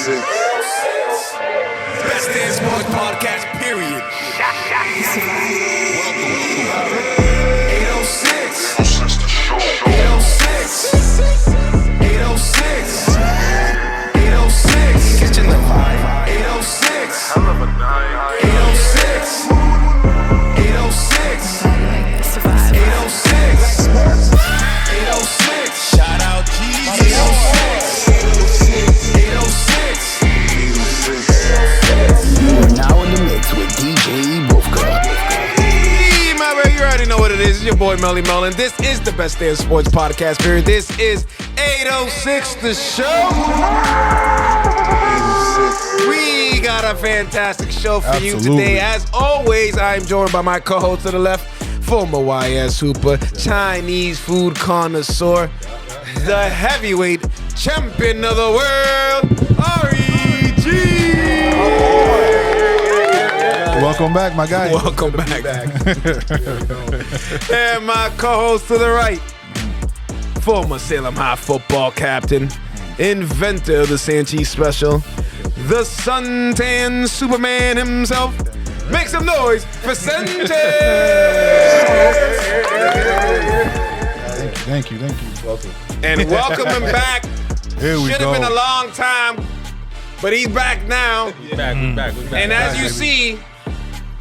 Best Damn Sports Podcast, period. 806. 806. 806. Catching the vibe. 806. I love a night. 806. 806. 806. 806. Shout out G. 806. 806. You are now in the mix with DJ Wolfka. You already know what it is. It's your boy Melly Melon. This is the Best Damn Sports Podcast, period. This is 806 The Show. We got a fantastic show for you today. As always, I'm joined by my co-host to the left, former YS Hooper, Chinese food connoisseur, the heavyweight champion of the world, R.E.G. Welcome back, my guy. Welcome back. And my co-host to the right, former Salem High football captain, inventor of the Sanchez Special, the suntan Superman himself. Make some noise for Sanchez! Thank you. Welcome. And welcome him back. Here we Should go. have been a long time, but he's back now. We back. And as you see,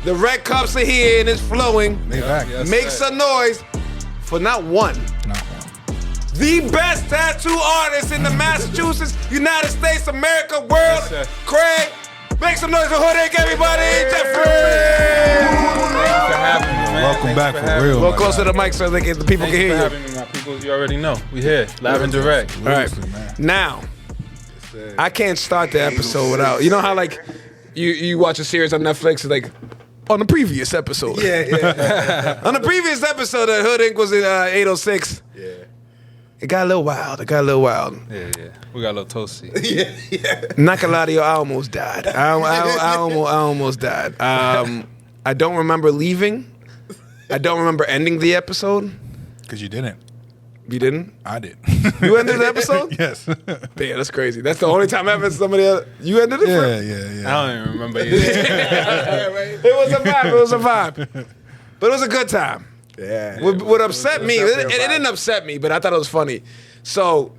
the red cups are here and it's flowing. They back. Yes, Make sir. some noise for not one, the best tattoo artist in the Massachusetts, United States, America, world, Yes, sir. Craig. Make some noise for Hoodic, everybody. Jeffrey. Thank you for having me, man. Welcome Thanks back for for having real. me. Go closer to the mic so the people Thanks can for hear you. having me, my people. You already know. We here, live and direct. All right. Seriously, man. Now, I can't start the episode without, you know how like you watch a series on Netflix, and like on the previous episode. Yeah. On the previous episode, that Hood Inc. was in 806. Yeah. It got a little wild. Yeah. We got a little toasty. Yeah. Not gonna lie to you, I almost died. I almost died. I don't remember leaving. I don't remember ending the episode. Because you didn't. You didn't? I did. You ended the episode? Yes. Damn, that's crazy. That's the only time ever somebody else. You ended it? Yeah. I don't even remember either. It was a vibe. But it was a good time. Yeah. What upset me, it definitely a vibe. didn't upset me, but I thought it was funny. So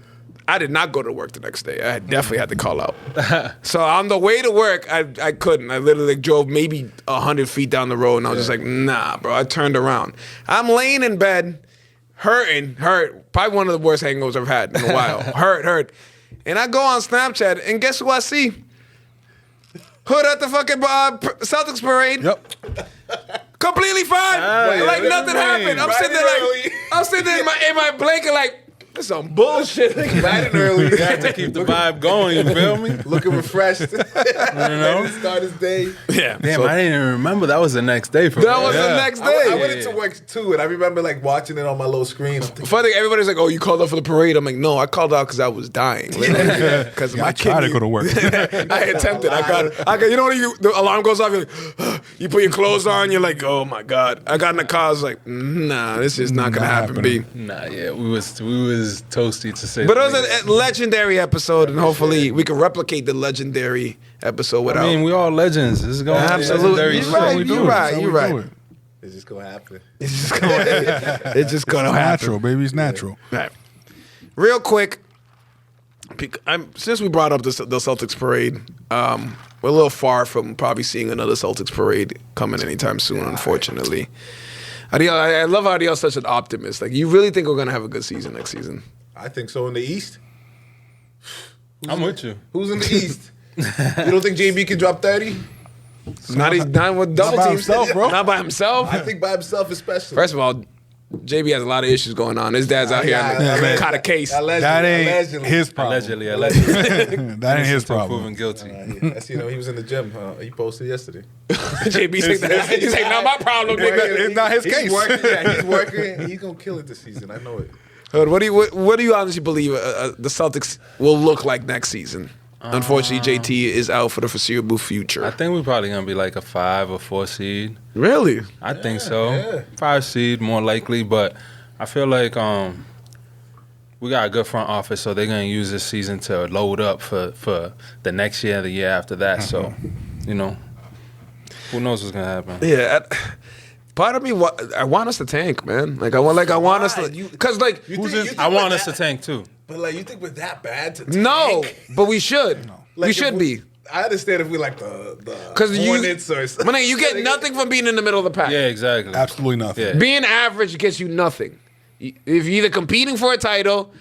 I did not go to work the next day. I definitely had to call out. So on the way to work, I couldn't. I literally drove maybe 100 feet down the road, and I was just like, nah, bro. I turned around. I'm laying in bed, hurt. Probably one of the worst hangovers I've had in a while. hurt. And I go on Snapchat, and guess who I see? Hood at the fucking Celtics parade. Yep. Completely fine. yeah, Like what nothing do you mean? happened. I'm Right sitting in there early. like, I'm sitting there in my blanket like, this is some bullshit. Right in early. You have to keep the vibe going, you feel me? Looking refreshed. You know? Ready to start his day. Yeah. Damn, so I didn't even remember that was the next day for that me. was the next I day. went into work too, and I remember like watching it on my little screen. I'm thinking, Funny, everybody's like, oh, you called out for the parade. I'm like, no, I called out because I was dying. Because Yeah, my I tried to kidney- go to work. I attempted. I got. You know when the alarm goes off, you're like, you put your clothes on, you're like, oh my God. I got in the car, I was like, nah, this is not gonna Not happen, B. happening. Nah, yeah, we was toasty to say. But the it was least. a legendary episode, and hopefully we can replicate the legendary episode without. I mean, we all legends. This is going to be a Absolutely. legendary You're show. right. we do You're it. right. That's how You're we right. do it. it's just gonna happen. It's just gonna happen. Natural, baby. It's natural. Right. Real quick, since we brought up the Celtics parade, we're a little far from probably seeing another Celtics parade coming anytime soon, unfortunately. I love how Adiel's such an optimist. Like, you really think we're gonna have a good season next season? I think so in the East. I'm with you. Who's in the East? You don't think JB can drop 30? Not with double by teams, himself, bro. Not by himself. I think by himself especially. First of all, JB has a lot of issues going on. His dad's out here Yeah, caught a case. Allegedly, That ain't allegedly. his problem. Allegedly. That ain't his Still problem. proven guilty. I seen him. He was in the gym. He posted yesterday. JB's like, he's like, not my problem, nigga. It's not his case. He's working. Yeah, he's working. He's gonna kill it this season. I know it. Hood, what do you honestly believe the Celtics will look like next season? Unfortunately, JT is out for the foreseeable future. I think we're probably going to be like a 5 or 4 seed. Really? I think so. yeah. 5 seed more likely, but I feel like we got a good front office, so they're gonna use this season to load up for the next year, the year after that. So, you know, who knows what's gonna happen? Yeah. Part of me, I want us to tank, man. Like I want us to, because like I want us to tank too. But like, you think we're that bad to tank? no, but we should. Like, we if should be. I understand if we like the Because Hornets or something. you get nothing from being in the middle of the pack. Yeah, exactly. Absolutely nothing. Yeah. Being average gets you nothing. If you're either competing for a title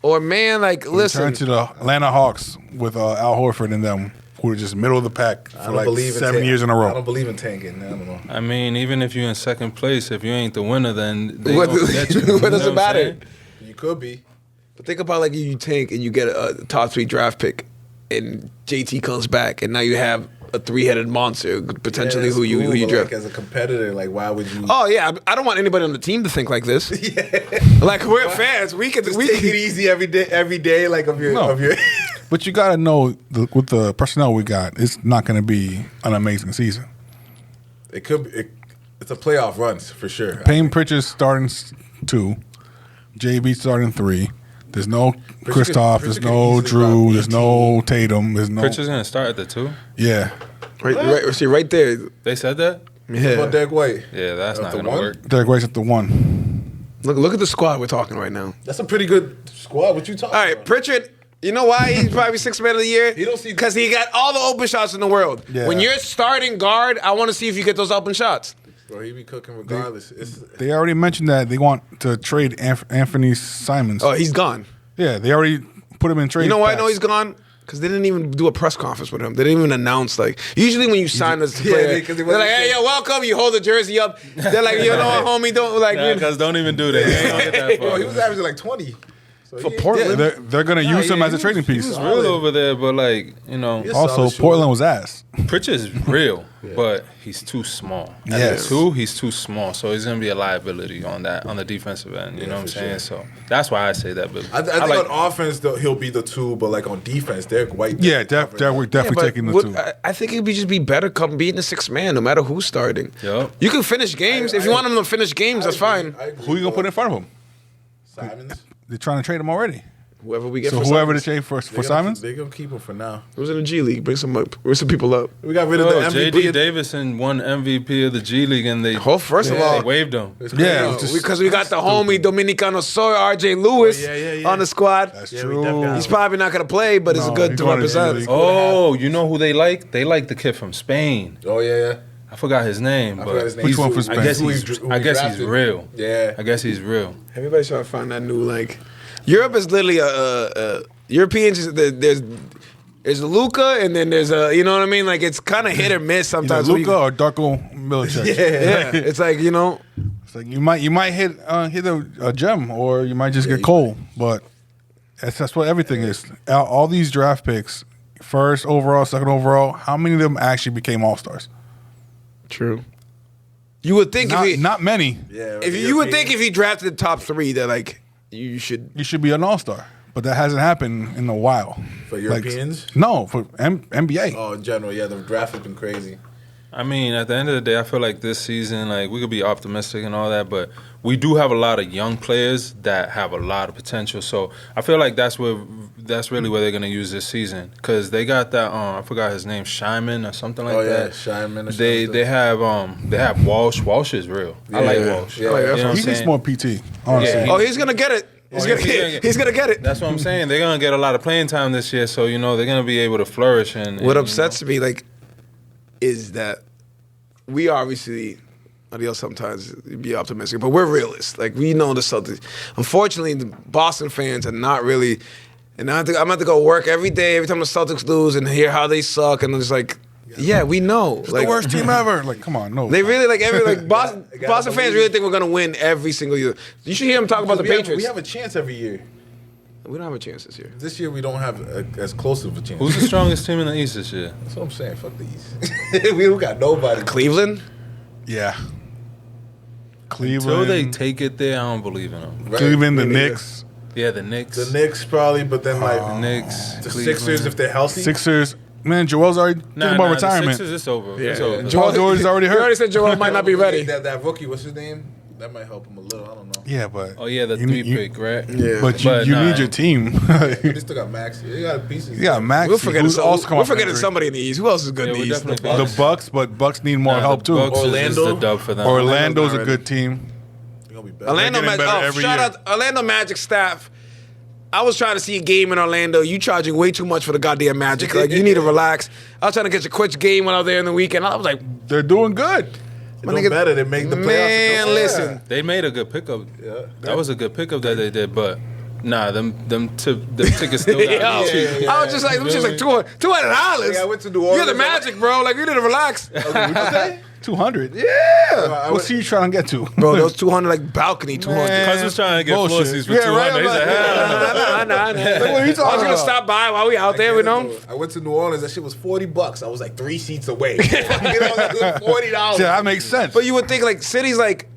or, man, like, listen. Turn to the Atlanta Hawks with Al Horford and them, who are just middle of the pack I for don't like believe in 7 years in a I row. don't believe in tanking. I don't know. I mean, even if you're in second place, if you ain't the winner, then they What, gonna get you. what You does know it matter? I'm saying? You could be. But think about, like, you tank and you get a top 3 draft pick and JT comes back and now you have a 3-headed monster, potentially, Yeah, who you that's cool, but, draft. like, as a competitor, like, why would you? Oh yeah, I don't want anybody on the team to think like this. Like we're fans, we could Just we take could, it easy every day, like of your No. of your. But you got to know, with the personnel we got, it's not going to be an amazing season. It could be. It's a playoff run for sure. Payne Pritchard starting 2, JB starting 3. There's no Kristoff. There's Pritchard no could easily Drew. drop There's no Tatum. There's no. Pritchard's gonna start at the 2. Yeah. right there. They said that. What Yeah. about Derek White? Yeah, that's not the gonna one? work. Derek White's at the 1. Look at the squad we're talking right now. That's a pretty good squad. What you talking? All right, about? Pritchard. You know why he's probably 6th man of the year? He don't see- Because he got all the open shots in the world. Yeah. When you're starting guard, I want to see if you get those open shots. Bro, he be cooking regardless. They already mentioned that they want to trade Anthony Simons. Oh, he's gone. Yeah, they already put him in trade. You know why I know packs. he's gone? Because they didn't even do a press conference with him. They didn't even announce, like, usually when you sign as a Yeah, player, because he they're like, wasn't hey, sure. yo, welcome. You hold the jersey up. They're like, you know what, homie, don't, like, Nah, cause don't even do that. You ain't gonna get that far. Bro, he was averaging like 20. So For he- Portland. They're going to use him as a trading He piece. was real over there, but like, you know, Yes. Also, solid shooter. Portland was ass. Pritchard's real, but he's too small. At Yes. the 2, he's too small, so he's gonna be a liability on the defensive end. You know what I'm for saying? sure. So that's why I say that. But I think like, on offense though, he'll be the 2, but like on defense, Derek White. Yeah, we're definitely taking the what- 2. I think it'd just be better being the 6th man, no matter who's starting. Yup. You can finish games. If you want them to finish games, that's fine. Who you going to put in front of him? Simons. They're trying to trade him already. Whoever we get So for whoever they Simons. trade for Simons? They're gonna keep him for now. Who's in the G League? Bring some people up. We got rid of Yo, the MVP. JD Davison won MVP of the G League, and they First of all, they waived him. It's Yeah, crazy. it's just- because we got the homie Dominicano Soy, RJ Lewis, yeah. on the squad. That's Yeah, we true. definitely got He's probably not going to play, but it's No, good he's to going to represent. G League. Oh, you know who they like? They like the kid from Spain. Oh yeah. I forgot his name, I but forgot his name. Which one for Who- Spain? I guess who he's who we drafted. real. Yeah. I guess he's real. Everybody's trying to find that new, like, Europe is literally Europeans. There's Luca, and then there's you know what I mean? Like, it's kind of hit or miss Either sometimes. Luka or Darko Milicic. Yeah, it's like, you know, It's like you might hit a gem, or you might just get cold. But that's what everything is. All these draft picks, first overall, second overall, how many of them actually became all-stars? true. You would think Not many. Yeah. if you would think if you drafted the top 3 that, like, you should. You should be an all-star, but that hasn't happened in a while. For Like, Europeans? no, for NBA. Oh, in general, yeah, the draft has been crazy. I mean, at the end of the day, I feel like this season, like, we could be optimistic and all that, but we do have a lot of young players that have a lot of potential. So I feel like that's really where they're gonna use this season, because they got that I forgot his name, Shyman or something like Oh yeah, that. Shyman. Or They something. have Walsh. Walsh is real. I like Yeah. Walsh. Yeah. You know what I'm He needs saying? more PT, honestly. Yeah, Oh, he's gonna get it. He's gonna get it. That's what I'm saying. They're gonna get a lot of playing time this year, so you know they're gonna be able to flourish. And What you upsets me, like, is that we obviously, adios sometimes be optimistic, but we're realists. Like, we know the Celtics. Unfortunately, the Boston fans are not really. And I'm gonna have to go work every day, every time the Celtics lose, and hear how they suck, and it's like, yeah, we know. It's Like, the worst team ever. Like, come on, no. They really Boston. gotta Boston fans believe. really think we're gonna win every single year. You should hear them talk about the we have, Patriots. we have a chance every year. We don't have a chance this year. This year we don't have as close of a chance. Who's the strongest team in the East this year? That's what I'm saying. Fuck the East. we don't got nobody. Cleveland. Yeah. Until Cleveland. they take it there, I don't believe in them. Right? Cleveland, the Me neither. Knicks, Yeah, the Knicks. The Knicks probably, but then like The Knicks. the Cleveland. Sixers if they're healthy. Sixers. Man, Joel's already thinking about retirement. The Sixers, it's over. It's Yeah. over. Paul George is already You already hurt. said Joel might not be ready. That rookie, what's his name? That might help him a little. I don't know. Yeah, but Oh yeah, the you- 3 you- pick, right? Yeah. But But you nah. need your team. But they still got Max. They got pieces. You got Max. We're forgetting, who's also come we're off forgetting injury. somebody in the East. Who else is good Yeah, in we're the East? definitely The Bucks, but Bucks need more Nah, help the too. Bucks is Orlando? the dub for them. Orlando's a Orlando's good team. They're gonna be better. Orlando They're getting Magic. better Oh, every shout year. out Orlando Magic staff. I was trying to see a game in Orlando. You charging way too much for the goddamn Magic. Like you need to relax. I was trying to catch a quick game when I was there in the weekend. I was like, They're doing good. They're doing better. They make the playoffs. man, listen. They made a good pickup. Yeah. That was a good pickup that they did, but nah, them tickets still got Yo, cheap. I was just like, $200. Yeah, I went to New You're the Orleans. Magic, bro. Like you need to relax. 200. Yeah. What seat you trying to get to? Bro, those 200 like balcony 200. Man. Cuz was trying to get Bullshit. floor seats for Yeah, 200. right, He's I'm like, like, hell no. Nah. What are you I was talking gonna about? stop by while we out there, you know. I went to New Orleans. That shit was $40. I was like 3 seats away. You know, like $40. Yeah, that makes sense. But you would think like cities like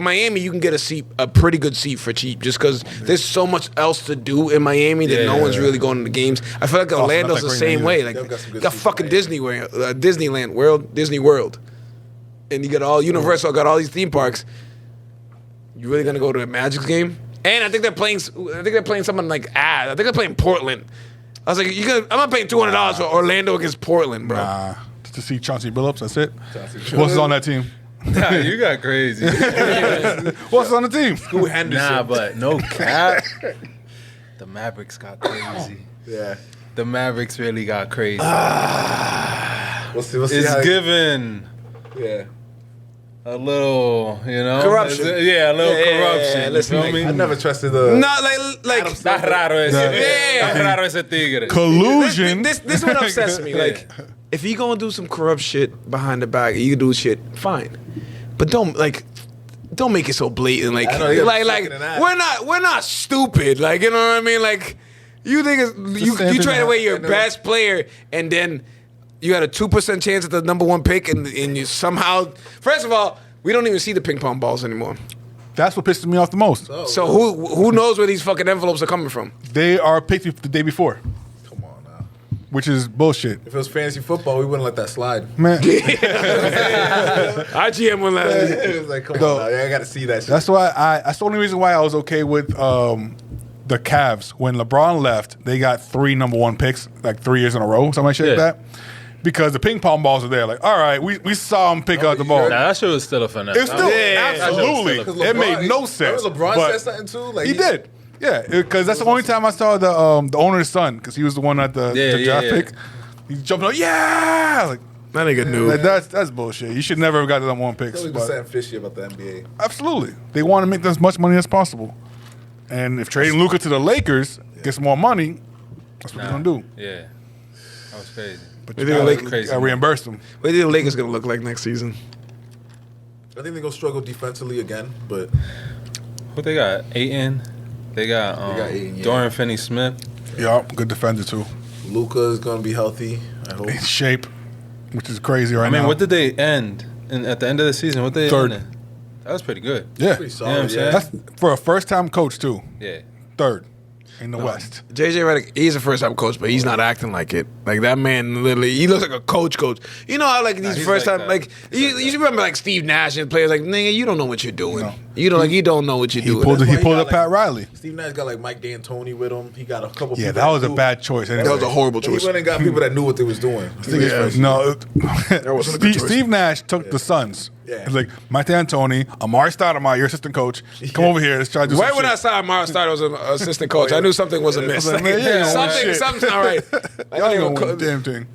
Miami, you can get a pretty good seat for cheap, just because there's so much else to do in Miami that no Yeah. one's really going to the games. I feel like Orlando's the not that same great way. either. Like They've got some you good got seats fucking in Disney World, and you got all Universal, got all these theme parks. You really gonna go to a Magic's game? And I think they're playing. Someone like I think they're playing Portland. I was like, I'm not paying $200 for Orlando against Portland, bro. To see Chauncey Billups, that's it. What's on that team? Nah, you got crazy. What's on the team? Who Henderson? Nah, but no cap. The Mavericks got crazy. Yeah. The Mavericks really got crazy. We'll see. We'll see It's how given Yeah. a little, Corruption. a little corruption. You listen, feel like, me? I never trusted the. Not like Está raro ese. Yeah. Está raro ese tigre. Collusion. This is what upsets me. Like, if you gonna do some corrupt shit behind the back, you can do shit fine, but don't make it so blatant. Like, I know, you gotta like suck it in that. we're not stupid. Like, you know what I mean? Like, you think you same thing trade that away your happened. best player and then you had a 2% chance at the number 1 pick and you somehow. First of all, we don't even see the ping pong balls anymore. That's what pisses me off the most. So who knows where these fucking envelopes are coming from? They are picked the day before, Come on now. which is bullshit. If it was fantasy football, we wouldn't let that slide. Man, IGM will let it. It was like, come No. on now. I got to see that shit. that's why that's the only reason why I was okay with the Cavs. When LeBron left, they got 3 number 1 picks, like 3 years in a row, something like shit like Yeah. that. Because the ping pong balls are there. Like, all right, we saw him pick out the ball. Nah, that shit was still a finesse. It's still Yeah. absolutely. Because It LeBron- made no sense. Remember LeBron but said something too. Like he did. Yeah, because that's the only time I saw the owner's son, because he was the one at the draft pick. He's jumping up, yeah, like That nigga knew. like, that's bullshit. You should never have got the number 1 picks. He's been but- saying fishy about the NBA. Absolutely. They want to make as much money as possible. And if trading Luka to the Lakers gets more money, that's what they're going to do. Yeah. That was crazy. But They you think got the to Lakers- reimburse them. What do you think the Lakers gonna look like next season? I think they're gonna struggle defensively again, but Who they got? Ayton. They got, got Ayton, yeah. Dorian Finney-Smith. Yeah, good defender, too. Luka is gonna be healthy. I hope. In shape, which is crazy right I mean, now. what did they end? At the end of the season, what did they Third. end in? That was pretty good. Yeah. Pretty You know what I'm solid. saying? Yeah. That's for a first-time coach, too. Yeah. Third in the West. JJ Redick, he's a first-time coach, but he's not acting like it. Like that man, literally, he looks like a coach. You know how like these he's first like time, that. like you remember like Steve Nash and players like nigga, you don't know what you're doing. No. You don't know what you're He doing. pulled That's why he pulled got, up Pat Riley. Steve Nash got like Mike D'Antoni with him. He got a couple. Yeah, people that was a knew- bad choice. Anyway. That was a horrible He choice. went and got people that knew what they was doing. I think it's first. No, wasn't a good choice. Steve Nash took the Suns. Yeah. He's like, Mike D'Antoni, Amari Stoudemire, your assistant coach. Come over here. Let's try to do Right some when shit. I saw Mario Stoudemire was an assistant coach, I knew something was amiss. I was like, man, you ain't gonna win shit. Something's not right. Y'all ain't gonna win a damn thing.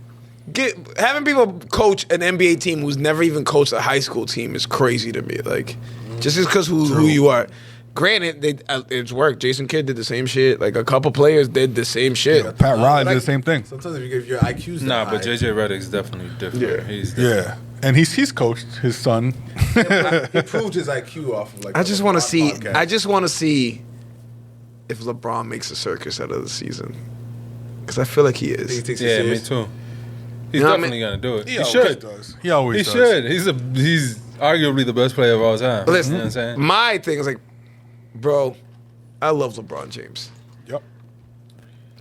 Having people coach an NBA team who's never even coached a high school team is crazy to me. Like, just because who you are. Granted, it's worked. Jason Kidd did the same shit. Like a couple players did the same shit. Pat Riley Like, did the same thing. Sometimes if you give your IQ's Nah, not but high, JJ Redick's definitely different. Yeah. He's different. Yeah. And he's coached his son. he proved his IQ off of like. I just want to see. podcast. I just want to see if LeBron makes a circus out of the season, because I feel like he He is. Yeah, takes it me serious. too. He's You know what I definitely gonna do it. He, always should. does. He always He does. should. He's arguably the best player of all time. Listen, you know what I'm saying? my thing is like, bro, I love LeBron James. Yep.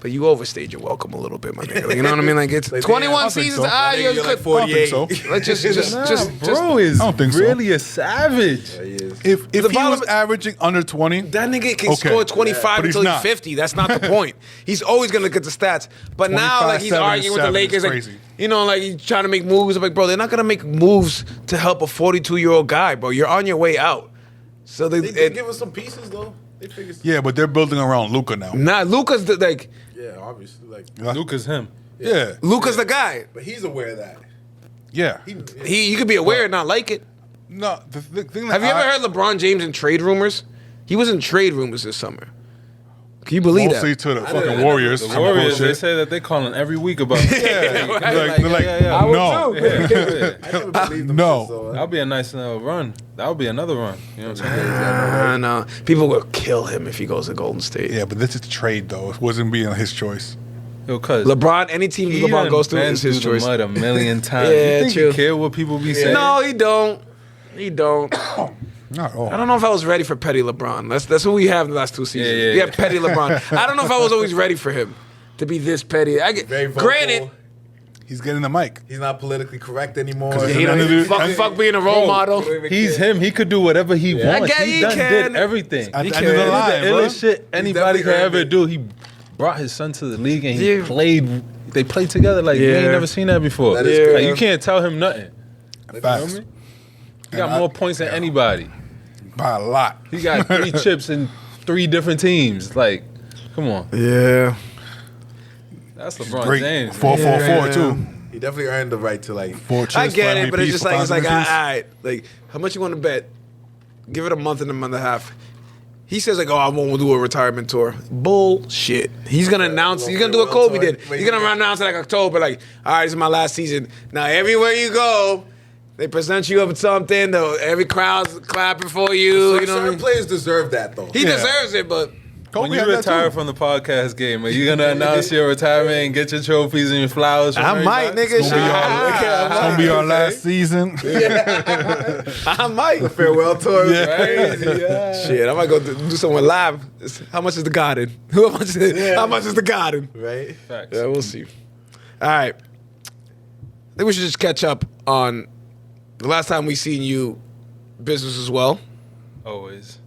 But you overstayed your welcome a little bit, my nigga. You know what I mean? Like it's Like, 21 I don't think seasons. so. You're You're like good. 48. I don't think so. Like just Bro is I don't think so. really a savage. He is. If he problem- was averaging under 20, That nigga can Okay. score 25 But he's until he's not. 50. That's not the point. He's always gonna look at the stats. But now, like he's 25, arguing with the 7 is Lakers, like, crazy. you know, like he's trying to make moves. I'm like, bro, they're not gonna make moves to help a 42-year-old guy, bro. You're on your way out. So They give us some pieces though. They figure. yeah, but they're building around Luca now. nah, Luka's like Yeah, obviously. Like, Luka's him. Yeah, Luka's the guy. but he's aware of that. yeah. You could be aware and not like it. No, the thing that Have you ever heard LeBron James in trade rumors? He was in trade rumors this summer. Can you believe mostly that? to the fucking Warriors? The Warriors, they Bullshit. say that they calling every week about. They're like, I would no, too. I never believed them. No. So, That'll be a nice run. That'll be another run. You know what I'm saying? I know. People will kill him if he goes to Golden State. yeah, but this is trade though. It wasn't being his choice. Yo, cuz. LeBron, any team he LeBron done goes to been is his through the choice. mud a million times. Yeah, you think true. he care what people be saying? No, he don't. He don't. Not at all. I don't know if I was ready for petty LeBron. That's what we have in the last 2 seasons. Yeah, yeah, we have yeah. petty LeBron. I don't know if I was always ready for him to be this petty. I get, very vocal. granted, He's getting the mic. He's not politically correct anymore. 'Cause he None of don't it- fuck being a role model. He's him. He could do whatever he wants. guess He he done can. did everything. At He the end of can. the line, the bro. illest shit anybody definitely could earned ever it. do. He brought his son to the league and he Yeah. played. They played together like we Yeah. ain't never seen that before. That is Yeah. Like, you can't tell him nothing. Facts. He got more points than anybody. By a lot. He got 3 chips in 3 different teams. Like, come on. Yeah. That's LeBron Great. James. 4-4-4 too. He definitely earned the right to like. 4 chips. I get for it, but it's MVP just for like, all finals right, like, how much you want to bet? Give it a month and a month and a half. He says like, oh, I won't do a retirement tour. Bullshit. He's gonna announce. He's gonna do what Kobe did. He's gonna announce it like October. Like, all right, this is my last season. Now everywhere you go, they present you with something. Every crowd's clapping for you. You know what I certain mean? players deserve that though. He Yeah. deserves it, but Kobe When you had that retire too. from the podcast game, are you gonna announce your retirement and get your trophies and your flowers? From I might, everybody? nigga. It's gonna be our last season. I might. Farewell tour. Yeah. Crazy. Yeah. Shit, I might go do someone live. How much is the garden? How much is the garden? Right. Facts. Yeah, we'll see. All right. I think we should just catch up on the last time we seen you, business as well. Always.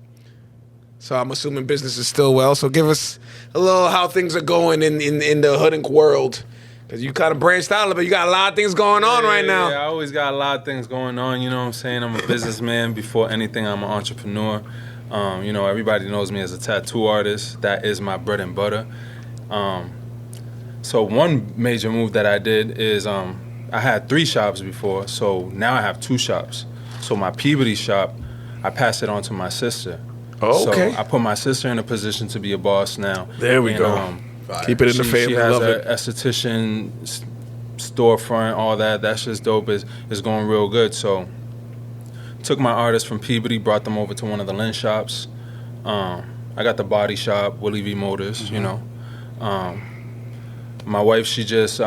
So I'm assuming business is still well. So give us a little how things are going in the Hoodink world. Because you kind of branched out a little bit. You got a lot of things going on right now. Yeah, I always got a lot of things going on. You know what I'm saying? I'm a businessman. Before anything, I'm an entrepreneur. You know, everybody knows me as a tattoo artist. That is my bread and butter. So one major move that I did is I had 3 shops before. So now I have 2 shops. So my Peabody shop, I passed it on to my sister. Oh, okay. So I put my sister in a position to be a boss now. There we And, go. Keep it in the family. She has Love an it. esthetician storefront, all that. That's just dope. Is going real good. So took my artists from Peabody, brought them over to one of the lens shops. I got the body shop, Willie V Motors. You know, my wife, she just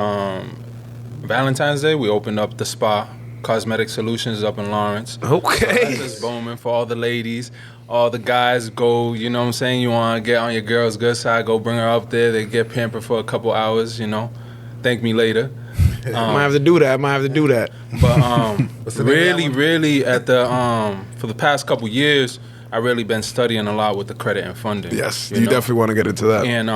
Valentine's Day we opened up the spa. Cosmetic Solutions up in Lawrence. Okay. That's just booming for all the ladies. All the guys go, you know what I'm saying? You want to get on your girl's good side, go bring her up there. They get pampered for a couple hours, you know. Thank me later. I might have to do that. But really at the for the past couple years, I really been studying a lot with the credit and funding. Yes, you you know? definitely want to get into that. And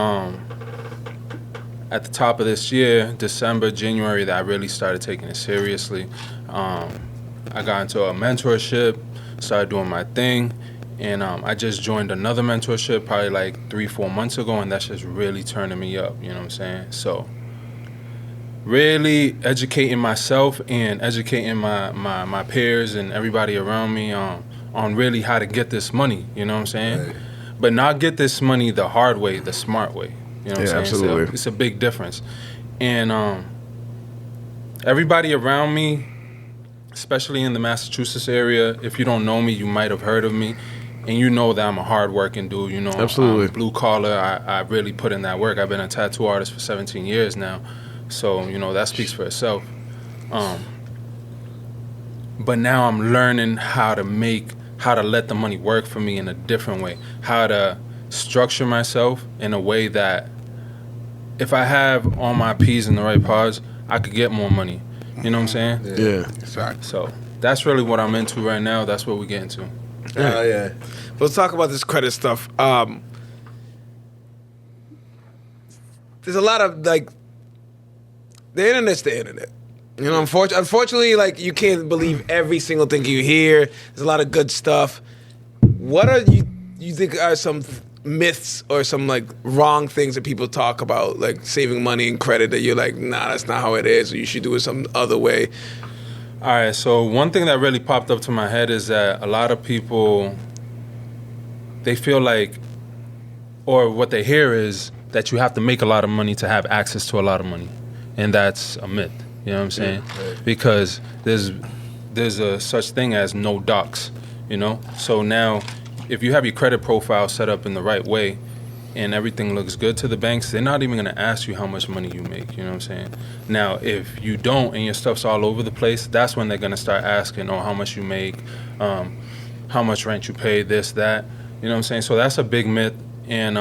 at the top of this year, December, January, that I really started taking it seriously. I got into a mentorship, started doing my thing, and I just joined another mentorship probably like 3-4 months ago, and that's just really turning me up, you know what I'm saying? So really educating myself and educating my peers and everybody around me on really how to get this money, you know what I'm saying? Right. But not get this money the hard way, the smart way. You know what Yeah, I'm saying? absolutely. So it's a big difference. And everybody around me, especially in the Massachusetts area, if you don't know me, you might have heard of me. And you know that I'm a hard-working dude, you know. Absolutely. Blue collar, I really put in that work. I've been a tattoo artist for 17 years now. So, you know, that speaks for itself. But now I'm learning how to let the money work for me in a different way. How to structure myself in a way that if I have all my P's in the right pods, I could get more money. You know what I'm saying? Yeah. Exactly. So that's really what I'm into right now. That's what we get into. Oh yeah. Let's talk about this credit stuff. There's a lot of like, the internet's the internet. You know, unfortunately, like you can't believe every single thing you hear. There's a lot of good stuff. What are you think are some myths or some like wrong things that people talk about, like saving money and credit that you're like, nah, that's not how it is, or you should do it some other way? All right, so one thing that really popped up to my head is that a lot of people, they feel like, or what they hear is that you have to make a lot of money to have access to a lot of money. And that's a myth, you know what I'm saying? Right. Because there's a such thing as no docs, you know? So now, if you have your credit profile set up in the right way and everything looks good to the banks, they're not even gonna ask you how much money you make, you know what I'm saying? Now, if you don't and your stuff's all over the place, that's when they're gonna start asking, oh, how much you make, how much rent you pay, this, that, you know what I'm saying? So that's a big myth. And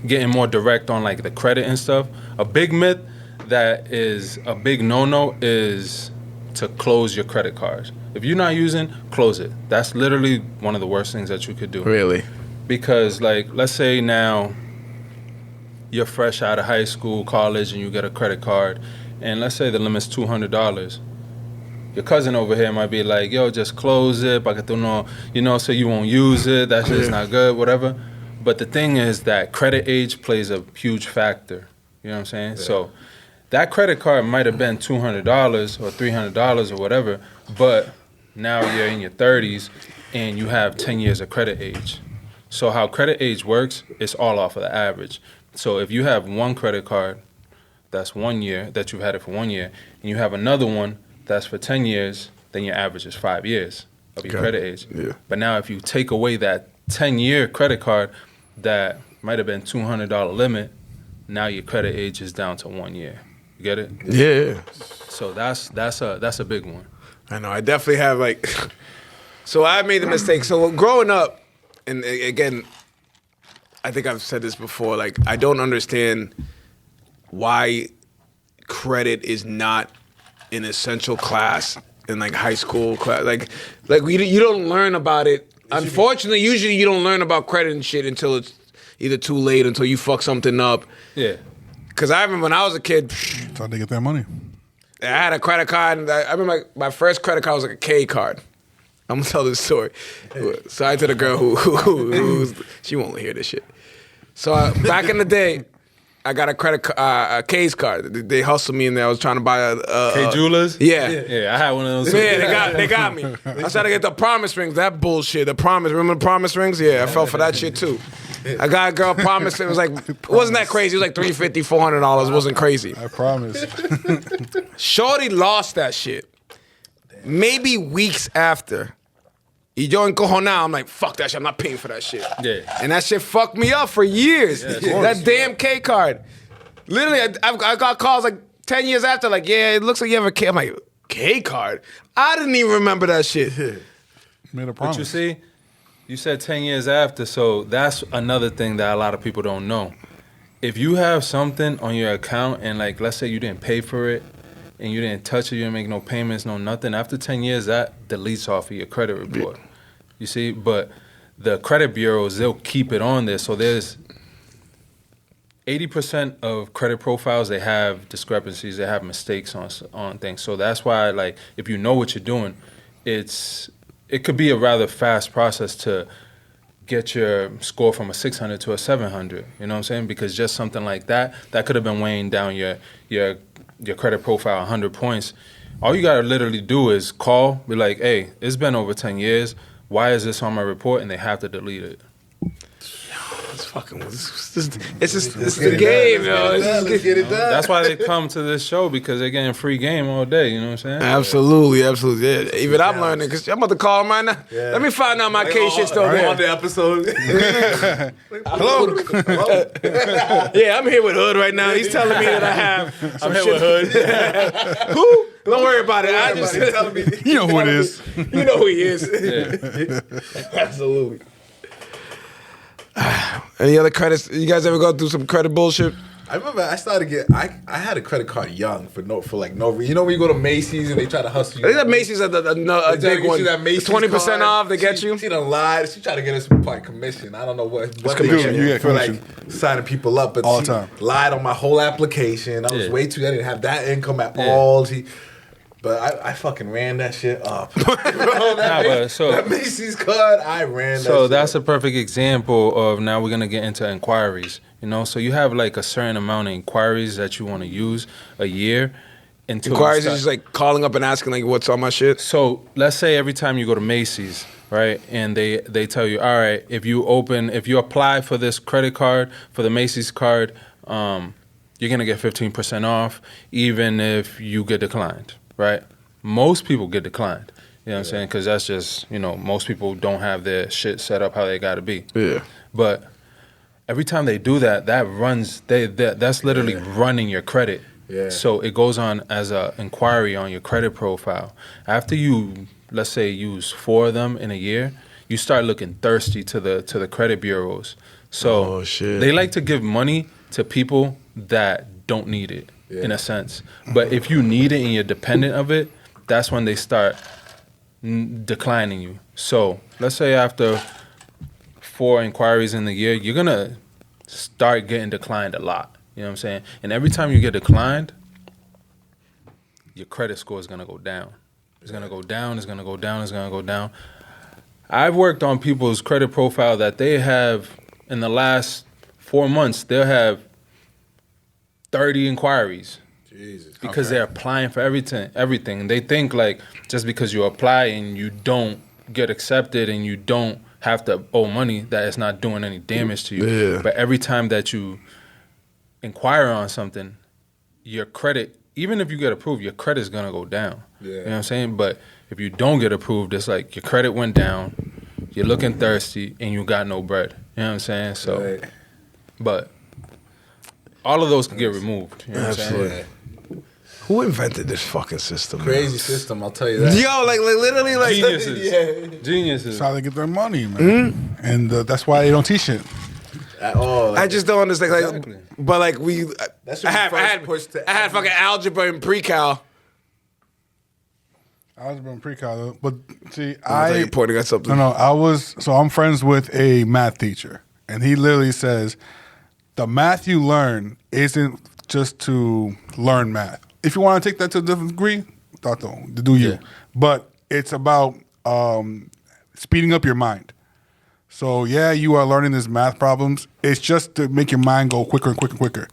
getting more direct on like the credit and stuff, a big myth that is a big no-no is to close your credit cards. If you're not using, close it. That's literally one of the worst things that you could do. Really? Because, like, let's say now you're fresh out of high school, college, and you get a credit card, and let's say the limit's $200. Your cousin over here might be like, yo, just close it, pa que tú no, you know, so you won't use it, that shit's not good, whatever. But the thing is that credit age plays a huge factor. You know what I'm saying? Yeah. So that credit card might have been $200 or $300 or whatever, but now you're in your 30s and you have 10 years of credit age. So how credit age works, it's all off of the average. So if you have one credit card that's 1 year, that you've had it for 1 year, and you have another one that's for 10 years, then your average is 5 years of your credit age. Yeah. But now if you take away that 10-year credit card that might have been $200 limit, now your credit age is down to 1 year. You get it? Yeah. So that's a big one. I know. I definitely have like. So I made the mistake. So growing up, and again, I think I've said this before. Like I don't understand why credit is not an essential class in like high school class. Like you don't learn about it. Unfortunately, usually you don't learn about credit and shit until it's either too late, until you fuck something up. Yeah. Because I remember when I was a kid, That's how they get that money. I had a credit card. And I remember my first credit card was like a K card. I'm going to tell this story. So I told a girl who she won't hear this shit. So back in the day, I got a K's card. They hustled me in there. I was trying to buy a K Jewelers? Yeah. Yeah, I had one of those. Yeah, they got me. I was trying to get the promise rings. That bullshit. Remember the promise rings? Yeah, I fell for that shit too. I got a girl promise. It was like, it wasn't that crazy. It was like $350, $400. It wasn't crazy. I promise. Shorty lost that shit. Maybe weeks after. Y yo encojonado, I'm like, fuck that shit. I'm not paying for that shit. Yeah. And that shit fucked me up for years. Yeah, that damn K card. Literally, I got calls like 10 years after, like, yeah, it looks like you have a K. I'm like, K card? I didn't even remember that shit. Made a promise. But you see, you said 10 years after, so that's another thing that a lot of people don't know. If you have something on your account and, like, let's say you didn't pay for it and you didn't touch it, you didn't make no payments, no nothing, after 10 years, that deletes off of your credit report. Yeah. You see? But the credit bureaus, they'll keep it on there. So there's 80% of credit profiles, they have discrepancies, they have mistakes on things. So that's why, like, if you know what you're doing, it could be a rather fast process to get your score from a 600 to a 700. You know what I'm saying? Because just something like that could have been weighing down your credit profile 100 points. All you gotta literally do is call, be like, hey, it's been over 10 years. Why is this on my report? And they have to delete it. It's the game, yo. Let's get it done. That's why they come to this show, because they're getting free game all day. You know what I'm saying? Absolutely. Yeah. Even I'm learning, because I'm about to call him right now. Yeah. Let me find out my K shit's still there. On the episode. Hello. Yeah, I'm here with Hood right now. He's telling me that I have some shit. With Hood. Who? Don't worry about it. I just telling me. You know who it is. You know who he is. Yeah. Absolutely. Any other credits? You guys ever go through some credit bullshit? I remember I had a credit card young for no reason. You know when you go to Macy's and they try to hustle you. I think that Macy's a big one. 20% off they get you. She done lied. She tried to get us some like commission. I don't know what commission. You get for commission. like signing people up, but all she the time. lied on my whole application. I was way too. I didn't have that income at all. But I fucking ran that shit up. That Macy's card, I ran that So shit that's up. a perfect example of now we're going to get into inquiries. You know, so you have like a certain amount of inquiries that you want to use a year. Inquiries is just like calling up and asking like what's on my shit. So let's say every time you go to Macy's, right, and they tell you, all right, if you apply for this credit card, for the Macy's card, you're going to get 15% off even if you get declined. Right? Most people get declined. You know what I'm saying? Because that's just, most people don't have their shit set up how they got to be. Yeah. But every time they do that, that's literally running your credit. Yeah. So it goes on as an inquiry on your credit profile. After you, let's say, use 4 of them in a year, you start looking thirsty to the credit bureaus. So they like to give money to people that don't need it. In a sense. But if you need it and you're dependent of it, that's when they start declining you. So let's say after 4 inquiries in the year, you're going to start getting declined a lot. You know what I'm saying? And every time you get declined, your credit score is going to go down. It's going to go down, it's going to go down, it's going to go down. I've worked on people's credit profile that they have, in the last 4 months, they'll have 30 inquiries. Jesus. Because they're applying for everything. They think like just because you apply and you don't get accepted and you don't have to owe money, that it's not doing any damage to you. Yeah. But every time that you inquire on something, your credit, even if you get approved, your credit is gonna go down. Yeah. You know what I'm saying? But if you don't get approved, it's like your credit went down, you're looking thirsty, and you got no bread. You know what I'm saying? So, but all of those can get removed. You know what I'm saying? Yeah. Who invented this fucking system? Crazy system, I'll tell you that. Yo, like literally, like Geniuses. Geniuses. That's how they get their money, man. And that's why they don't teach it. At all. I just don't understand. Like, Exactly. but like That's I when you had first pushed to I had fucking algebra in pre-cal. I was been pre-cal, but see, I thought you were pointing at something. No, I'm friends with a math teacher, and he literally says the math you learn isn't just to learn math. If you want to take that to a different degree, do you? Yeah. But it's about speeding up your mind. So yeah, you are learning these math problems. It's just to make your mind go quicker and quicker and quicker.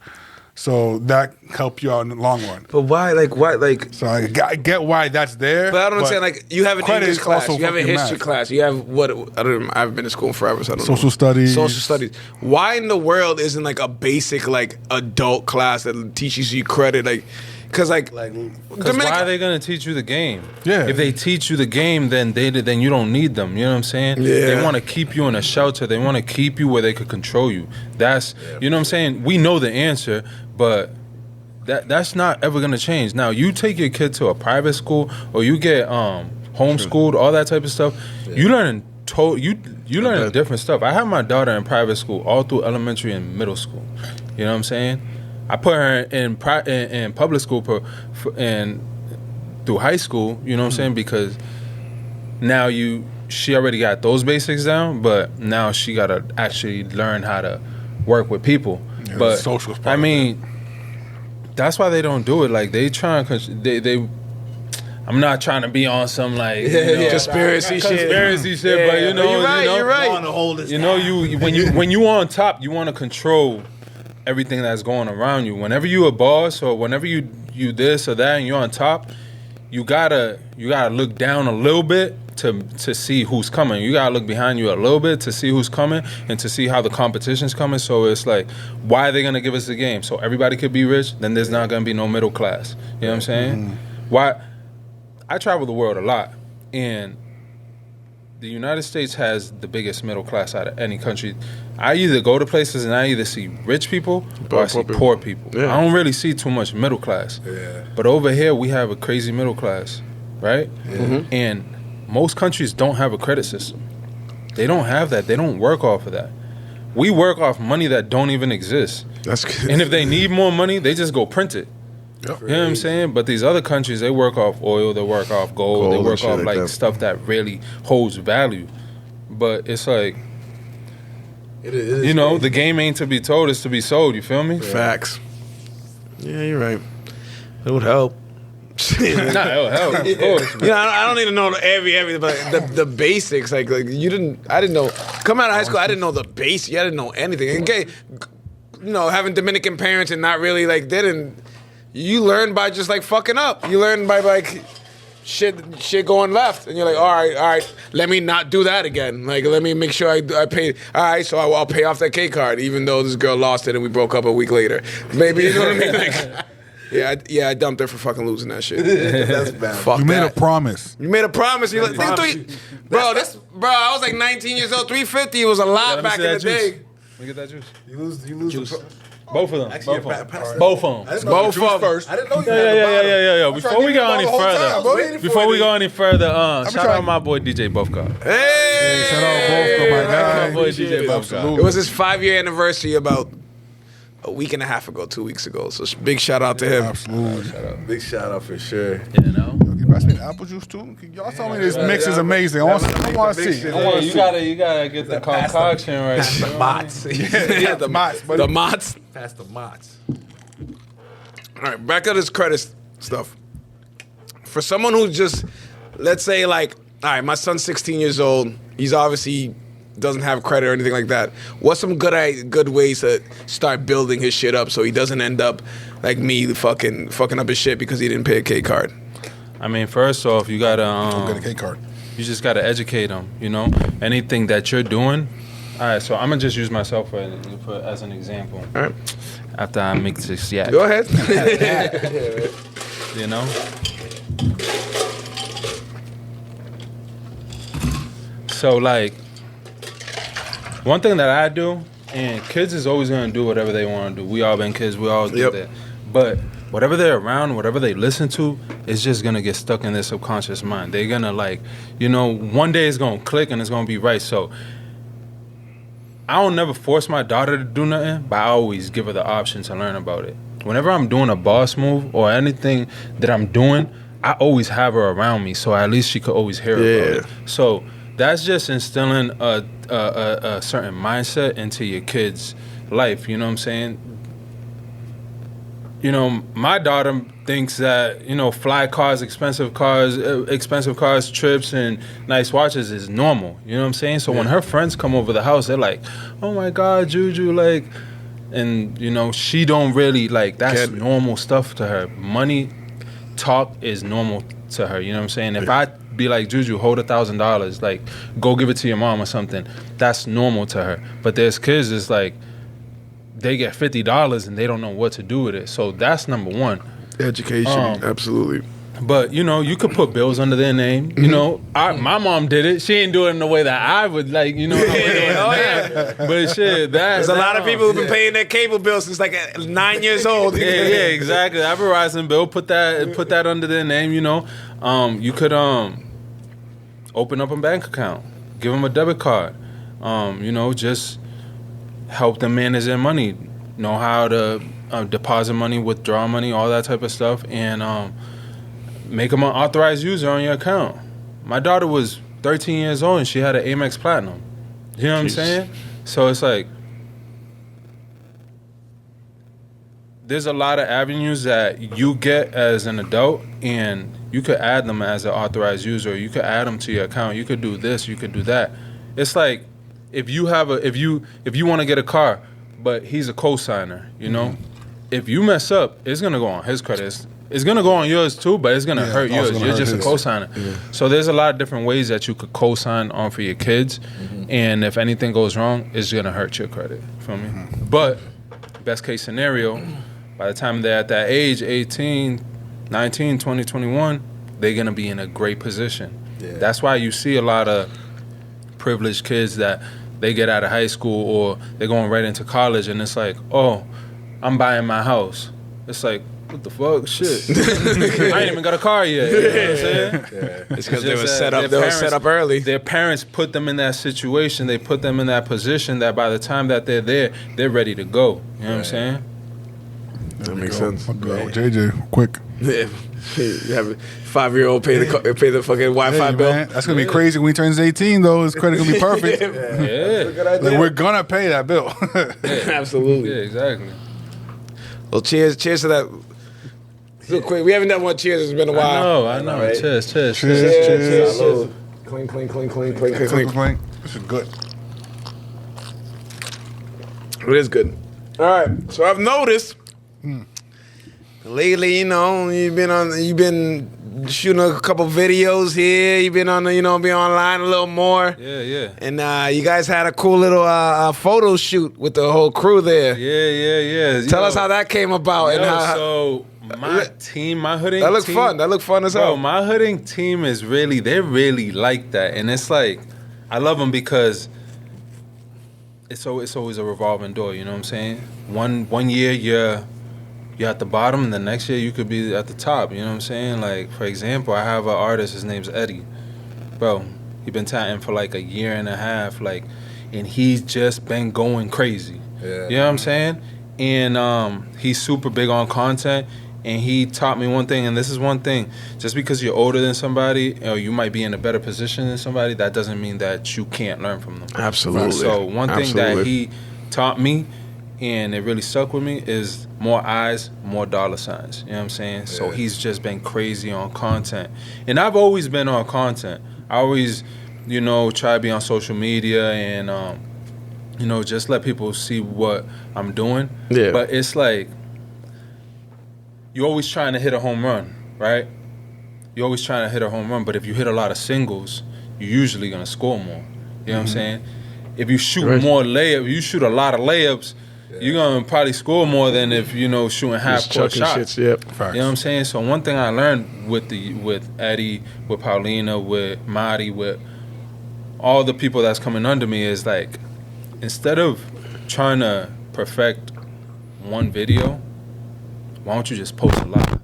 So that helps you out in the long run. But why? Like, So I get why that's there. but I don't understand. Like, you have an credit English is class, also you have a fucking history math. class, you have what? I don't. I haven't been to school in forever, so I don't know. Social studies. Social studies. Why in the world isn't like a basic like adult class that teaches you credit? Like, because like Because why are they going to teach you the game? Yeah. If they teach you the game, then you don't need them. You know what I'm saying? Yeah. They want to keep you in a shelter. They want to keep you where they could control you. That's you know what I'm saying? We know the answer, but that's not ever going to change. Now, you take your kid to a private school or you get homeschooled, all that type of stuff. You learn you learn different stuff. I had my daughter in private school all through elementary and middle school. You know what I'm saying? I put her in public school and through high school, you know what I'm saying? Because now she already got those basics down, but now she got to actually learn how to work with people. Yeah, but social is part I of mean, that's why they don't do it. Like they try and I'm not trying to be on some like conspiracy shit. But you know, you're right. On the hold this you know, when you on top, you want to control everything that's going around you. Whenever you a boss or whenever you this or that and you're on top, you gotta look down a little bit to see who's coming. You gotta look behind you a little bit to see who's coming and to see how the competition's coming. So it's like, why are they gonna give us the game? So everybody could be rich, then there's not gonna be no middle class. You know what I'm saying? Why? I travel the world a lot, and the United States has the biggest middle class out of any country. I either go to places and I either see rich people or I see poor people. Yeah. I don't really see too much middle class. Yeah. But over here, we have a crazy middle class, right? And most countries don't have a credit system. They don't have that. They don't work off of that. We work off money that don't even exist. That's good. And if they need more money, they just go print it. Yep. You know what I'm saying? But these other countries, they work off oil, they work off gold, they and work shit off like like that. stuff that really holds value. But it's like, It is you know, crazy. the game ain't to be told, it's to be sold. You feel me? Facts. Yeah, you're right. It would help. Nah, it'll help, of course. You know, I don't need to know everything, but the basics. Like I didn't know. Coming out of high school, I didn't know the basics. I didn't know anything. And you know, having Dominican parents and not really like you learn by just like fucking up. You learn by like shit going left, and you're like, all right, let me not do that again. Like, let me make sure I pay. All right, so I'll pay off that K card, even though this girl lost it and we broke up a week later. Maybe you know what I mean? Like, I dumped her for fucking losing that shit. That's bad. Fuck You made a that. promise. You made a promise. You like, bro, I was like 19 years old. 350 was a lot Let me back see in the that juice. day. Let me get that juice. You lose. Juice. The Both of them. Actually, both yeah, of pass them. that. Both of I them. didn't know Both you was of 'em. first. I didn't know you Yeah, had the bottom. yeah. I'm Before trying we to go give any you the whole further, time, bro. before we go any further, shout trying- out my boy DJ Buffco. Hey! Shout out Buffco, my guy. My boy DJ Buffco. Absolutely. It was his 5-year anniversary about a week and a half ago, 2 weeks ago. So big shout out to him. Absolutely. Big shout out for sure. You know? Okay, pass me the apple juice too. Y'all tell me this mix is amazing. I want to see. I Yeah, want to you see. gotta get the concoction right. Pass the mots. Yeah, the Mott's, buddy. The Mott's. Pass the mots. All right, back to this credit stuff. For someone who just, let's say, like, all right, my son's 16 years old. He's obviously doesn't have credit or anything like that. What's some good ways to start building his shit up so he doesn't end up like me, fucking up his shit because he didn't pay a K card? I mean, first off, you gotta Get a K card. you just gotta educate them. You know, anything that you're doing. All right, so I'm gonna just use myself as an example. All right, After I make this yak, go ahead. you know. So like, one thing that I do, and kids is always gonna do whatever they want to do. We all been kids, we all do Yep. that. But whatever they're around, whatever they listen to, is just gonna get stuck in their subconscious mind. They're gonna like, you know, one day it's gonna click and it's gonna be right. So I don't never force my daughter to do nothing, but I always give her the option to learn about it. Whenever I'm doing a boss move or anything that I'm doing, I always have her around me, so at least she could always hear about it. So that's just instilling a certain mindset into your kid's life. You know what I'm saying? You know, my daughter thinks that, you know, fly cars, expensive cars, trips, and nice watches is normal. You know what I'm saying? So when her friends come over the house, they're like, "Oh my God, Juju!" Like, and you know, she don't really like that's normal stuff to her. Money talk is normal to her. You know what I'm saying? If I be like, Juju, hold $1,000, like go give it to your mom or something, that's normal to her. But there's kids that's like, they get $50 and they don't know what to do with it. So that's number one. Education, absolutely. But you know, you could put bills under their name. You know, my mom did it. She didn't do it in the way that I would like. You know, but shit, There's a lot of people who've been paying their cable bill since like 9 years old. Yeah, exactly. I have a Verizon bill. Put that under their name. You know, you could open up a bank account, give them a debit card. You know, just help them manage their money, know how to deposit money, withdraw money, all that type of stuff, and make them an authorized user on your account. My daughter was 13 years old and she had an Amex Platinum. You know what I'm saying? So it's like, there's a lot of avenues that you get as an adult, and you could add them as an authorized user. You could add them to your account. You could do this. You could do that. It's like if you want to get a car, but he's a co-signer. You know, if you mess up, it's gonna go on his credit. It's gonna go on yours too, but it's gonna hurt yours. You're just a co-signer. So there's a lot of different ways that you could co-sign on for your kids, and if anything goes wrong, it's gonna hurt your credit. Feel me? But best case scenario, by the time they're at that age, 18, 19, 20, 21, they're going to be in a great position. Yeah. That's why you see a lot of privileged kids that they get out of high school or they're going right into college and it's like, oh, I'm buying my house. It's like, what the fuck? Shit. I ain't even got a car yet. You know what I'm saying? It's because they just were that set up. their They were set up early. Their parents put them in that situation. They put them in that position that by the time that they're there, they're ready to go. You know what I'm saying? That makes sense. My girl, JJ, quick. Yeah. You have a 5-year-old pay the fucking Wi-Fi Hey, bill. man, that's gonna be crazy when he turns 18. Though his credit gonna be perfect. Yeah. Like, we're gonna pay that bill. Absolutely. Yeah, exactly. Well, cheers to that. Real quick, we haven't done one cheers. It's been a while. I know. Right. Cheers. Cheers. Cheers. Clean. This is good. It is good. All right. So I've noticed lately, you've been shooting a couple videos here. You've been be online a little more. Yeah. And you guys had a cool little photo shoot with the whole crew there. Yeah. Tell us how that came about and how. So my team, my hooding That looked team, fun. That looked fun as Bro, hell. my hooding team they're really like that. And it's like, I love them because it's always a revolving door, you know what I'm saying? One year you're at the bottom, and the next year you could be at the top, you know what I'm saying? Like, for example, I have an artist, his name's Eddie. Bro, he been tatting for like a year and a half, like, and he's just been going crazy. Yeah. You know what I'm saying? And he's super big on content. And he taught me one thing, and this is one thing. Just because you're older than somebody, or you might be in a better position than somebody, that doesn't mean that you can't learn from them. Absolutely. So one thing that he taught me, and it really stuck with me, is more eyes, more dollar signs. You know what I'm saying? So he's just been crazy on content. And I've always been on content. I always, try to be on social media and, just let people see what I'm doing. Yeah. But it's like, you're always trying to hit a home run, right? You're always trying to hit a home run, but if you hit a lot of singles, you're usually gonna score more. You know what I'm saying? If you shoot more layups, you shoot a lot of layups, you're gonna probably score more than if shooting half court shots. Yep. You know what I'm saying? So one thing I learned with Eddie, with Paulina, with Marty, with all the people that's coming under me is like, instead of trying to perfect one video, why don't you just post a lot?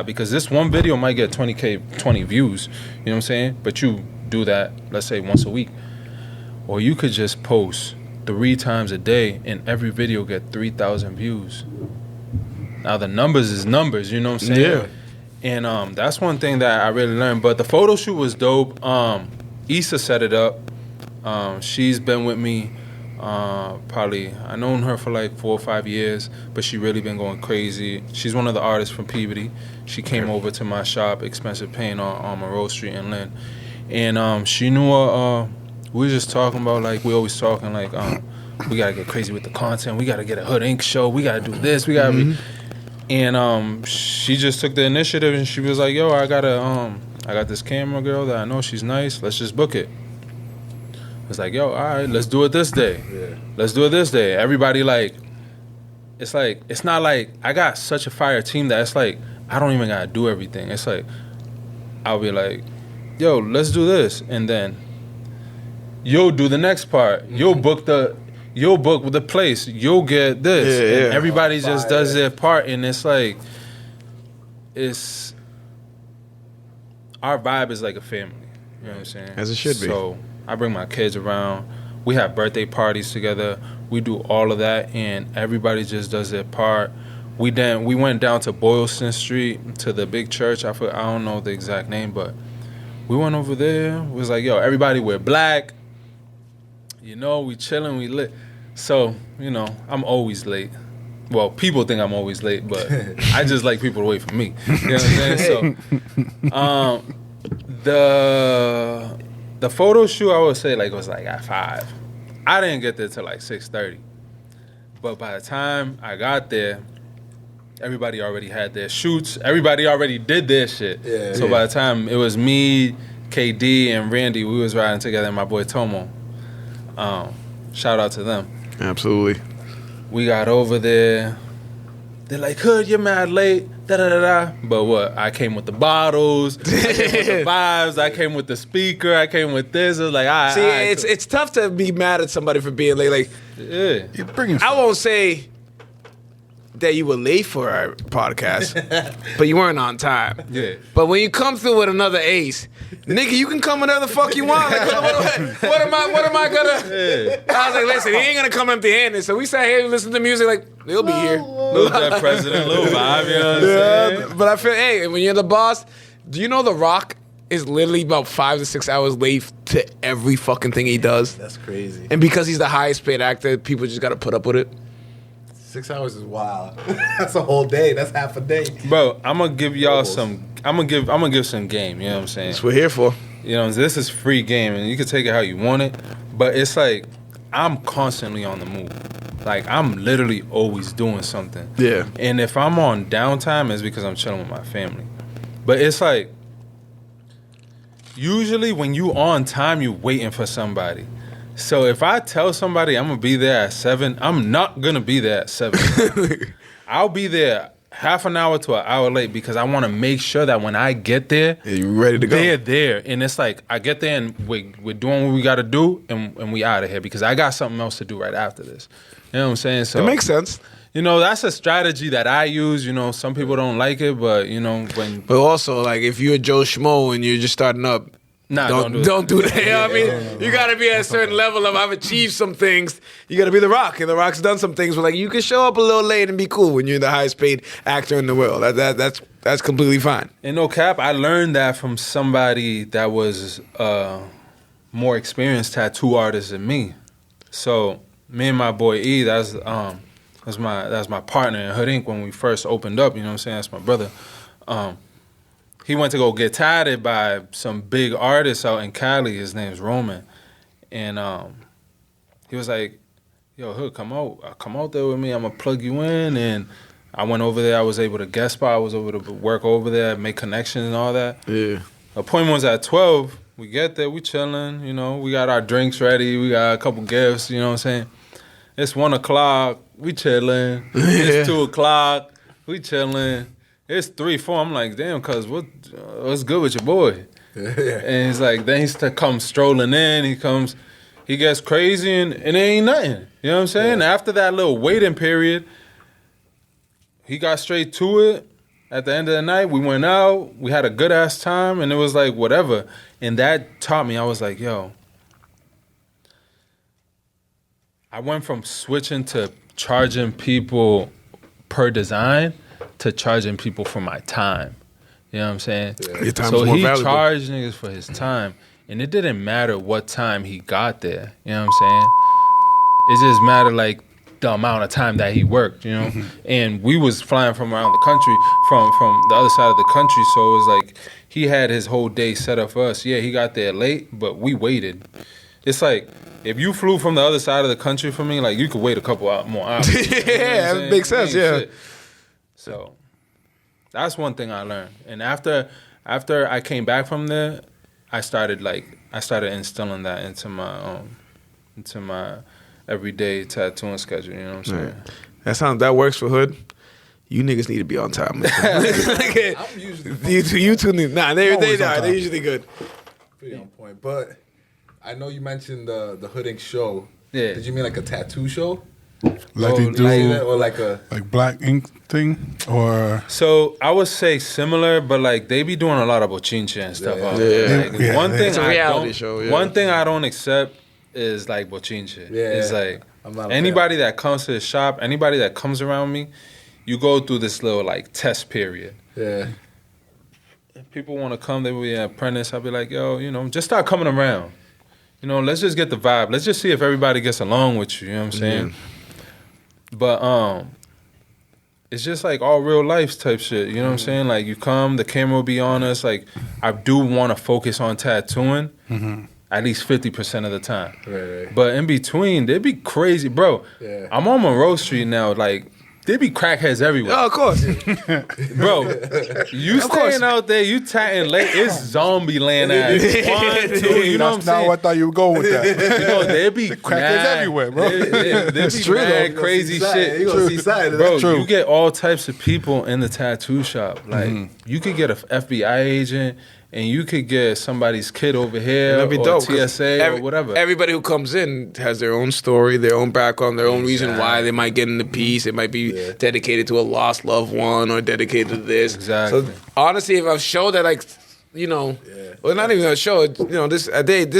Because this one video might get 20 views, you know what I'm saying? But you do that, let's say, once a week. Or you could just post 3 times a day and every video get 3,000 views. Now the numbers is numbers, you know what I'm saying? Yeah. And that's one thing that I really learned. But the photo shoot was dope. Issa set it up. She's been with me probably, I known her for like 4 or 5 years, but she really been going crazy. She's one of the artists from Peabody. She came over to my shop, Expensive Paint, on Monroe Street in Lynn. And she knew we were just talking about, like, we always talking like, we gotta get crazy with the content, we gotta get a Hood Inc. show, we gotta do this, we gotta and she just took the initiative and she was like, yo, I got this camera girl that I know, she's nice, let's just book it. It's like, yo, all right, let's do it this day. Let's do it this day. Everybody, it's not like, I got such a fire team that it's like, I don't even gotta do everything. It's like, I'll be like, yo, let's do this. And then you'll do the next part. You'll book with the place. You'll get this. And everybody just does their part. And it's like, our vibe is like a family. You know what I'm saying? As it should be. So I bring my kids around. We have birthday parties together. We do all of that, and everybody just does their part. We went down to Boylston Street to the big church. I don't know the exact name, but we went over there. It was like, yo, everybody wear black. We chilling, we lit. So, I'm always late. Well, people think I'm always late, but I just like people to wait for me. You know what I'm saying? So, the photo shoot, I would say, it was at 5. I didn't get there till 6:30. But by the time I got there, everybody already had their shoots. Everybody already did their shit. So by the time it was me, KD, and Randy, we was riding together, and my boy Tomo. Shout out to them. Absolutely. We got over there. They're like, Hood, you're mad late. Da-da-da-da. But what? I came with the bottles. I came with the vibes. I came with the speaker. I came with this. It was like, all right. See, it's tough to be mad at somebody for being late. Yeah. You're bringing I won't say that you were late for our podcast, but you weren't on time. Yeah. But when you come through with another ace, nigga, you can come whenever the fuck you want. Like, what am I gonna? Yeah. I was like, listen, he ain't gonna come empty-handed. So we sat here and listened to music. Like, he'll be here. Little Dead President, little vibe. You know what I'm saying? But I feel, hey, when you're the boss, do you know The Rock is literally about 5 to 6 hours late to every fucking thing he does? That's crazy. And because he's the highest paid actor, people just gotta put up with it. 6 hours is wild. That's a whole day. That's half a day. Bro, I'm gonna give y'all some. I'm gonna give some game. You know what I'm saying? That's what we're here for. You know, this is free game, and you can take it how you want it. But it's like I'm constantly on the move. Like I'm literally always doing something. Yeah. And if I'm on downtime, it's because I'm chilling with my family. But it's like usually when you on time, you waiting for somebody. So if I tell somebody I'm gonna be there at 7, I'm not gonna be there at 7. I'll be there half an hour to an hour late because I want to make sure that when I get there, you ready to go. They're there, and it's like I get there and we're doing what we got to do, and we out of here because I got something else to do right after this. You know what I'm saying? So it makes sense. You know, that's a strategy that I use. You know, some people don't like it, but you know when. But also, like if you're Joe Schmo and you're just starting up. Nah, don't do that. You know what I mean? No. You got to be at a certain level of I've achieved some things. You got to be The Rock, and The Rock's done some things where like you can show up a little late and be cool when you're the highest paid actor in the world. That's completely fine. And no cap, I learned that from somebody that was more experienced tattoo artist than me. So me and my boy E, that's my partner in Hood Inc. when we first opened up. You know what I'm saying? That's my brother. He went to go get tatted by some big artist out in Cali. His name's Roman. And he was like, yo, Hood, come out there with me. I'm going to plug you in. And I went over there. I was able to guest spot. I was able to work over there, make connections and all that. Yeah. Appointment was at 12. We get there. We chilling. You know, we got our drinks ready. We got a couple gifts. You know what I'm saying? It's 1 o'clock. We chilling. It's 2 o'clock. We chilling. It's 3, 4. I'm like, damn, cuz what's good with your boy? Yeah. And he's like, then he's to come strolling in. He gets crazy and it ain't nothing. You know what I'm saying? Yeah. After that little waiting period, he got straight to it. At the end of the night, we went out. We had a good ass time, and it was like whatever. And that taught me. I was like, yo. I went from switching to charging people per design to charging people for my time. You know what I'm saying? Yeah. Your time's so more he valuable. charged niggas for his time. And it didn't matter what time he got there. You know what I'm saying? It just mattered like the amount of time that he worked, you know? Mm-hmm. And we was flying from around the country, from the other side of the country. So it was like he had his whole day set up for us. Yeah, he got there late, but we waited. It's like if you flew from the other side of the country for me, like you could wait a couple more hours. Yeah, that makes sense, yeah. Shit. So that's one thing I learned. And after I came back from there, I started instilling that into my everyday tattooing schedule. You know what I'm saying? That works for Hood. You niggas need to be on time. I'm usually you two need they're usually good. Pretty on point. But I know you mentioned the Hood Inc. show. Yeah. Did you mean like a tattoo show? Like they do, or like a Black Ink thing, or so I would say similar, but like they be doing a lot of bochinche and stuff. One thing it's a reality show. Yeah. One thing I don't accept is like bochinche. Yeah, it's like anybody that comes to the shop, anybody that comes around me, you go through this little like test period. Yeah. If people want to come, they will be an apprentice. I'll be like, yo, you know, just start coming around. You know, let's just get the vibe. Let's just see if everybody gets along with you. You know what I'm saying? Mm-hmm. But it's just like all real life type shit. You know what I'm saying? Like you come, the camera will be on us. Like I do want to focus on tattooing at least 50% of the time. Right. But in between, they'd be crazy, bro. Yeah. I'm on Monroe Street now. Like there be crackheads everywhere. Oh, of course. Bro, you staying out there, you tatting late, it's zombie land ass. 1, 2, you know what I'm saying? That's not what I thought you would go with that. You know, there be crackheads everywhere, bro. There be true, mad crazy shit. You gonna see side of Bro, True. you get all types of people in the tattoo shop. Like, you could get an FBI agent and you could get somebody's kid over here That'd be or dope, 'cause TSA or whatever. Everybody who comes in has their own story, their own background, their own reason why they might get in the piece. It might be dedicated to a lost loved one or dedicated to this. Exactly. So honestly, if a show that like, you know, well, not even a show. You know, this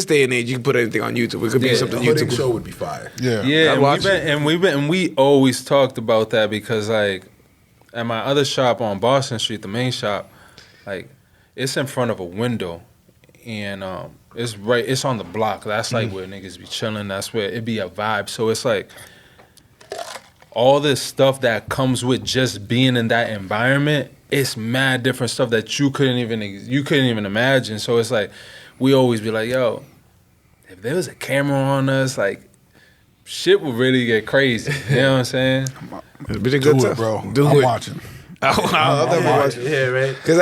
day and age, you can put anything on YouTube. It could be something The Hooding YouTube. show would be fire. Yeah. Yeah, I'd and watch we always talked about that because like at my other shop on Boston Street, the main shop, like it's in front of a window, and it's on the block. That's like where niggas be chilling. That's where it be a vibe. So it's like all this stuff that comes with just being in that environment. It's mad different stuff that you couldn't even imagine. So it's like we always be like, yo, if there was a camera on us, like shit would really get crazy. You know what I'm saying? It'd be a Do good it, time. bro. Do I'm it. watching. I'll definitely watch it. Yeah, right. Because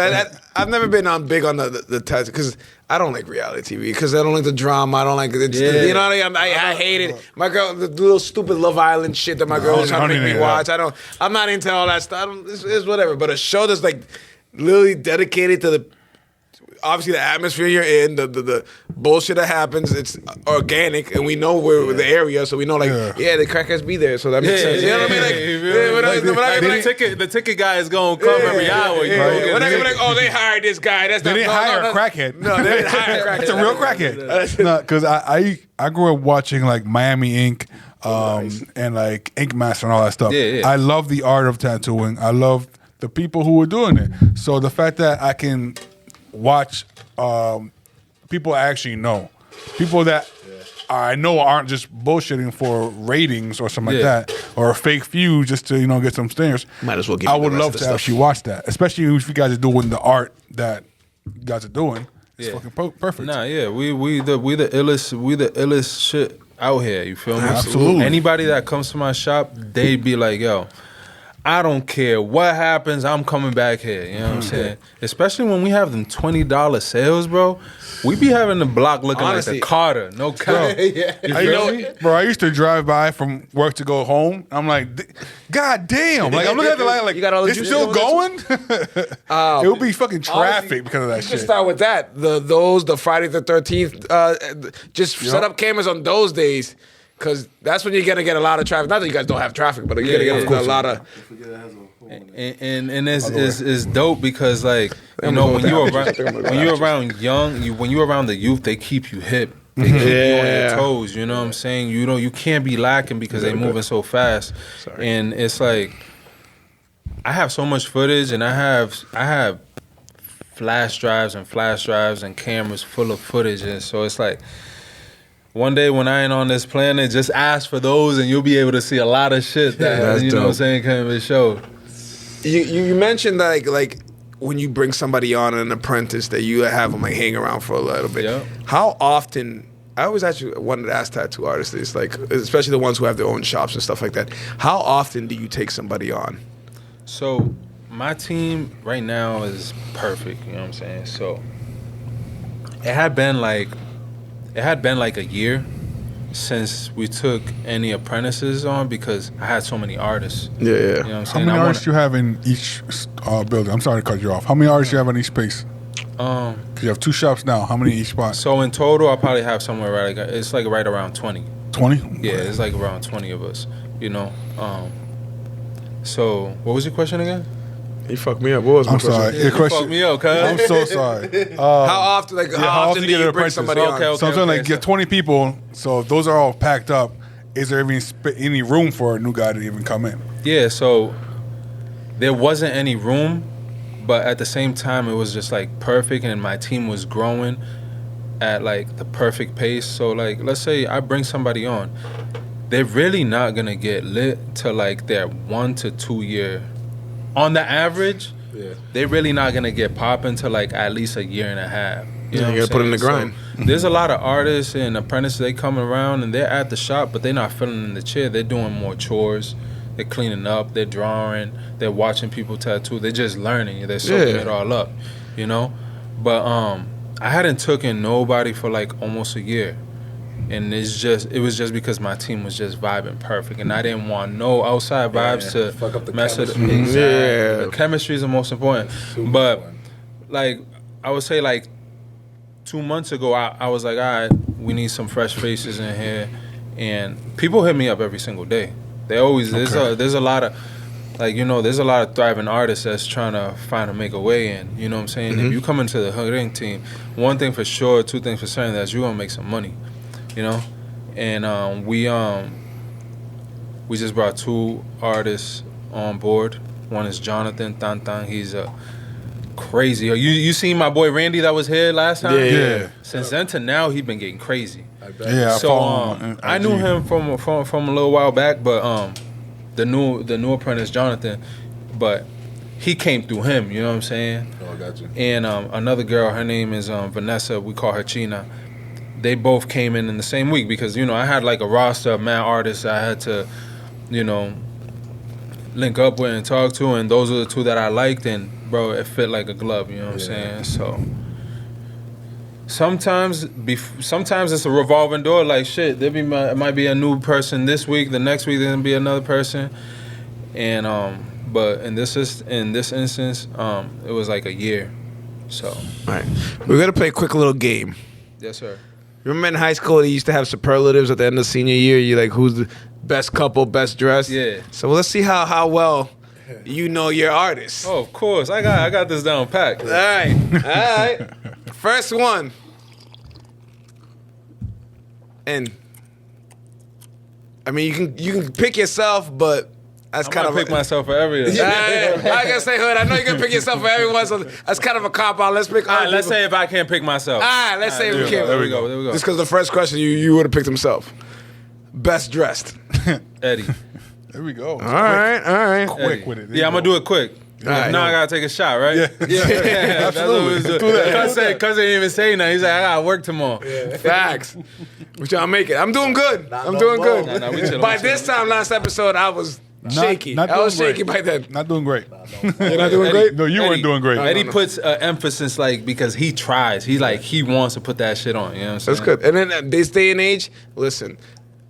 I've never been on big on the test because I don't like reality TV because I don't like the drama. I don't like it. Yeah. You know what I mean? I hate it. My girl, the little stupid Love Island shit that my girl was trying to make me watch. I'm not into all that stuff. It's whatever. But a show that's like literally dedicated to the obviously the atmosphere you're in, the bullshit that happens. It's organic, and we know we're the area, so we know like the crackers be there, so that makes sense. You know what I mean? Like, the ticket guy is gonna come every hour. We're not gonna be like, oh, they hired this guy. That's They not, didn't hire a crackhead. No, they didn't hire a crackhead. It's a real crackhead. No, because I grew up watching like Miami Ink. And like Ink Master and all that stuff. Yeah. I love the art of tattooing. I love the people who were doing it. So the fact that I can watch people I actually know, people that I know aren't just bullshitting for ratings or something like that, or a fake feud just to get some stingers. Might as well give I me the would rest love of the to stuff. actually watch that, especially if you guys are doing the art that you guys are doing. It's fucking perfect. Nah, yeah, we the illest shit out here. You feel me? Absolutely. Anybody that comes to my shop, they be like, yo, I don't care what happens, I'm coming back here. You know what I'm saying? Especially when we have them $20 sales, bro. We be having the block looking Honestly, like the Carter. No cap. Bro, I used to drive by from work to go home. I'm like, God damn! Like I'm looking at the light, like, You got all the this juice still on going? It would be fucking traffic because of that You shit. should start with that. The Friday the 13th. Just set up cameras on those days, because that's when you're gonna get a lot of traffic. Not that you guys don't have traffic, but you're gonna get a lot of. And it's dope because like when you're around the youth, they keep you hip. They keep you on your toes. You know what I'm saying? You can't be lacking because they're moving so fast. And it's like I have so much footage, and I have flash drives and cameras full of footage, and so it's like. One day when I ain't on this planet, just ask for those and you'll be able to see a lot of shit that, you know what I'm saying, can't be shown. You mentioned like when you bring somebody on an apprentice that you have them like hang around for a little bit. Yeah. How often? I always actually wanted to ask tattoo artists this, like especially the ones who have their own shops and stuff like that. How often do you take somebody on? So my team right now is perfect. You know what I'm saying? So it had been like a year since we took any apprentices on because I had so many artists. Yeah. You know what I'm How saying? many artists you have in each building? I'm sorry to cut you off. How many artists you have in each space? 'Cause you have 2 shops now. How many each spot? So in total, I probably have somewhere right around 20. 20? Yeah, it's like around 20 of us. You know. So what was your question again? You fucked me up. What was my I'm question? sorry. Your You question. fucked me up, cuz. I'm so sorry. How often? Like how often do get an you bring apprentice? somebody on? Okay. So I'm saying like you have 20 people. So if those are all packed up, is there even any room for a new guy to even come in? Yeah, so there wasn't any room, but at the same time, it was just like perfect, and my team was growing at like the perfect pace. So like, let's say I bring somebody on, they're really not gonna get lit till like their 1 to 2 year. On the average, they're really not gonna get popping till like at least a year and a half. You know you gotta what I'm put in the saying? grind. So, there's a lot of artists and apprentices, they come around and they're at the shop, but they're not filling in the chair. They're doing more chores. They're cleaning up. They're drawing. They're watching people tattoo. They're just learning. They're soaking it all up, you know? But I hadn't taken nobody for like almost a year. And it was just because my team was just vibing perfect, and I didn't want no outside vibes to fuck up the mess with it. chemistry. Exactly. Yeah. The chemistry is the most important. But like I would say, like 2 months ago, I was like, all right, we need some fresh faces in here, and people hit me up every single day. They always there's a lot of like, you know, there's a lot of thriving artists that's trying to make a way in. You know what I'm saying? If you come into the Ring team, one thing for sure, two things for certain, that you're gonna make some money. You know, and we just brought 2 artists on board. One is Jonathan Tantan. He's a crazy. You seen my boy Randy that was here last time? Yeah. Since then to now, he's been getting crazy. Yeah, I knew him from a little while back, but the new apprentice Jonathan, but he came through him. You know what I'm saying? Oh, I got you. And another girl, her name is Vanessa. We call her China. They both came in the same week because, you know, I had like a roster of mad artists I had to, you know, link up with and talk to, and those are the 2 that I liked, and bro, it fit like a glove. You know what I'm saying? So sometimes it's a revolving door. Like shit, might be a new person this week. The next week there's gonna be another person, and but in this instance, it was like a year. So All right, we're gonna play a quick little game. yes, sir. Remember in high school they used to have superlatives at the end of senior year. You like who's the best couple, best dressed. Yeah. So let's see how well you know your artist. Oh, of course, I got this down packed. All right. First one. And I mean, you can pick yourself, but that's I'm kind gonna of pick myself for everything. I gotta say, Hood. I know you can pick yourself for everyone, so that's kind of a cop out. Let's pick. All right, let's say if I can't pick myself. All right, let's say we can't. There we go. Just because the first question you would have picked himself. Best dressed. Eddie. There we go. All right. Quick with it. There Yeah, you I'm gonna go. do it quick. right. Now I gotta take a shot, right? Yeah. That's what we was doing. Cuz didn't even say nothing. He's like, I gotta work tomorrow. Facts. We trying to make it. I'm doing good. Not I'm no doing more. good. Nah, we chillin', By we this time last episode, I was shaky. Not I was doing shaky great. by then. Not doing great. You're not doing great? No, you weren't doing great. Eddie no. puts emphasis like because he tries. He wants to put that shit on. You know what I'm saying? That's good. And then this day and age, listen,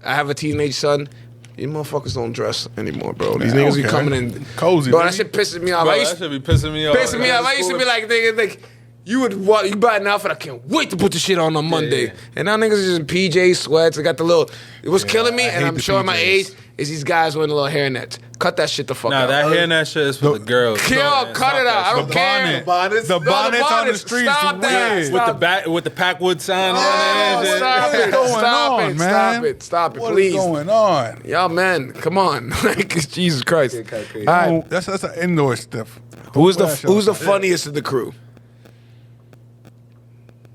I have a teenage son. You motherfuckers don't dress anymore, bro. These Man, I niggas don't be care. coming in Cozy, Bro, baby. that shit pisses me off. Bro, I that used should be pissing me off. pissing me off. I used to be like, nigga, like you buy an outfit. I can't wait to put the shit on Monday. yeah. And now niggas is in PJ sweats. I got the little. It was killing me, I and hate I'm the showing my PJs. age. Is these guys wearing a little hairnets? Cut that shit the fuck Nah, out. that hair and that shit is for the girls. Kill, Man, cut stop it that out. I shit. don't care. Bonnets. The No, bonnets on the bonnets. streets. Stop that. weird. Stop. With the Packwood sign Oh, on it. stop What's it. going Stop on, it. man? Stop it, What is please. going on? Y'all, man, come on. Like, Jesus Christ. Okay. All right. Oh, that's an indoor stuff. Who's the Flash Who's the outside. funniest of the crew?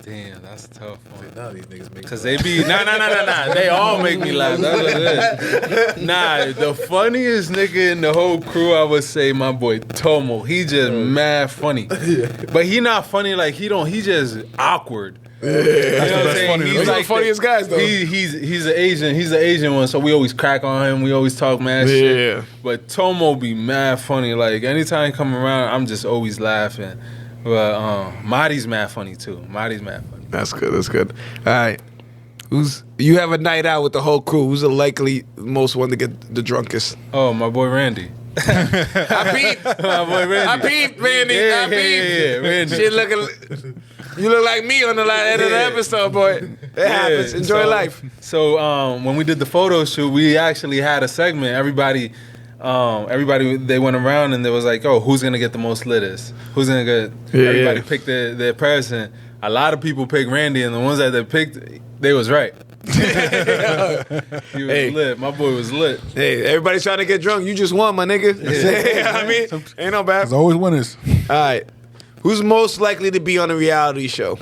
Damn, that's a tough one. None of these niggas make Cause they be nah. They all make me laugh. That's what it is. Nah, the funniest nigga in the whole crew, I would say my boy Tomo. He just mad funny, but he not funny like he just awkward. You know what I'm best saying? funny. He's Those are the funniest guys, though. He's an Asian. He's the Asian one, so we always crack on him. We always talk mad Yeah. shit. But Tomo be mad funny. Like anytime he come around, I'm just always laughing. But Marty's mad funny too. Marty's mad funny. That's good. That's good. All right. You have a night out with the whole crew. Who's the likely most one to get the drunkest? Oh, my boy Randy. I peeped. My boy Randy. I peeped, Randy. Yeah, I peeped. yeah, Randy. Shit looking. You look like me on the end of the episode, boy. It happens. Enjoy life. So when we did the photo shoot, we actually had a segment. Everybody they went around and they was like, "Oh, who's gonna get the most litters? Who's gonna get?" Everybody picked their person. A lot of people picked Randy, and the ones that they picked, they was right. He was lit. My boy was lit. Hey, everybody's trying to get drunk. You just won, my nigga. I mean, ain't no bad. There's always winners. All right. Who's most likely to be on a reality show?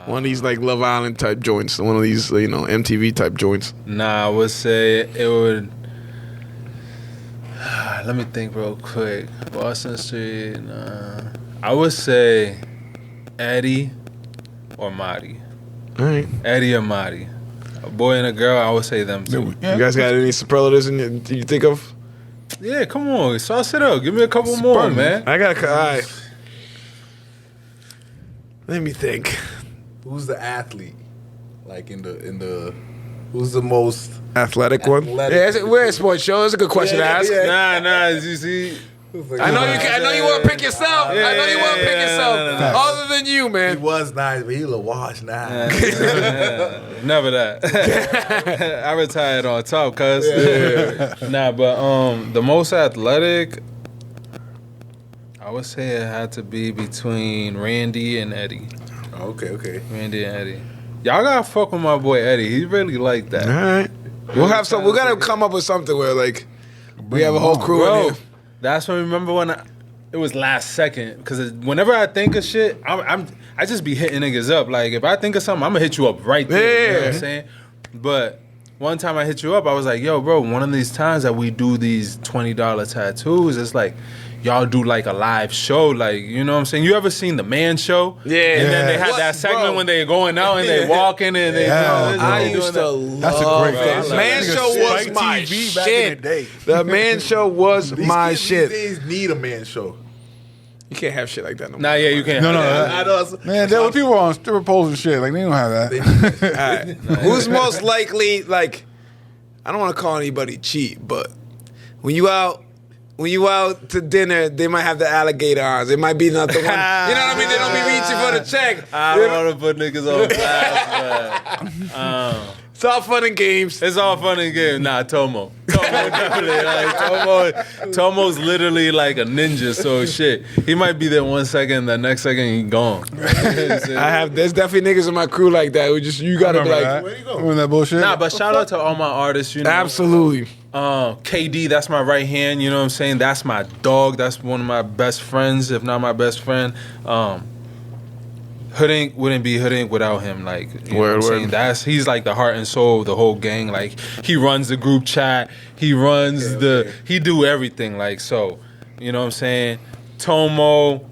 One of these like Love Island type joints. One of these, MTV type joints. Nah, I would say it would. Let me think real quick. Boston Street. Nah. I would say Eddie or Marty. All right. Eddie or Marty. A boy and a girl, I would say them two. Yeah. You guys got any superlatives you think of? Yeah, come on. Sauce it up. Give me a couple more, man. I got. All right. Let me think. Who's the athlete? Like in the who's the most Athletic one. Athletic. Yeah, we're a sports show. It's a good question to ask. Yeah. Nah, you see, I know you can. I know you want to pick yourself. I know you want to pick yourself. Other than you, He man. was nice, but he was washed now. Never that. I retired on top, cuz. Nah, but the most athletic, I would say it had to be between Randy and Eddie. Okay. Randy and Eddie. Y'all gotta fuck with my boy Eddie. He really like that. All right. We'll have some. We're gonna come up with something where like we have a whole crew in here. That's when remember when it was last second, because whenever I think of shit, I just be hitting niggas up. Like if I think of something, I'm gonna hit you up right there. You know what I'm saying? But one time I hit you up, I was like, yo, bro, one of these times that we do these $20 tattoos, it's like y'all do like a live show, like, you know what I'm saying? You ever seen the Man Show? Yeah. And then they had What, that segment bro? when they going out and they walking and they I used to love That's a great that. film. Man Nigga, Show was Spike my TV back shit. in the day. The Man Show was These my kids shit. These days need a man show. You can't have shit like that no more. Nah, yeah, you can't. No, I know. man, there were people on stripper poles and shit. Like they don't have that. All right. Who's most likely, like, I don't want to call anybody cheap, but when you out to dinner, they might have the alligator arms. It might be not the one. You know what I mean? They don't be reaching for the check. I don't want to put niggas on blast, man. It's all fun and games. It's all fun and games. Nah, Tomo definitely. Like, Tomo's literally like a ninja. So shit, he might be there 1 second, the next second he gone. There's definitely niggas in my crew like that. You gotta be like, that. Where you go? Remember that bullshit? Nah, but shout out to all my artists. You know, absolutely. KD, that's my right hand. You know what I'm saying? That's my dog. That's one of my best friends, if not my best friend. Hood Inc. wouldn't be Hood Inc. without him. Like, you know what I'm saying? He's like the heart and soul of the whole gang. Like, he runs the group chat. He runs he do everything. Like, so, you know what I'm saying? Tomo,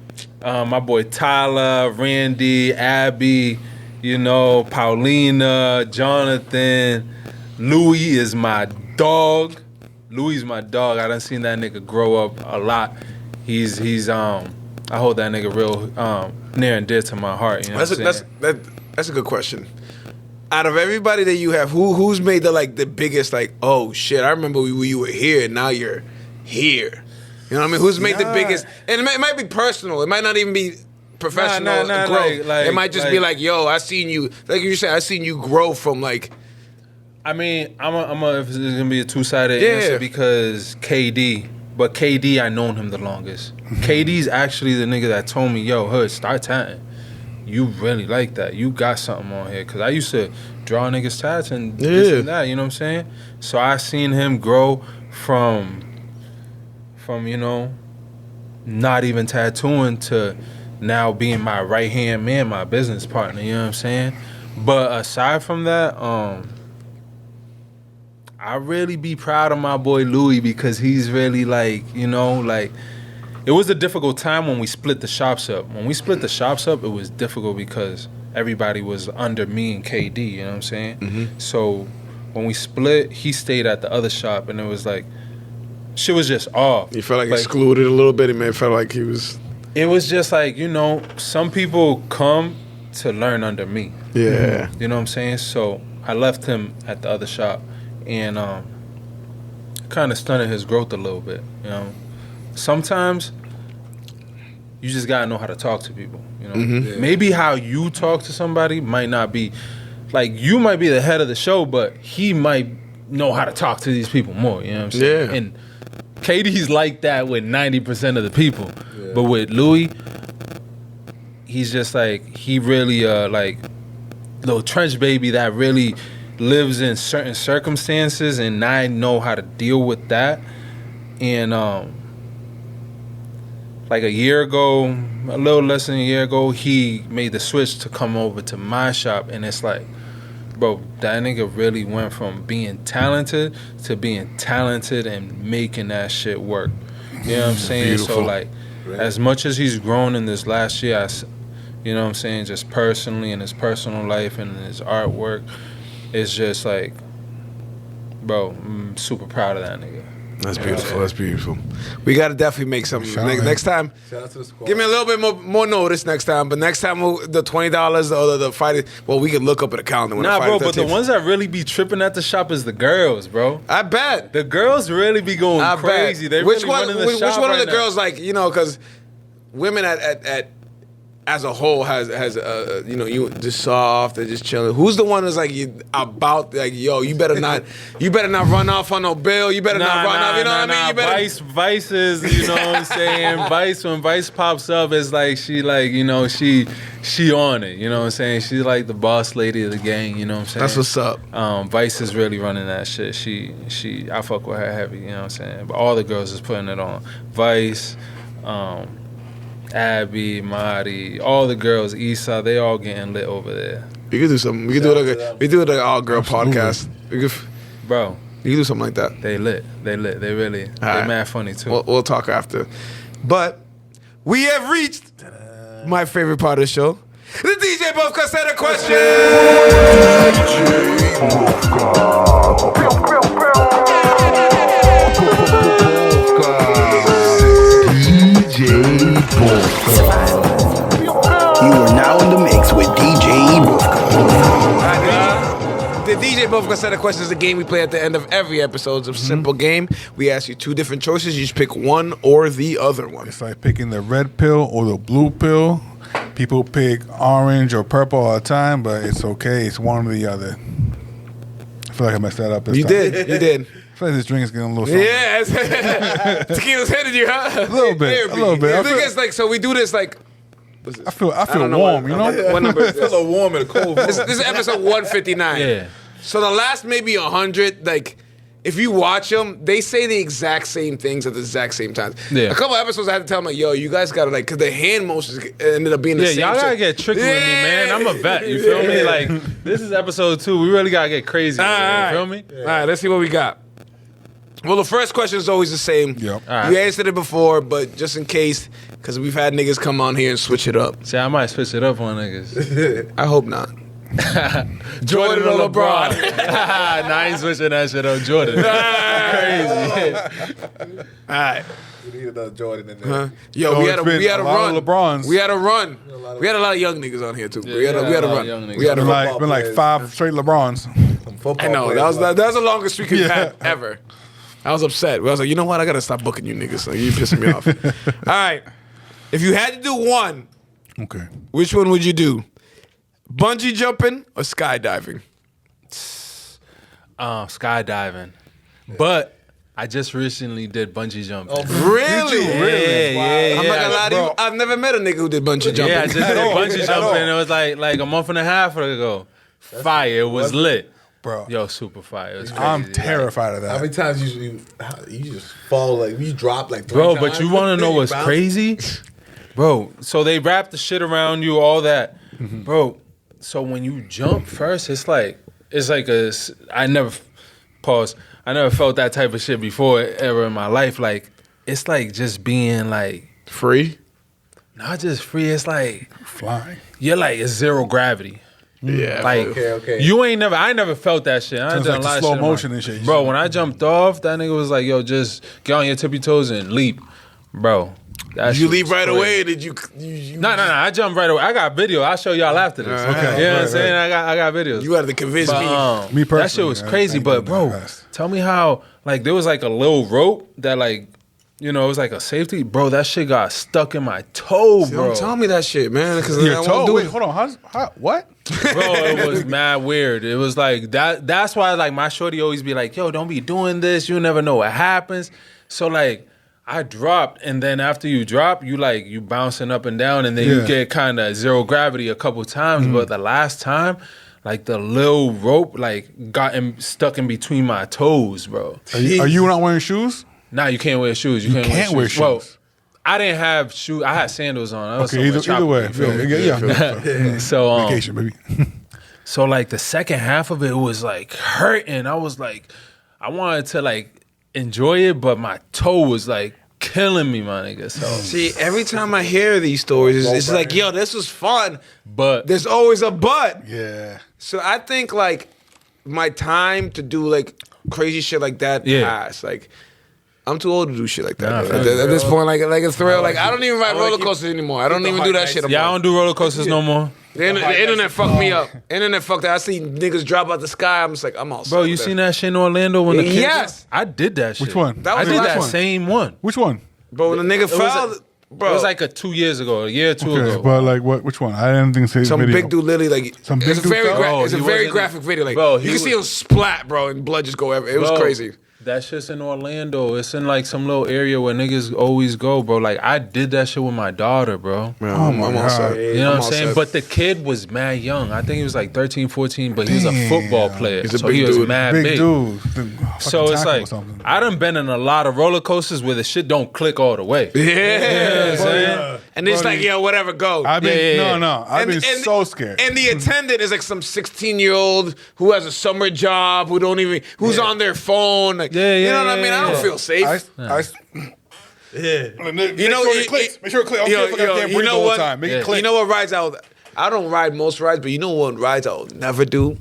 my boy Tyler, Randy, Abby, you know, Paulina, Jonathan. Louis is my dog. Louis is my dog. I done seen that nigga grow up a lot. He's I hold that nigga real near and dear to my heart. You know That's a good question. Out of everybody that you have, who's made the biggest oh shit, I remember when you were here and now you're here. You know what I mean? Who's made the biggest? And it might be personal. It might not even be professional growth. It might just be like, yo, I seen you. Like you said, I seen you grow from like. I mean, it's gonna be a two-sided answer because KD. But KD, I known him the longest. KD's actually the nigga that told me, yo, Hood, start tatting. You really like that. You got something on here. Because I used to draw niggas tats and this and that, you know what I'm saying? So I seen him grow from you know, not even tattooing to now being my right-hand man, my business partner, you know what I'm saying? But aside from that, I really be proud of my boy Louis because he's really like, you know, like, it was a difficult time when we split the shops up. When we split the shops up, it was difficult because everybody was under me and KD, you know what I'm saying? Mm-hmm. So when we split, he stayed at the other shop and it was like, shit was just off. You felt like excluded a little bit. It felt like he was. It was just like, you know, some people come to learn under me. Yeah. You know what I'm saying? So I left him at the other shop. And kind of stunted his growth a little bit, you know. Sometimes you just gotta know how to talk to people, you know. Mm-hmm. Yeah. Maybe how you talk to somebody might not be like you might be the head of the show, but he might know how to talk to these people more, you know what I'm saying? Yeah. And KD's like that with 90% of the people, but with Louis, he's just like he really like little trench baby that really lives in certain circumstances, and I know how to deal with that. And like a year ago, a little less than a year ago, he made the switch to come over to my shop, and it's like, bro, that nigga really went from being talented to being talented and making that shit work. You know what I'm saying? Beautiful. So like, as much as he's grown in this last year, you know what I'm saying, just personally in his personal life and in his artwork, it's just like, bro, I'm super proud of that nigga. That's beautiful. That's beautiful. We got to definitely make some next time. Shout out to the squad. Give me a little bit more notice next time. But next time, the $20 or the fight. Well, we can look up at the calendar. When Nah, the bro, fight but the ones that really be tripping at the shop is the girls, bro. I bet. The girls really be going I crazy. bet. They Which really one? running the Which shop one right of the now. girls like? Because women at as a whole has you just soft and just chilling. Who's the one that's like about like yo? You better not run off on no bill. You better not run off. You know what I mean? You better. Vice is, you know what I'm saying? When Vice pops up, it's like she like, you know, she on it, you know what I'm saying? She's like the boss lady of the gang, you know what I'm saying? That's what's up. Vice is really running that shit. I fuck with her heavy, you know what I'm saying? But all the girls is putting it on. Vice, Abby, Mari, all the girls, Issa, they all getting lit over there. We could do something. We could do it like an all girl podcast. Bro, You can do something like that. they lit. They really, they right. mad funny too. We'll talk after. But we have reached my favorite part of the show. The DJ Buffka said a question. DJ Bufka. You are now in the mix with DJ Bufka. The DJ Buffka said a question is a game we play at the end of every episode. It's a simple game. We ask you two different choices. You just pick one or the other one. It's like picking the red pill or the blue pill. People pick orange or purple all the time, but it's okay. It's one or the other. I feel like I messed that up this You time. did. You did. I feel like this drink is getting a little something. Yeah. Tequila's hitting you, huh? A little bit. A little bit. The thing is, like, so we do this, like, I feel don't know warm, what- you know? what number is It's a this? little warm in a cold room. This is episode 159. Yeah. So the last maybe 100, like, if you watch them, they say the exact same things at the exact same time. Yeah. A couple episodes I had to tell them, like, yo, you guys gotta, like, because the hand motions ended up being the Yeah, same y'all gotta shit. get tricky with me, man. I'm a vet. You feel me? Like, this is episode 2. We really gotta get crazy. All with it, right. You feel me? All right, let's see what we got. Well, the first question is always the same. Yep. All right. You answered it before, but just in case, because we've had niggas come on here and switch it up. See, I might switch it up on niggas. I hope not. Jordan or LeBron? Nah, I ain't switching that shit up. Jordan. Crazy. All right. We need another Jordan in there. Yo, So we it's had been a a lot run. of LeBrons. We had a run. We had a lot of young niggas on here too. we had a a lot of run. young niggas. We had a run. Been like 5 straight LeBrons. Some football I know players that was the longest streak we've had ever. I was upset. I was like, you know what? I gotta stop booking you niggas. Like, you pissing me off. All right. If you had to do one, Okay. which one would you do? Bungee jumping or skydiving? Skydiving. But I just recently did bungee jumping. Really? Yeah. I'm not gonna lie to you. Bro. I've never met a nigga who did bungee jumping. Yeah, I just did bungee jumping. It was like a month and a half ago. Fire. It was lit. Bro. Yo, super fire. It was crazy. I'm terrified of How that. many times you just fall like you drop like 3 Bro, times? but you want to know what's bounce. crazy? Bro, so they wrap the shit around you, all that. Bro, so when you jump first, it's like I never felt that type of shit before ever in my life. Like, it's like just being like, Free? not just free, it's like, Flying. you're like, it's zero gravity. Yeah. Like, Okay. I never felt that shit. I Sounds done like a the lot of slow shit in my- motion and shit. Bro, when I jumped off, that nigga was like, yo, just get on your tippy toes and leap. Bro. That Did you shit leave was right crazy. away? Or did you? No. I jumped right away. I got video. I'll show y'all after this. Okay. You know what I'm Right, saying? I got videos. You had to convince me. Me personally, that shit was I crazy. ain't But done bro, that fast. tell me how. Like there was like a little rope that like, you know, it was like a safety. Bro, that shit got stuck in my toe, bro. Don't tell me that shit, man. Because I Your won't toe? do Wait, it. hold on. What? Bro, it was mad weird. It was like that. That's why like my shorty always be like, yo, don't be doing this. You never know what happens. So like I dropped, and then after you drop, you bouncing up and down, and then you Yeah. get kind of zero gravity a couple times. But the last time, like the little rope like got stuck in between my toes, bro. Are you not wearing shoes? Nah, you can't wear shoes. You can't wear Well, shoes. I didn't have shoes. I had sandals on. I was Okay, somewhere either way. tropical, you feel me? Yeah. So Vacation, baby. So like the second half of it was like hurting. I was like, I wanted to like enjoy it, but my toe was like killing me, my nigga. So, See, every time I hear these stories, it's like, yo, this was fun. but There's always a but. Yeah. So I think like my time to do like crazy shit like that Yeah. passed. Like I'm too old to do shit like that. Nah, At this point, like a thrill. Like I don't even ride roller coasters anymore. I don't even do that shit anymore. Yeah, I don't do roller coasters no more. The internet fucked me up. Internet fucked up. I see niggas drop out the sky. I'm just like, I'm all set Bro, with you that. seen that shit in Orlando when the kids? Yes. I did that shit. Which one? That I was did the last that one. same one. Which one? Bro, when the nigga fell, bro. It was like 2 years ago, a year or two Okay, ago. but like what? Which one? I didn't think say some video. big dude literally like Some big it's a dude very fell? it's a he very wasn't- graphic video. Like Bro, you he can see him splat, bro, and blood just go everywhere. It was Bro, crazy. That shit's in Orlando. It's in like some little area where niggas always go, bro. Like I did that shit with my daughter, bro. Oh my I'm all God. set. You know what I'm all saying? set. But the kid was mad young. I think he was like 13, 14, but he was a football player. He's a so big he was dude. mad Big big. dude. So it's like, I done been in a lot of roller coasters where the shit don't click all the way. Yeah. You know what I'm saying? And it's Buddy. like, yo, whatever, go. I've been Yeah. no. I've been so scared. And the attendant is like some 16-year-old who has a summer job who's on their phone. Like, Yeah, you yeah, know what I mean? yeah, I don't yeah. feel safe. Yeah. Make You know, sure it clicks. Make sure it clicks. I don't care if I can't breathe the whole time. Make it click. You know what rides I don't ride most rides, but you know what rides I'll never do?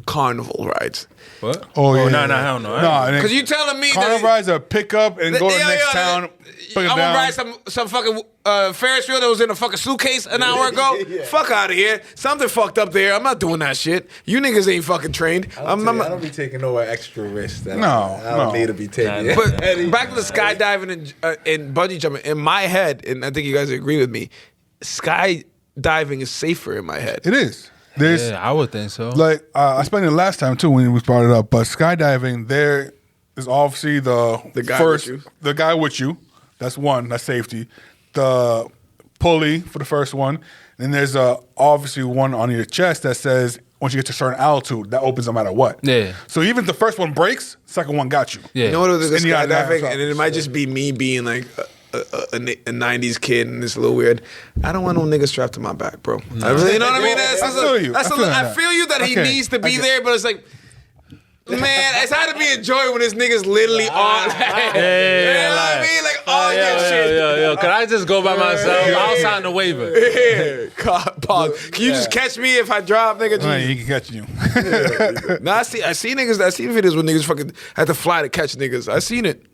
Carnival rides. What? Oh, yeah. No, hell no. No, Because you telling me Carnival that rides are pick up and go to the next town. Put it I'm down. gonna ride some fucking Ferris wheel that was in a fucking suitcase an hour ago. Fuck out of here. Something fucked up there. I'm not doing that shit. You niggas ain't fucking trained. I don't be taking no extra risks. I don't need to be taking. But back to the skydiving and bungee jumping. In my head, and I think you guys agree with me, skydiving is safer in my head. It is. There's Yeah, I would think so. like I explained it last time too when we brought it up. But skydiving, there is obviously the guy first, with you. the guy with you. That's one. That's safety. The pulley for the first one. And there's obviously one on your chest that says once you get to a certain altitude, that opens no matter what. Yeah. So even if the first one breaks, second one got you. Yeah. You know what it is? And you gotta dive Skydiving, on and it might just be me being like a 90s kid and it's a little weird. I don't want no nigga strapped to my back, bro. I really, you know what I mean? I feel you. I feel you that he Okay. needs to be there, but it's like, man, it's hard to be enjoyed when this nigga's literally on. You know what I mean? Like on your shit. Yo, can I just go by myself? I'll sign the waiver. Yeah. God, pause. Can you just catch me if I drop, nigga? Right, Jesus. he can catch you. No, I see videos where niggas fucking had to fly to catch niggas. I seen it.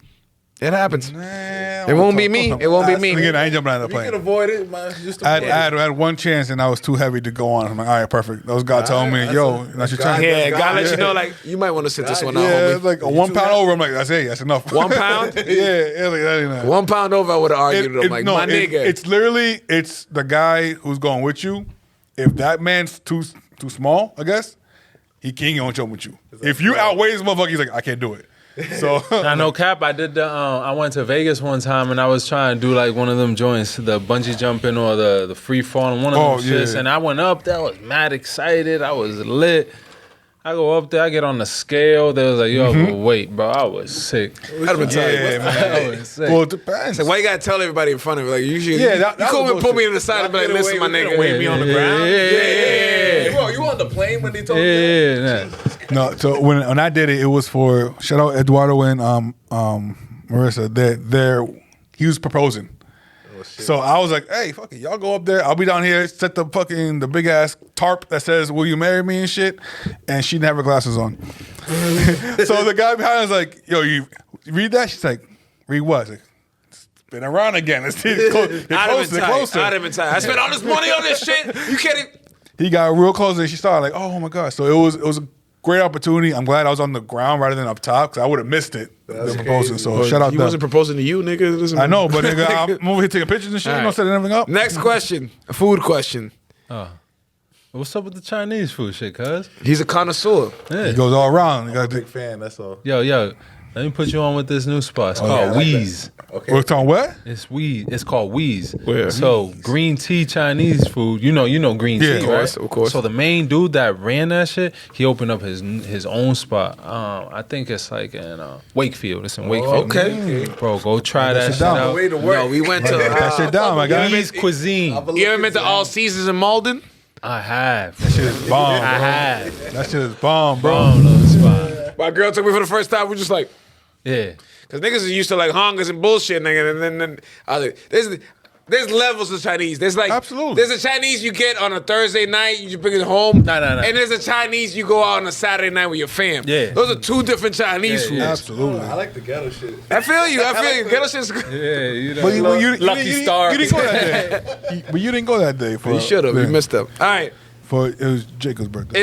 It happens. It won't be me. It won't be me. Again, I ain't jumping out of the You can plane. avoid it, man. Just I avoid it. had one chance and I was too heavy to go on. I'm like, all right, perfect. Those guys told me, That's yo, a- that's your God, chance. Yeah, God let Yeah. you know, like, you might want to sit this one out, Yeah, homie. it's like a 1 pound over. I'm like, that's it. That's enough. 1 pound? yeah, like, that ain't enough. 1 pound over, I would have argued with him. Like, my nigga. It's literally, it's the guy who's going with you. If that man's too small, I guess, he ain't gonna jump with you. If you outweigh this motherfucker, he's like, I can't do it. So I know, Cap. I did the. I went to Vegas one time and I was trying to do like one of them joints, the bungee jumping or the free falling, one of them shits. yeah. And I went up there. I was mad excited. I was lit. I go up there. I get on the scale. They was like, "Yo, but wait, bro. I was sick. I'd have been tired. yeah, man. I was sick." Well, it depends. Like, why you gotta tell everybody in front of me? Like, you should. Yeah, you that come was and pull me bullshit. to the side and be like, Get away listen, my with it, nigga. wave me on the ground. Yeah. You on the plane when they told you? Yeah. No, so when I did it, it was for shout out Eduardo and Marissa. He was proposing. So I was like, hey, fuck it, y'all go up there. I'll be down here, set the big ass tarp that says, will you marry me and shit. And she didn't have her glasses on. So the guy behind was like, yo, you read that? She's like, read what? I was like, it's been around again. Let's see. Get I'd have closer, been tired. closer. I'd have been tired. I spent all this money on this shit. You can't even. He got real close and she started like, oh my God. So it was a great opportunity. I'm glad I was on the ground rather than up top because I would have missed it. The proposing. So shout out He to wasn't proposing to you, nigga. Listen, I know, but nigga, I'm over here taking pictures and shit. All You right. know, setting everything up. Next question. A food question. What's up with the Chinese food shit, cuz? He's a connoisseur. It goes all around. You gotta Big fan, that's all. Yo, let me put you on with this new spot. It's called I like Wheeze. Okay. Worked on what? It's Wheeze. It's called Wheeze. Where? So green tea Chinese food. You know green Yeah, tea, of course, right? of course. So the main dude that ran that shit, he opened up his own spot. I think it's like in Wakefield. It's in Wakefield. okay. Bro, go try that shit shit down. out. Way to work. No, we went to. That shit down, my guy. Wheeze cuisine. You ever been to All Seasons in Malden? I have. That shit is bomb. I Bro. have. That shit is bomb, bro. Bro, little spot. My girl took me for the first time. We just like. Yeah. Cause niggas is used to like hongers and bullshit, nigga. And then I was like, there's levels of Chinese. There's like Absolutely. There's a Chinese you get on a Thursday night, you just bring it home. No. And there's a Chinese you go out on a Saturday night with your fam. Yeah. Those are two different Chinese foods. Absolutely. I like the ghetto shit. I feel you. Ghetto shit's good. Yeah, you know. But Lucky Star. You didn't go that day. But you didn't go that day. For, You should have. You missed them. All right. It was Jacob's birthday.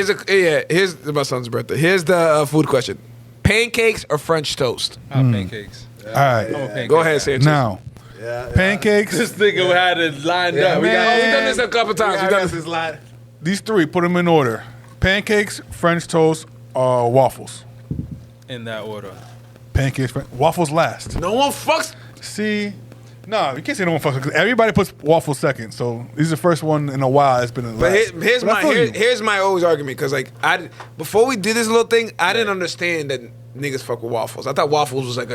Here's my son's birthday. Here's the food question: pancakes or French toast? Pancakes. All right. I'm a pancake Go ahead, guy. Sanchez. Now, Yeah. pancakes. This nigga had it lined up. We've done this a couple times. We've done this. this line. These three, put them in order: pancakes, French toast, waffles. In that order. Pancakes, waffles last. No one fucks. See, no, you can't say no one fucks because everybody puts waffles second. So this is the first one in a while. It's been in the But last. here's my always argument because like before we did this little thing, I didn't understand that niggas fuck with waffles. I thought waffles was like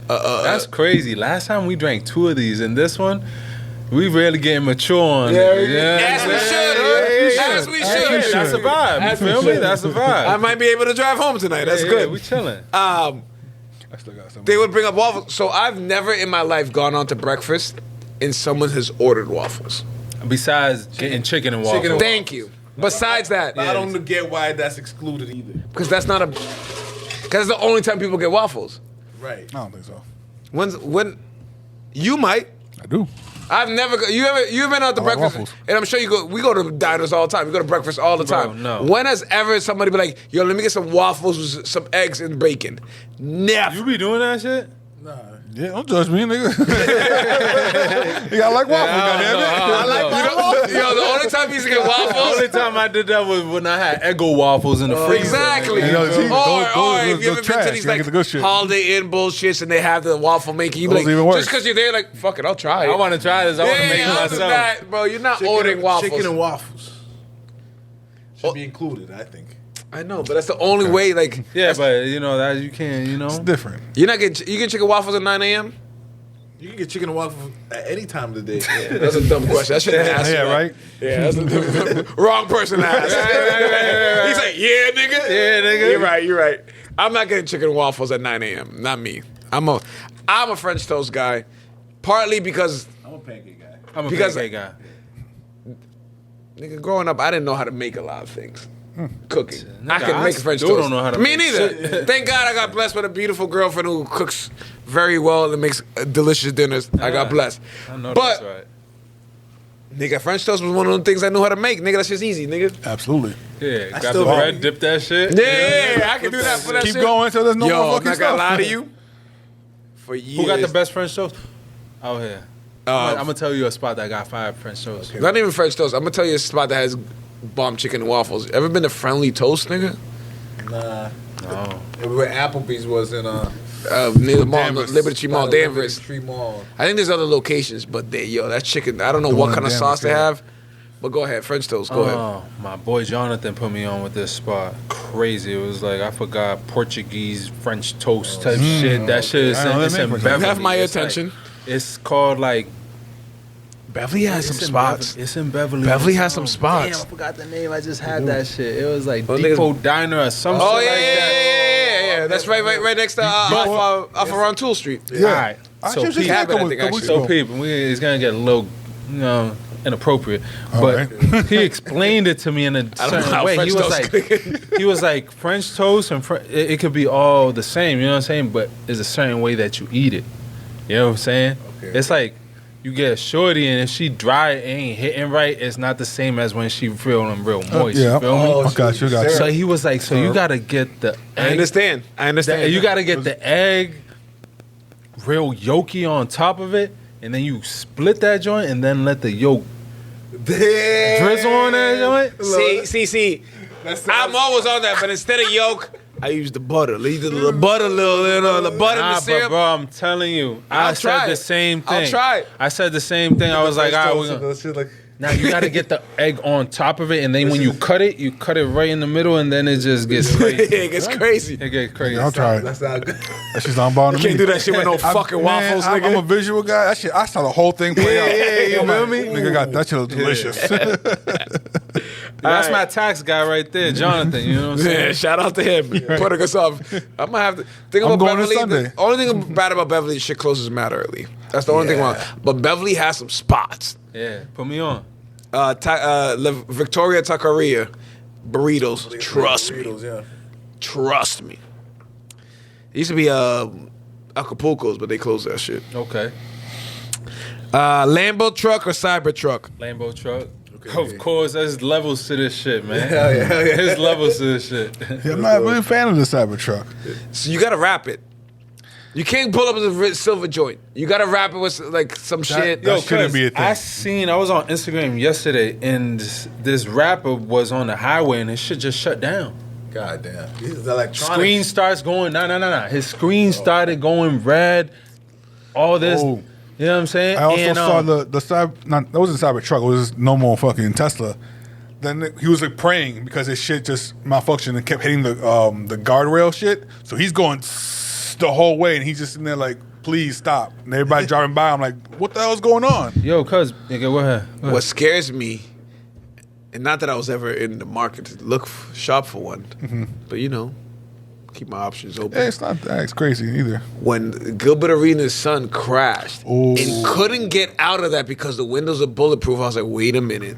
That's crazy. Last time we drank 2 of these, and this one, we really getting mature on it. as we should. As we should. That's a vibe. You feel me? That's a vibe. I might be able to drive home tonight. That's Yeah, good. we chilling. I still got some. They would bring up waffles. So I've never in my life gone on to breakfast and someone has ordered waffles. Besides getting chicken and waffles. Thank you. Besides that, I don't get why that's excluded either. because that's not because it's the only time people get waffles. Right. I don't think so. When you might. I do. I've never you've been out to I like breakfast, waffles. and I'm sure we go to diners all the time. We go to breakfast all the Bro, time. no. When has ever somebody be like, "Yo, let me get some waffles with some eggs and bacon"? Never. You be doing that shit? Yeah, don't judge me, nigga. Yeah, I like waffles, goddammit. I like You know, yo, the only time you used to get The waffles. only time I did that was when I had Eggo waffles in the freezer. Exactly. You know, see, or those if you ever been trash. to these You gotta like get the good shit. Holiday Inn bullshits and they have the waffle maker, you be Those like, even worse. just because you're there, like, fuck it, I'll try it. I want to try this. I want to make it other than myself. that, bro, you're not ordering waffles. Chicken and waffles should be included, I think. I know, but that's the only way. Like, Yeah, but you know that you can. You know. It's different. you're not getting you get chicken waffles at 9 a.m. You can get chicken and waffles at any time of the day. That's a dumb question. I shouldn't ask you Yeah, that. right? Yeah, that's a wrong person to ask. He's like, yeah, nigga. Yeah, nigga. You're right. You're right. I'm not getting chicken and waffles at 9 a.m. Not me. I'm a French toast guy, partly because I'm a pancake guy. I'm a Because- pancake guy. nigga, growing up, I didn't know how to make a lot of things. Cooking. I Nigga, could I make French still toast. don't know how to Me make neither. Thank God I got blessed with a beautiful girlfriend who cooks very well and makes delicious dinners. I got blessed. I know But that's right. nigga, French toast was one of the things I knew how to make. Nigga, that's just easy, nigga. Absolutely. Yeah, got still the want- bread, dip that shit. Yeah, I can do that for that Keep shit. going until there's no Yo, more I'm fucking not gonna stuff. lie to you. For years. Who got the best French toast? Out here. I'm Uh, gonna tell you a spot that got 5 French toast. Not even French toast. I'm gonna tell you a spot that has bomb chicken and waffles. Ever been to Friendly Toast, nigga? Nah. No. Where Applebee's was in Near the mall, Danvers. Liberty Mall, Danvers. Tree Mall. I think there's other locations, but that chicken, I don't know what one kind in of sauce they Danvers, yeah. have. But go ahead, French toast, go ahead. Oh, my boy Jonathan put me on with this spot. Crazy. It was like I forgot Portuguese French toast type shit. That shit is I know, it's they in make Beverly. Have my It's like- attention. it's called like Beverly has some it's in spots. Beverly. It's in Beverly. Beverly has some spots. Damn, I forgot the name. I just had that shit. It was like Oh, Depot Diner or some Oh shit yeah, like yeah, that. yeah. That's right next to off around Tool Street. Yeah. All right. I So just peep, had a couple I think, weeks actually. ago. so people, it's gonna get a little, inappropriate. But right. he explained it to me in a I don't know certain how way. French He was toast like, he was like French toast and it could be all the same. You know what I'm saying? But there's a certain way that you eat it. You know what I'm saying? Okay. It's like you get a shorty and if she dry and ain't hitting right, it's not the same as when she feeling real moist. Yeah. You feel me? I got you. Got you. So he was like, so you gotta get the I egg. understand. You gotta get the egg real yolky on top of it, and then you split that joint, and then let the yolk drizzle on that joint. See. I'm always on that, but instead of yolk, I use the butter. Leave the little butter, the butter and Nah, the but syrup. bro, I'm telling you, I'll I try said the it. same thing. I'll try it. I said the same thing. I was like, all right, we're gonna. Shit like, Now you gotta get the egg on top of it, and then when you cut it right in the middle, and then it just gets crazy. it gets crazy. It gets crazy. I'll try it. that's not good. That's just on bond to me. Can't do that shit with no fucking waffles, I'm nigga. a visual guy. That shit, I saw the whole thing play out. yeah, you feel me? Nigga got that shit was delicious. That's my tax guy right there, Jonathan. You know what I'm saying? Yeah, shout out to him putting us up. I'm gonna have to think I'm about going Beverly. this Sunday. The only thing bad about Beverly is shit closes mad early. That's the only thing wrong. But Beverly has some spots. Yeah, put me on. Victoria Taqueria burritos. Trust me. Yeah. Trust me. It used to be Acapulco's, but they closed that shit. Okay. Lambo truck or Cybertruck? Lambo truck. Of course, there's levels to this shit, man. Hell yeah. There's levels to this shit. Yeah, I'm not really a fan of the Cybertruck. So you gotta wrap it. You can't pull up with a silver joint. You gotta wrap it with like some shit. that shouldn't be a thing. I was on Instagram yesterday, and this rapper was on the highway, and his shit just shut down. God damn. These electronics. Screen starts going, nah. His screen started going red. All this. Oh. You know what I'm saying? I also saw the Cyber. Not, that wasn't Cybertruck. It was normal fucking Tesla. Then he was like praying because his shit just malfunctioned and kept hitting the guardrail shit. So he's going the whole way, and he's just in there like, please stop. And everybody driving by, I'm like, what the hell's going on? Yo, cuz, nigga, go ahead. What scares me, and not that I was ever in the market to shop for one, but you know, keep my options open. Yeah, it's not that it's crazy either. When Gilbert Arenas' son crashed and couldn't get out of that because the windows are bulletproof, I was like, wait a minute.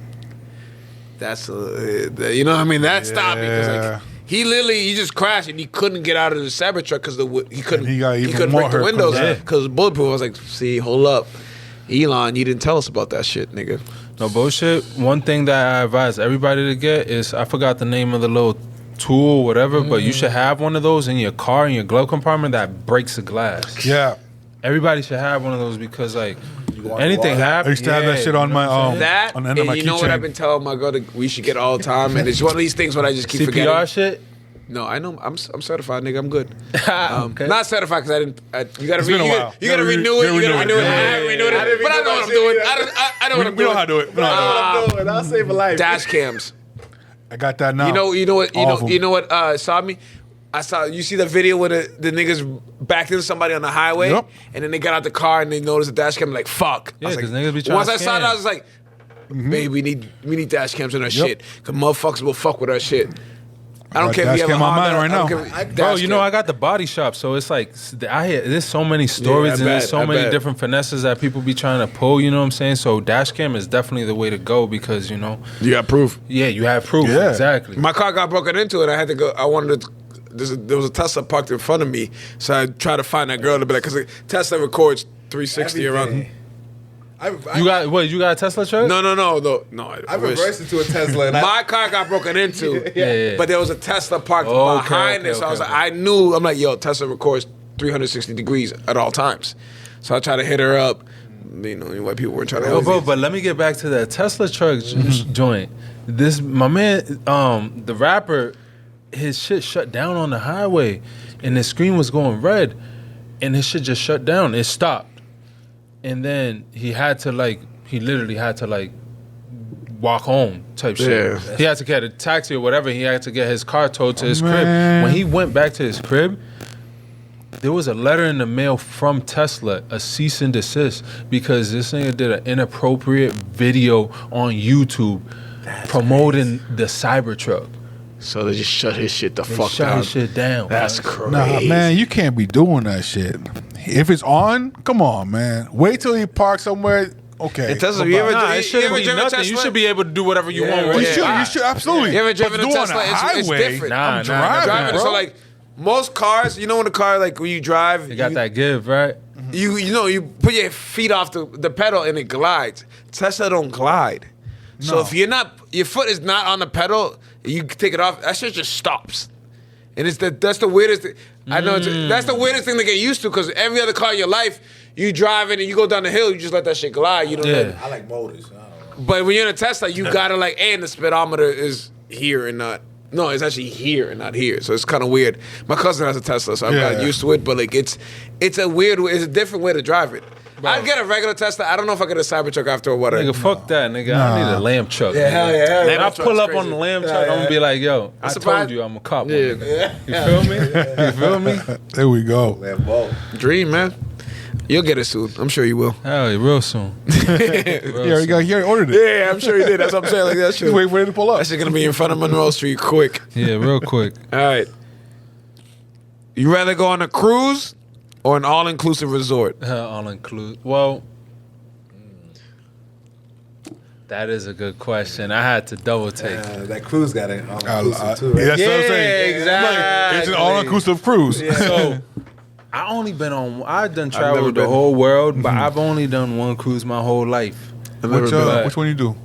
That's you know what I mean? That stopped me because like he just crashed and he couldn't get out of the Cybertruck because he couldn't break the windows because it's bulletproof. I was like, see, hold up, Elon, you didn't tell us about that shit, nigga. No bullshit. One thing that I advise everybody to get is, I forgot the name of the little tool, whatever, but you should have one of those in your car, in your glove compartment, that breaks the glass. Yeah. Everybody should have one of those because, like, anything I happens. used to have that shit on my That on the end of and my you know what keychain. I've been telling my girl that we should get all the time, and it's one of these things where I just keep CPR forgetting. shit. No, I know I'm certified, nigga. I'm good. Okay. Not certified because I didn't. You gotta It's been a while. You gotta renew it. You gotta renew it. I haven't renewed it, but I know what I'm doing. I know what I'm We know doing. how to do it. We know how to do it. I'll save a life. Dash cams. I got that now. You know what? All of them. You know what? Saw me. I saw. You see the video where the niggas backed into somebody on the highway, Yep. and then they got out the car and they noticed the dash cam. Like fuck. Yeah, I was 'cause like, niggas be trying once to I saw it, scam. I was like, babe, we need dash cams in our shit. Cause motherfuckers will fuck with our shit. I don't got care if dash you have a cam on Honda. mine right I don't now. care if- Bro, dash you know cam. I got the body shop, so it's like there's so many stories I and there's bet, so I many bet. different finesses that people be trying to pull. You know what I'm saying? So dash cam is definitely the way to go because you know, You got proof. yeah, you have proof. Yeah. Exactly. My car got broken into and I had to go. I wanted to. There was a Tesla parked in front of me, so I tried to find that girl to be like, because Tesla records 360 around. You got a Tesla truck? No. I wish. reversed into a Tesla. And My car got broken into, Yeah. but there was a Tesla parked Okay, behind okay, it. So I was okay, like, I knew. I'm like, yo, Tesla records 360 degrees at all times. So I tried to hit her up. You know, white people weren't trying to help Bro, me. but let me get back to that Tesla truck joint. This my man, the rapper, his shit shut down on the highway, and the screen was going red, and his shit just shut down. It stopped, and then he literally had to walk home type shit. Yeah. He had to get a taxi or whatever. He had to get his car towed to his crib. man. When he went back to his crib, there was a letter in the mail from Tesla, a cease and desist, because this nigga did an inappropriate video on YouTube promoting the Cybertruck. So they just shut his shit the They fuck shut down. his shit down. That's bro. crazy. Nah, man, you can't be doing that shit. If it's on, come on, man. Wait till he parks somewhere. Okay. It doesn't. Bye-bye. You ever, Nah, you it shouldn't ever be driven nothing. Tesla? You should be able to do whatever you want. Yeah, with You it. should, yeah. you should, absolutely. You ever But driven a to do on Tesla? a It's highway, different. Nah, I'm nah, driving, Driving, bro. so like most cars, you know, in a car, like when you drive, You got that give, right? You know, you put your feet off the pedal and it glides. Tesla don't glide. So No. if you're not, your foot is not on the pedal, you take it off, that shit just stops. And that's the weirdest thing. I know that's the weirdest thing to get used to because every other car in your life, you drive it and you go down the hill, you just let that shit glide. You don't Yeah. know. I like motors. I don't know. But when you're in a Tesla, you gotta and the speedometer is here and not. No, it's actually here and not here. So it's kind of weird. My cousin has a Tesla, so I've Yeah. gotten used to it. But like, it's a weird, it's a different way to drive it. I'd get a regular Tesla. I don't know if I get a Cybertruck after or whatever. Nigga, fuck that, nigga. I need a lamb truck. Yeah, nigga. hell yeah, hell yeah. When I pull up on the lamb truck, I'm gonna be like, yo, I surprised- told you I'm a cop. Yeah. Nigga. You feel me? You feel me? There we go. Lambo. Dream, man. You'll get it soon. I'm sure you will. Hell yeah, real soon. He already ordered it. Yeah, I'm sure you did. That's what I'm saying. Like that shit. Just wait for it to pull up. That shit gonna be in front of Monroe Street quick. Yeah, real quick. All right. You rather go on a cruise or an all-inclusive resort? All include. Well, that is a good question. I had to double take. That cruise got it all-inclusive too. Right? Yeah, that's what I'm saying. exactly. It's an all-inclusive cruise. So I only been on. I've done traveled the whole world, but I've only done one cruise my whole life. Which one you do?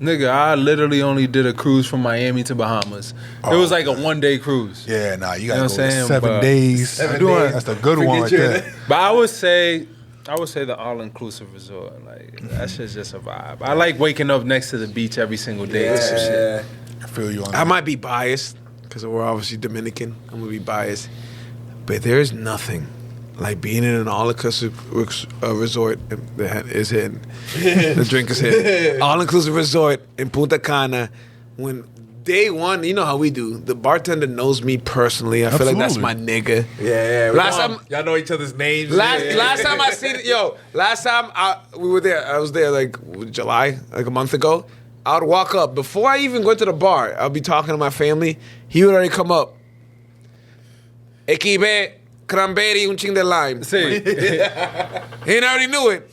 Nigga, I literally only did a cruise from Miami to Bahamas. It was like a 1-day cruise. Yeah, nah, you know gotta what go I'm saying? 7 But- days. 7 days. That's a good one right there. But I would say the all-inclusive resort. Like that shit's just a vibe. I like waking up next to the beach every single day. and some shit. I feel you on I that. might be biased because we're obviously Dominican. I'm gonna be biased, but there is nothing like being in an all-inclusive resort. That is hitting. The drink is hitting. All-inclusive resort in Punta Cana. When day one, you know how we do. The bartender knows me personally. I feel like that's my nigga. Yeah. Last time. Y'all know each other's names. Last time I seen it, last time we were there, I was there like July, like a month ago. I would walk up. Before I even went to the bar, I'll be talking to my family. He would already come up. Equipe, cranberry, un ching de lime. See, He already knew it.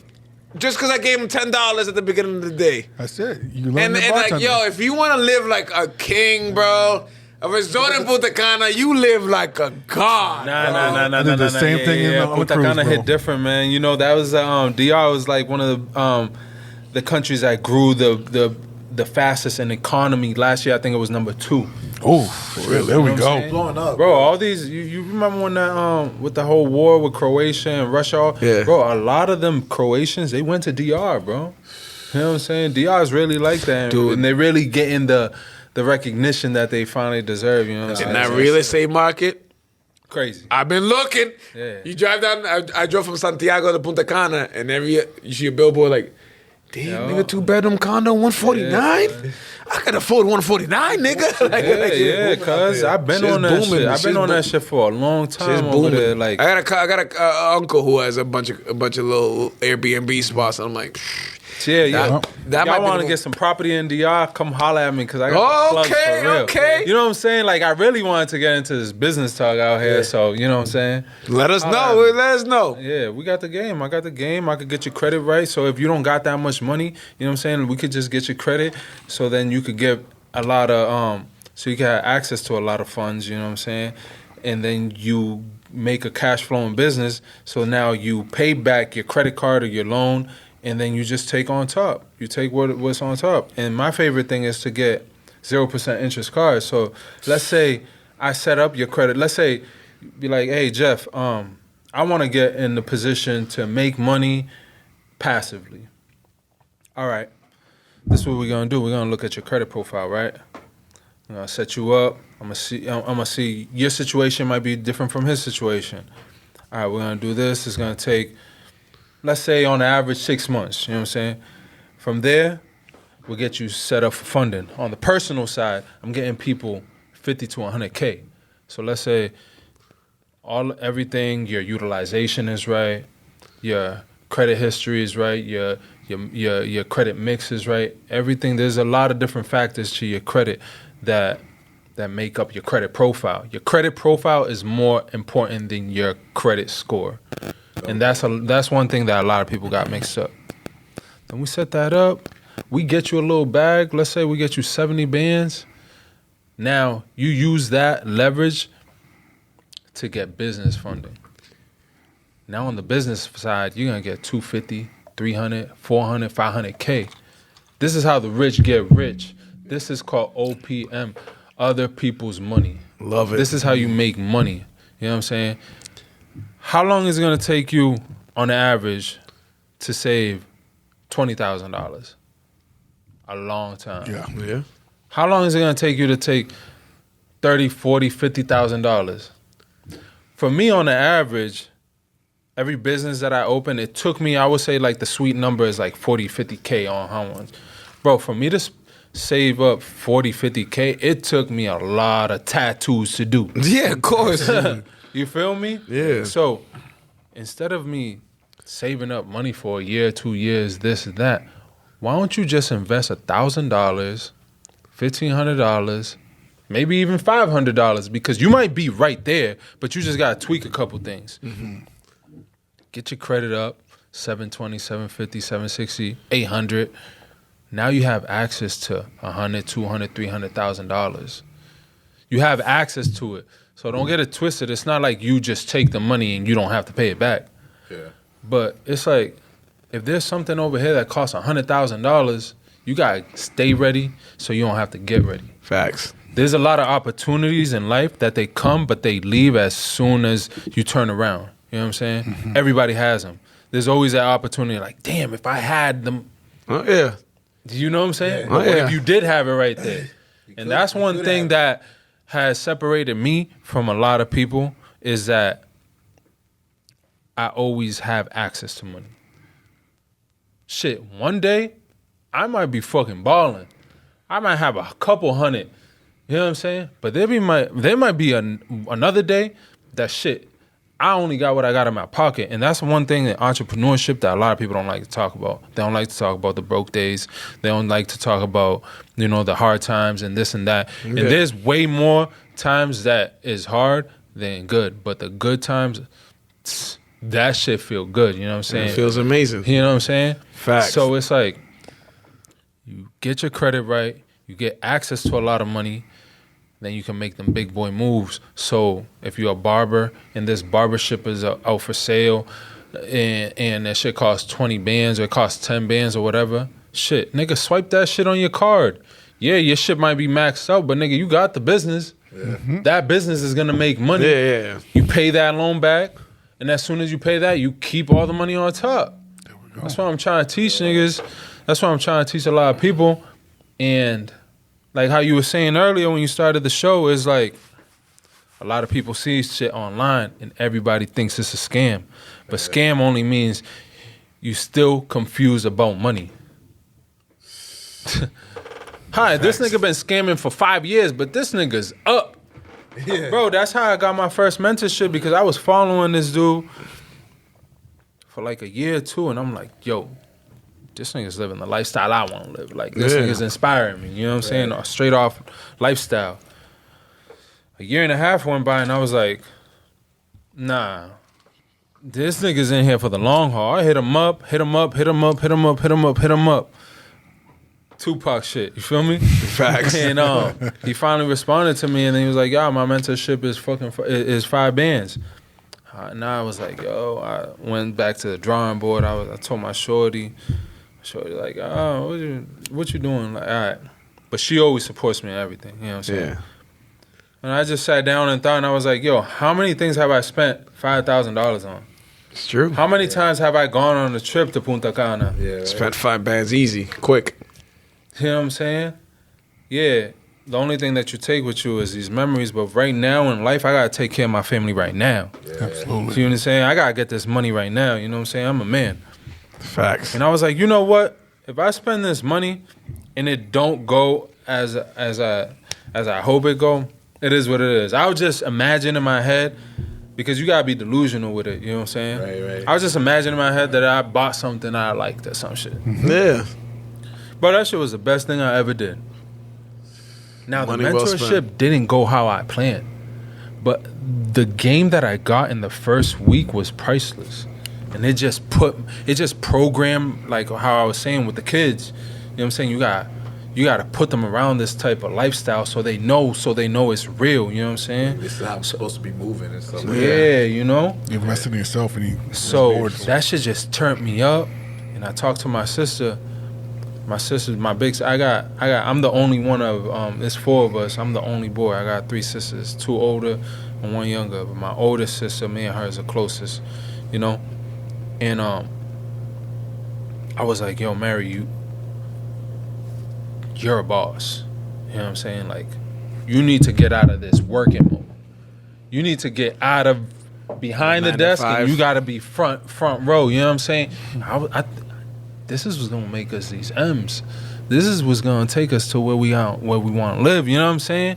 Just because I gave him $10 at the beginning of the day. That's it. You learn And the like, bartender. yo, if you want to live like a king, bro, a resort in Punta Cana, you live like a god. Nah. did the same thing in the Punta cruise, Cana bro. hit different, man. You know that was DR was like one of the countries that grew the fastest in economy. Last year, I think it was number 2. Oh, there we You know what I'm go. saying? Blowing up. Bro, all these you remember when that with the whole war with Croatia and Russia? Yeah. Bro, a lot of them Croatians, they went to DR, bro. You know what I'm saying? DR is really like that. Dude. And they're really getting the recognition that they finally deserve, you know what I'm saying? In that real estate market, Crazy. I've been looking. Yeah. You drive down. I drove from Santiago to Punta Cana, and you see a billboard like, "Damn, Yo. nigga, 2-bedroom condo, 149. I can afford 149, nigga." Yeah, cuz I've been Shit's on that booming. shit. I've been Shit's on that shit for a long Shit's time over booming. there. Like, I got a uncle who has a bunch of little Airbnb spots. And I'm like, yeah. that might Y'all be want the to get some property in DR? Come holler at me because I got the plugs Okay, for real. okay. You know what I'm saying? Like, I really wanted to get into this business talk out here. So, you know what I'm saying? Let us know. Alright. Let us know. Yeah, we got the game. I got the game. I could get your credit right. So if you don't got that much money, you know what I'm saying? We could just get your credit. So then you could get a lot of so you can have access to a lot of funds. You know what I'm saying? And then you make a cash flowing business. So now you pay back your credit card or your loan, and then you just take on top. You take what's on top. And my favorite thing is to get 0% interest cards. So let's say I set up your credit. Let's say be like, hey Jeff, I want to get in the position to make money passively. All right, this is what we're gonna do. We're gonna look at your credit profile, right? I'm gonna set you up. I'm gonna see your situation might be different from his situation. All right, we're gonna do this. It's gonna take, let's say, on average 6 months. You know what I'm saying? From there, we'll get you set up for funding. On the personal side, I'm getting people 50 to 100K. So let's say everything, your utilization is right, your credit history is right, your credit mix is right. Everything, there's a lot of different factors to your credit that make up your credit profile. Your credit profile is more important than your credit score. And that's one thing that a lot of people got mixed up. Then we set that up. We get you a little bag. Let's say we get you 70 bands. Now you use that leverage to get business funding. Now on the business side, you're going to get 250, 300, 400, 500K. This is how the rich get rich. This is called OPM, other people's money. Love it. This is how you make money. You know what I'm saying? How long is it going to take you on average to save $20,000? A long time. Yeah. How long is it going to take you to take $30,000, $40,000, $50,000? For me, on the average, every business that I open, it took me, I would say like the sweet number is like 40, 50K on how much. Bro, for me to save up 40, 50K, it took me a lot of tattoos to do. Yeah, of course. You feel me? Yeah. So instead of me saving up money for a year, 2 years, this and that, why don't you just invest $1,000, $1,500, maybe even $500? Because you might be right there, but you just gotta tweak a couple things. get your credit up, 720, 750, 760, 800. Now you have access to $100, $200, $300,000. You have access to it. So don't get it twisted. It's not like you just take the money and you don't have to pay it back. Yeah. But it's like, if there's something over here that costs $100,000, you gotta stay ready so you don't have to get ready. Facts. There's a lot of opportunities in life that they come, but they leave as soon as you turn around. You know what I'm saying? Mm-hmm. Everybody has them. There's always that opportunity like, damn, if I had them. Oh, yeah. Do you know what I'm saying? Yeah. But Oh, yeah. if you did have it right there. And that's one thing that has separated me from a lot of people is that I always have access to money. Shit, one day, I might be fucking balling. I might have a couple hundred. You know what I'm saying? But there might be another day that shit, I only got what I got in my pocket. And that's one thing in entrepreneurship that a lot of people don't like to talk about. They don't like to talk about the broke days. They don't like to talk about, the hard times and this and that. Yeah. And there's way more times that is hard than good. But the good times, that shit feel good. You know what I'm saying? It feels amazing. You know what I'm saying? Facts. So it's like, you get your credit right, you get access to a lot of money, then you can make them big boy moves. So if you're a barber and this barbershop is out for sale and that shit costs 20 bands or it costs 10 bands or whatever, shit, nigga, swipe that shit on your card. Yeah, your shit might be maxed out, but nigga, you got the business. Yeah. Mm-hmm. That business is going to make money. Yeah. You pay that loan back, and as soon as you pay that, you keep all the money on top. There we go. That's what I'm trying to teach niggas. That's what I'm trying to teach a lot of people. And like how you were saying earlier when you started the show, is like a lot of people see shit online and everybody thinks it's a scam. But scam only means you still confused about money. Hi, this nigga been scamming for 5 years, but this nigga's up. Yeah. Bro, that's how I got my first mentorship, because I was following this dude for like a year or two, and I'm like, yo, this nigga's living the lifestyle I want to live. Like, this nigga's inspiring me, you know what I'm saying? A straight off lifestyle. A year and a half went by, and I was like, nah, this nigga's in here for the long haul. I hit him up. Tupac shit, you feel me? Facts. And he finally responded to me, and then he was like, "Yo, my mentorship is 5 bands." And I was like, "Yo," I went back to the drawing board. I told my shorty like, "Oh, what you doing?" Like, all right, but she always supports me in everything. You know what I'm saying? Yeah. And I just sat down and thought, and I was like, "Yo, how many things have I spent $5,000 on?" It's true. How many times have I gone on a trip to Punta Cana? Yeah. Spent 5 bands easy, quick. You know what I'm saying? Yeah. The only thing that you take with you is these memories, but right now in life, I gotta take care of my family right now. Yeah. Absolutely. See what I'm saying? I gotta get this money right now. You know what I'm saying? I'm a man. Facts. And I was like, you know what? If I spend this money and it don't go as I hope it go, it is what it is. I would just imagine in my head, because you gotta be delusional with it. You know what I'm saying? Right. I was just imagining in my head that I bought something I liked or some shit. Yeah. But that shit was the best thing I ever did. Now, Money the well mentorship spent. didn't go how I planned. But the game that I got in the first week was priceless. And it just programmed, like how I was saying with the kids. You know what I'm saying? You got to put them around this type of lifestyle so they know it's real. You know what I'm saying? This is how I'm supposed to be moving and stuff. Yeah, you know? You invested in yourself, and So that shit just turned me up. And I talked to my sister. My sister's my big. I'm the only one of. It's 4 of us. I'm the only boy. I got 3 sisters, 2 older and 1 younger. But my oldest sister, me and her is the closest, you know. And I was like, yo, Mary, you're a boss. You know what I'm saying? Like, you need to get out of this working mode. You need to get out of behind the desk, and you got to be front row. You know what I'm saying? This is what's gonna make us these M's. This is what's gonna take us to where we want to live. You know what I'm saying?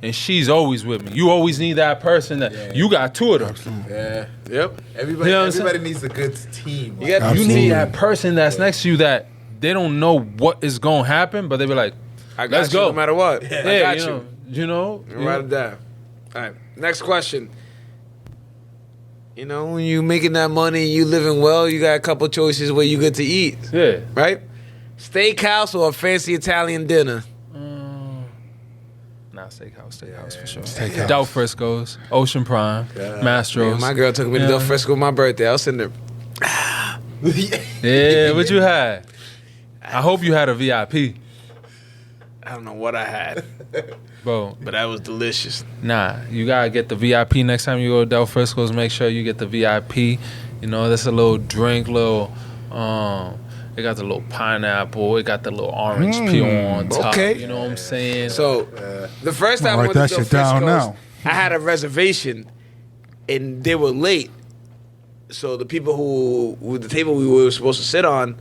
And she's always with me. You always need that person that you got 2 of them. Absolutely. Yeah. Yep. Everybody needs a good team. You need that person that's next to you that they don't know what is gonna happen, but they be like, I got let's you go no matter what. Yeah, I got you know. Write it down. All right. Next question. You know, when you making that money, you living well, you got a couple choices where you good to eat. Yeah. Right? Steakhouse or a fancy Italian dinner? Nah, steakhouse for sure. Steakhouse. Del Frisco's, Ocean Prime, Mastro's. Man, my girl took me to Del Frisco for my birthday. I was sitting there. Yeah, what you had? I hope you had a VIP. I don't know what I had, Bro, but that was delicious. nah, you gotta get the VIP next time you go to Del Frisco's. Make sure you get the VIP. You know, that's a little drink, they got the little pineapple, it got the little orange peel on top. Okay. You know what I'm saying? So, the first time I Write went to that Del shit down Frisco's, now. I had a reservation, and they were late. So the people who with the table we were supposed to sit on,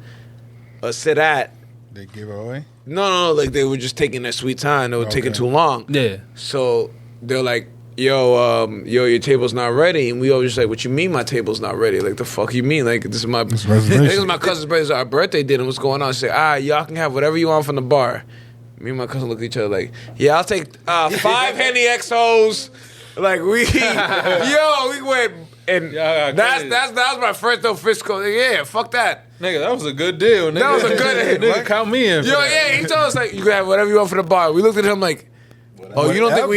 sit at, They give it away. no, like they were just taking their sweet time. They were taking too long. yeah. So they're like, yo, your table's not ready. And we all just like, what you mean my table's not ready? Like, the fuck you mean? Like, this is my reservation. this is my cousin's birthday, our birthday dinner. What's going on? She said, y'all can have whatever you want from the bar. Me and my cousin looked at each other like, yeah, I'll take 5 Henny XOs. Like, we went, and Yeah, that was my first Del Frisco. Like, yeah, fuck that. Nigga, that was a good deal, nigga. That was a good nigga, count me in. for Yo, that. yeah, he told us like, you can have whatever you want from the bar. We looked at him like, oh, you don't think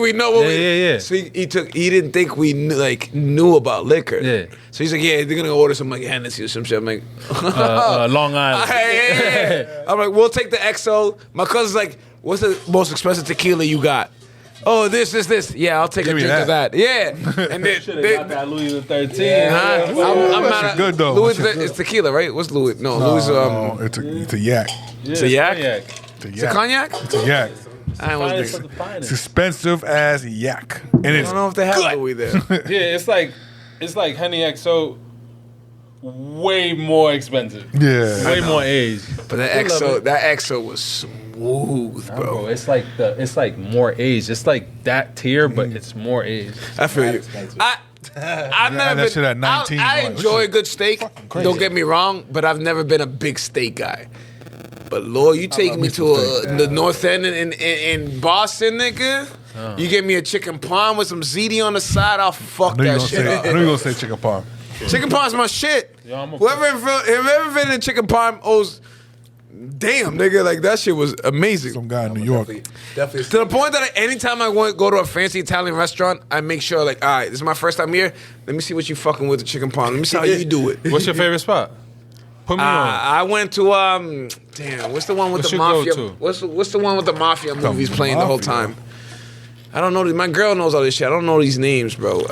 we know what we? Yeah. So he didn't think we knew about liquor. Yeah. So he's like, yeah, they're gonna order some like Hennessy or some shit. I'm like, Long Island. hey. I'm like, we'll take the XO. My cousin's like, what's the most expensive tequila you got? Oh, this. Yeah, I'll take a me drink of that. Yeah. And then Got that Louis the 13. I'm not shit good, though. Louis, That shit it's tequila, right? What's Louis? No, Louis. No, it's a yak. It's a yak? It's a It's a cognac. It's a yak. I don't It's think. expensive as yak, and I it's don't know if they have Louis there. Yeah, it's like Henny XO, way more expensive. yeah. Way more aged. But that XO was smooth, bro. Bro, it's like more aged. It's like that tier, but it's more aged. I feel you. I've never that shit at been. 19, I like, enjoy a good steak. crazy. Don't get me wrong, but I've never been a big steak guy. But Lord, you take me to the North End in Boston, nigga. You give me a chicken parm with some ziti on the side, I'll fuck I know that you're shit. gonna say chicken parm. Chicken parm's my shit. Yo, I'm a- Whoever invented chicken parm owes. Damn, nigga, like that shit was amazing. Some guy in New York. Definitely. To the point that anytime I go to a fancy Italian restaurant, I make sure, like, all right, this is my first time here. Let me see what you fucking with the chicken parm. Let me see how you do it. What's your favorite spot? Put me on. I went to damn, what's the one with What's the your mafia? go-to? What's the one with the mafia movies playing the whole mafia? time? I don't know. My girl knows all this shit. I don't know these names, bro.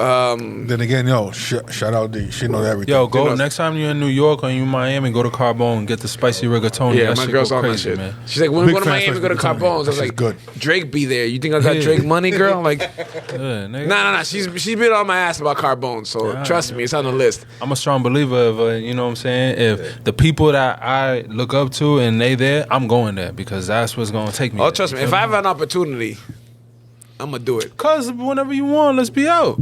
Then again, shout out D. She knows everything. Yo, go next time you're in New York or you in Miami, go to Carbone and get the spicy rigatoni. Yeah, That my shit girl's go on that crazy, shit. man. She's like, when Big we go to fan Miami, of go to Spicy Carbone's. I was That shit's like, good. Drake be there. You think I got Yeah. Drake money, girl? I'm like, Yeah, nigga. nah. She's been on my ass about Carbone, so trust me, it's on the list. I'm a strong believer of, you know what I'm saying? If the people that I look up to and they there, I'm going there because that's what's going to take me. Oh, there. trust me, if I have an opportunity, I'm gonna do it. Cause whenever you want, let's be out.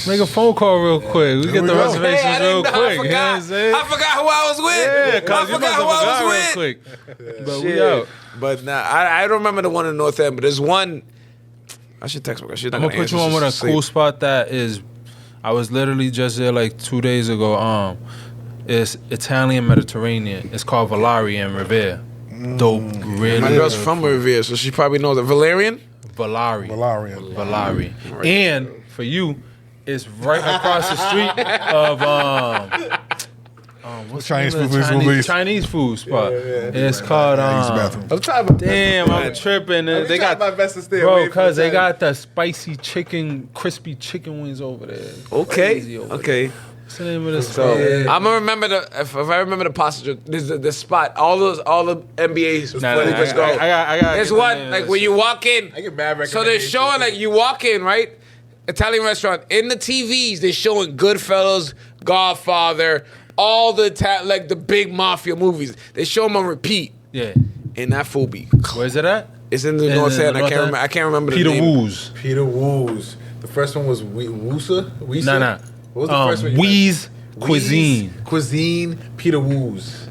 Make a phone call real quick. We get we the go. reservations Hey, I real didn't know. quick. I You know what forgot. I'm saying? I forgot who I was with. Yeah, I cause you forgot must who I have was forgot real with. quick. But we out. But nah, I don't remember the one in North End, but there's one. I should text her. She's not I'm gonna gonna put you on with a cool spot that is. I was literally just there like 2 days ago. It's Italian Mediterranean. It's called Valari in Revere. Dope, really. My girl's from Revere, so she probably knows it. Valerian? Valari. Valerian. Valari. And for you, it's right across the street of what's the Chinese name of the food movies. Chinese food spot. It's called Use the bathroom. I'm trying my damn, I'm tripping. They got my best to stay bro, away from cause they the got the spicy chicken, crispy chicken wings over there. Okay. Crazy over there. Okay. What's the name of this? So I'm gonna remember if I remember the posture. This is the spot. All the NBA's Nah, players I go. got. There's one like when you walk in. I get mad So they're showing like you walk in, right? Italian restaurant. In the TVs, they're showing Goodfellas, Godfather, all the like the big mafia movies. They show them on repeat. Yeah. And that fool be. Where's it at? It's in the In North the End. North End? I can't remember the Peter name. Woos. Peter Woos. The first one was Woosa? Nah. What was the first one? Wee's Cuisine. Cuisine, Peter Woos.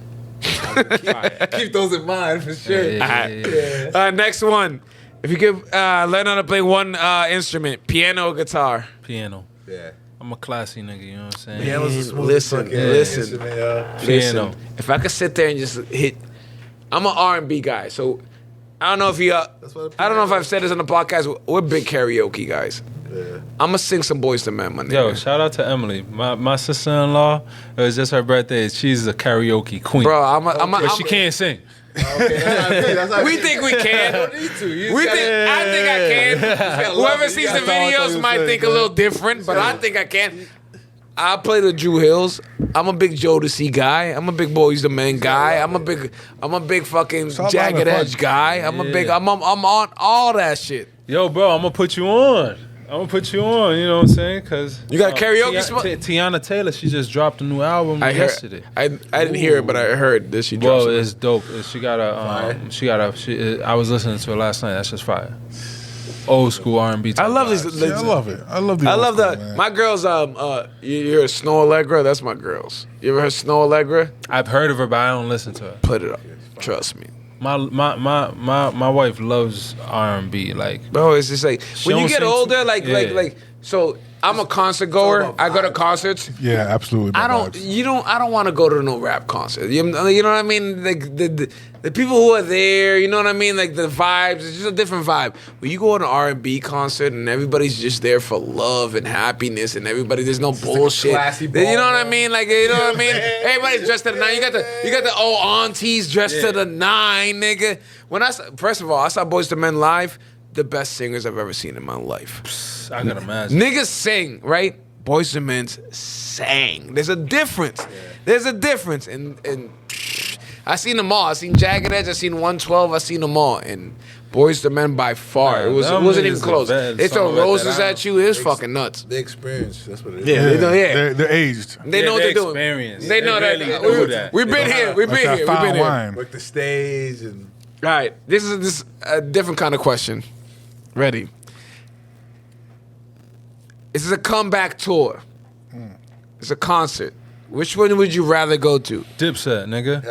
Keep those in mind for sure. Yeah. Next one. If you could learn how to play one instrument, piano or guitar. Piano. Yeah. I'm a classy nigga. You know what I'm saying? Yeah, it was a smooth Listen. Piano. Listen, if I could sit there and just hit, I'm an R&B guy, so I don't know if you. I don't know if I've said this on the podcast. We're big karaoke guys. Yeah. I'm gonna sing some Boys to Men, my nigga. Yo, shout out to Emily, my sister-in-law. It was just her birthday. She's a karaoke queen, Bro, but she can't sing. We think we can. I think I can. Whoever sees the videos might think a little different, but I think I can. I play the Drew Hills. I'm a big Jodeci guy. I'm a big Boys to Men guy. I'm a big fucking Jagged Edge guy. I'm on all that shit. Yo, bro, I'm gonna put you on. You know what I'm saying? Cause you got karaoke spot? Tiana Taylor, she just dropped a new album yesterday. I didn't hear it, but I heard that she dropped. Well, it's dope. She got a. I was listening to it last night. That's just fire. Old school R&B. I love these. I love it. I love the. Man. My girls. You heard Snow Allegra? That's my girls. You ever heard Snow Allegra? I've heard of her, but I don't listen to her. Put it up. Trust me. My wife loves R&B. Like, bro, it's just like when you get older, like. So I'm a concert goer. I go to concerts. Yeah, absolutely. I don't want to go to no rap concert. You know what I mean? Like the people who are there. You know what I mean? Like the vibes. It's just a different vibe. When you go to an R&B concert and everybody's just there for love and happiness, and there's no bullshit. Classy You know what I mean? Like you know what I mean? Everybody's dressed to the nine. You got the old aunties dressed to the nine, nigga. First of all, I saw Boys to Men live. The best singers I've ever seen in my life. I can imagine. Niggas sing, right? Boys to Men sang. There's a difference. Yeah. There's a difference. And I seen them all. I seen Jagged Edge. I seen 112. I seen them all. And Boys to Men by far. It wasn't even close. They throw roses at you. It was fucking nuts. They experience. That's what it is. Yeah. They're aged. They know what they're doing. Experience. They know that. We've been here. We've been here. Like the stage and. All right. This is a different kind of question. Ready? This is a comeback tour. It's a concert. Which one would you rather go to? Dipset, nigga.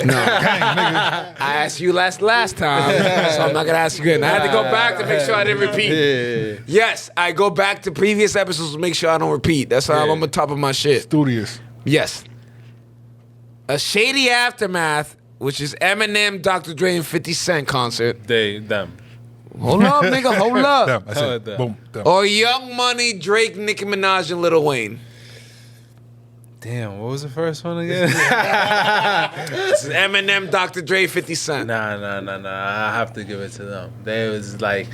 No. I asked you last time, so I'm not gonna ask you again. I had to go back to make sure I didn't repeat. Yeah. Yes, I go back to previous episodes to make sure I don't repeat. That's how I'm on top of my shit. Studious. Yes. A Shady Aftermath, which is Eminem, Dr. Dre, and 50 Cent concert. Them. Hold up, nigga. Hold up. Them. That's it. Them. Boom. Them. Or Young Money, Drake, Nicki Minaj, and Lil Wayne. Damn, what was the first one again? This is Eminem, Dr. Dre, 50 Cent. Nah. I have to give it to them. They was like,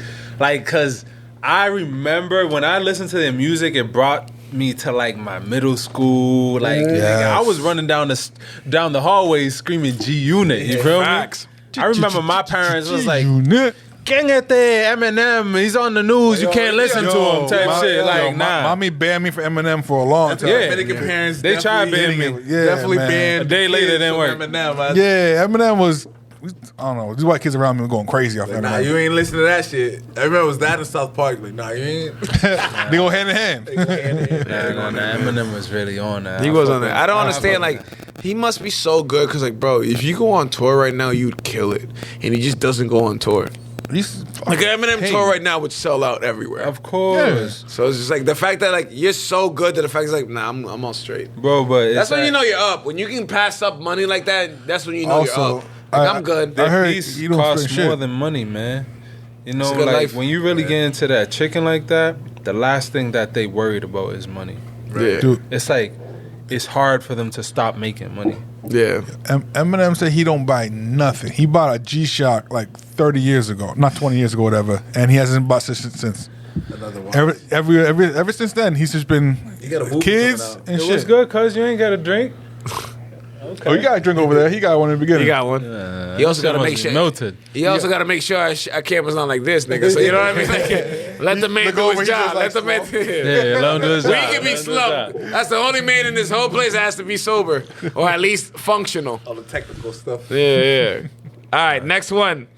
cause I remember when I listened to their music, it brought me to like my middle school. Like, I was running down the hallways screaming G Unit. You feel me? I remember my parents was like, "Cállate, Eminem, he's on the news. You can't listen to him." Type shit. Like, nah. Mommy banned me for Eminem for a long time. Yeah. Dominican parents. They tried banning me. Yeah, definitely man. banned. A day later, it didn't work. Eminem. Yeah, Eminem was. I don't know. These white kids around me were going crazy off Eminem. Nah, you ain't listening to that shit. I remember it was that in South Park. Like, nah, you ain't. They go hand in hand. Eminem was really on that. He was on that. I don't understand. Like, he must be so good because, like, bro, if you go on tour right now, you'd kill it. And he just doesn't go on tour. Like, an Eminem tour right now would sell out everywhere. Of course. Yeah. So it's just like the fact that, like, you're so good that the fact is like, nah, I'm all straight. Bro, but that's when you know you're up. When you can pass up money like that, that's when you know you're up. Like, I'm good. I heard piece costs more than money, man. You know, like life. When you really get into that chicken like that, the last thing that they worried about is money. Yeah. Dude. It's like, it's hard for them to stop making money. Yeah. Eminem said he don't buy nothing. He bought a G-Shock like 30 years ago, not 20 years ago, whatever, and he hasn't bought since. Another one. Ever since then, he's just been kids and shit. What's good, cuz? You ain't got a drink? Okay. Oh, you got a drink over there. He got one in the beginning. He got one. He also got to make sure. Melted. He also got to make sure our camera's not like this, nigga. So you know what I mean? Like, let the man do his job. Let the man. Yeah, let him do his job. We can be slow. That's the only man in this whole place that has to be sober, or at least functional. All the technical stuff. Yeah. All right, next one.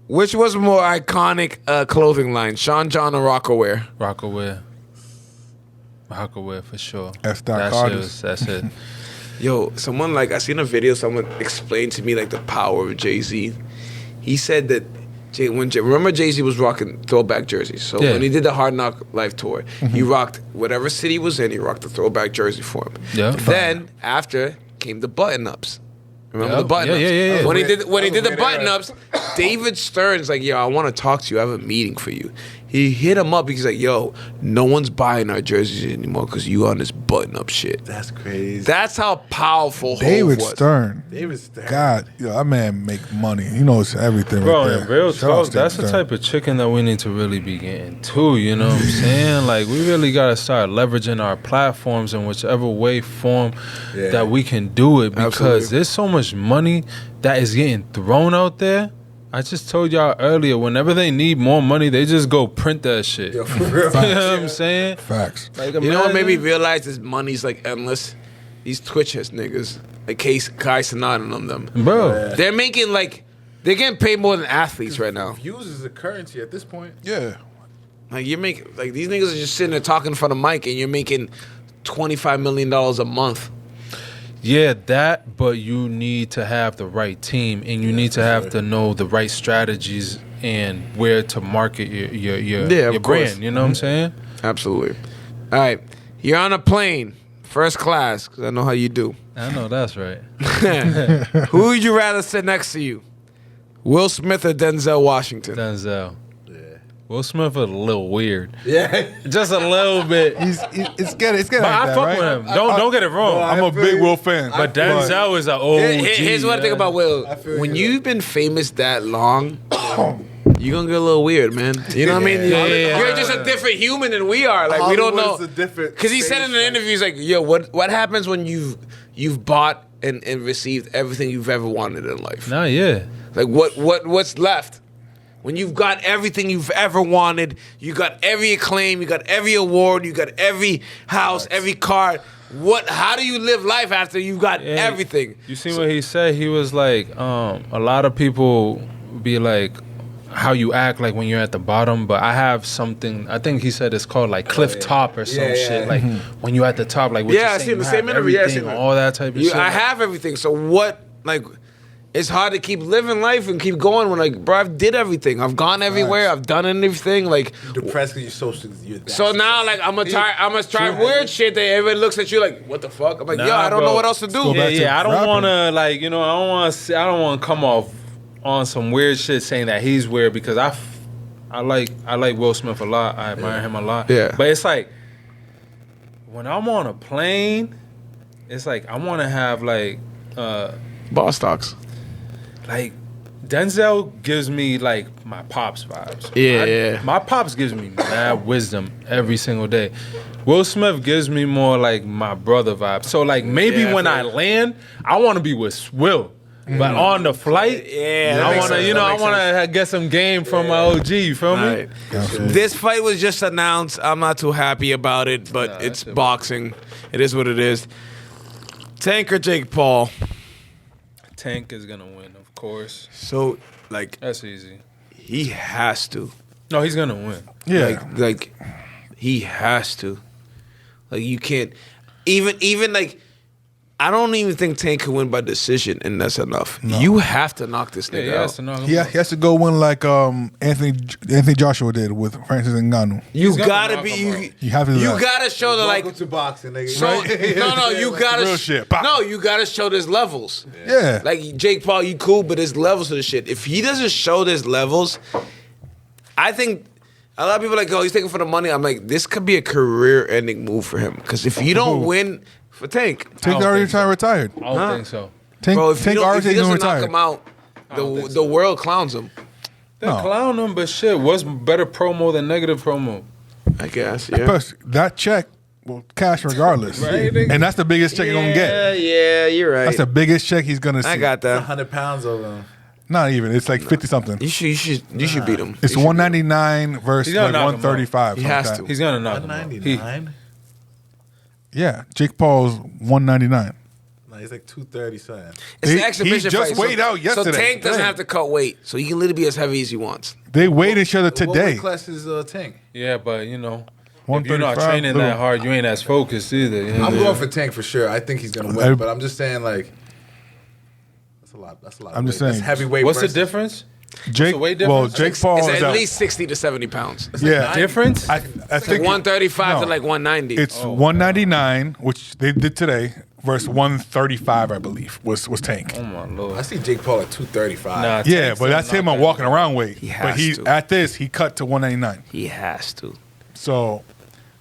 Which was more iconic clothing line, Sean John or Rockaware? Rockaware for sure. That's it. Yo, I seen a video, someone explained to me like the power of Jay-Z. He said that Remember Jay-Z was rocking throwback jerseys. So when he did the Hard Knock Life tour, he rocked whatever city he was in. He rocked the throwback jersey for him. Yeah. Then after came the button-ups. Remember the button-ups? Yeah. When he did the button-ups, David Stern's like, yo, I want to talk to you. I have a meeting for you. He hit him up. He's like, yo, no one's buying our jerseys anymore because you on this button-up shit. That's crazy. That's how powerful David Hov was. Stern. David Stern. God, that man make money. He knows everything. Bro, right and there. real Shout out talk, to that's David the Stern. type of chicken that we need to really be getting to, you know what I'm saying? Like, we really got to start leveraging our platforms in whichever way, form that we can do it, because Absolutely. there's so much money that is getting thrown out there. I just told y'all earlier, whenever they need more money, they just go print that shit. Yo, for real. You know what I'm saying? Facts. Like, You know what made me imagine- realize this money's like endless? These Twitch ass niggas, like Kai Cenat and them. Bro. They're making like, they're getting paid more than athletes right now. Views is a currency at this point. Yeah. Like you're making, like these niggas are just sitting there talking in front of Mike, and you're making $25 million a month. Yeah, that, but you need to have the right team, and you need to have to know the right strategies and where to market your of course. brand. You know what I'm saying? Absolutely. All right, you're on a plane, first class, because I know how you do. I know that's right. Who would you rather sit next to you, Will Smith or Denzel Washington? Denzel. Will Smith is a little weird. Yeah. Just a little bit. It's getting But like I that, fuck right? with him. Don't get it wrong. I'm a big Will fan. But Denzel is an OG. Here's what I think about Will. feel When you. you've been famous that long, you're gonna get a little weird, man. You know what I mean? Yeah. You're just a different human than we are. Like we don't know. Hollywood's a different Because he said in an stage, interview, he's like, "Yo, what happens when you've bought and received everything you've ever wanted in life? Nah, yeah. Like what's left?" When you've got everything you've ever wanted, you got every acclaim, you got every award, you got every house, every car. How do you live life after you've got everything? You see what he said? He was like, a lot of people be like, how you act like when you're at the bottom, but I have something, I think he said it's called like cliff top or some shit. Like when you're at the top, like what Yeah, you're I saying, seen the you same have interview. Yeah, I everything, seen that. all that type of shit. I have everything. So what, like, it's hard to keep living life and keep going when, like, bro, I've did everything. I've gone everywhere. I've done everything. Like, You're depressed because you're that so now, like, I'm gonna try weird shit that everybody looks at you like, what the fuck? I'm like, yo, I don't know what else to do. go back to Yeah, I don't rapping. want to like, you know, I don't want to come off on some weird shit saying that he's weird, because I like Will Smith a lot. I admire him a lot. Yeah. But it's like when I'm on a plane, it's like I want to have like Boss stocks. like Denzel gives me like my pops vibes. Yeah. My pops gives me mad wisdom every single day. Will Smith gives me more like my brother vibes. So like maybe Yeah, I when feel I it. land, I want to be with Will. But on the flight, Yeah, that I makes want to, sense. you know, That I makes want to get some game from my OG. You feel me? Right. This fight was just announced. I'm not too happy about it, but it's that's it. boxing. It is what it is. Tank or Jake Paul? Tank is gonna win, of course. So, like, That's easy. he has to. No, he's gonna win. Yeah. Like he has to. Like you can't even like I don't even think Tank can win by decision, and that's enough. You have to knock this Yeah, nigga he out. has to knock him He out. has to go win like Anthony Joshua did with Francis Ngannou. You He's gonna gotta knock be him you, out. You have to do you that. gotta show the like Welcome to boxing, nigga. so, no, you gotta real shit. Pop. no, you gotta show there's levels. Yeah. Like Jake Paul, you cool, but there's levels to the shit. If he doesn't show there's levels, I think a lot of people are like, oh, he's taking for the money. I'm like, this could be a career-ending move for him. Because if you don't win for Tank, Tank don't already think so. retired. I don't think so. Tank, bro, if he, Tank don't, if already he doesn't knock retired. him out, don't think the world clowns him. They No. clown him, but shit, what's better promo than negative promo? I guess, yeah. Plus, that check will cash regardless. Right? And that's the biggest check you're going to get. Yeah, you're right. That's the biggest check he's going to see. I got that. 100 pounds of him. Not even. It's like 50-something. You should beat him. It's You should 199 versus He's gonna like knock him out. 135. He something has like to. that. He's gonna knock him out. 199? Yeah, Jake Paul's 199. No, he's like 230 something. It's He- an exhibition he just fight. weighed out So yesterday. Tank doesn't Today. have to cut weight, so he can literally be as heavy as he wants. They weighed each other What today. weight class is Tank? Yeah, but you know, if you're not 135, training that little. hard, you ain't as focused either. You know? I'm going for Tank for sure. I think he's gonna win, but I'm just saying like that's a lot. That's a lot. I'm of just weight. saying. That's heavyweight. What's the versus- difference? Jake, the weight well, difference? Jake Paul It's is at at least 60 to 70 pounds. yeah. Difference? I Like think 135 to no. like 190. It's 199, which they did today, versus 135, I believe, was Tank. Oh my I lord. see Jake Paul at 235. Nah, Yeah, Tank's but that's not him on that walking around weight. He But has he to. at this he cut to 199. he has to. So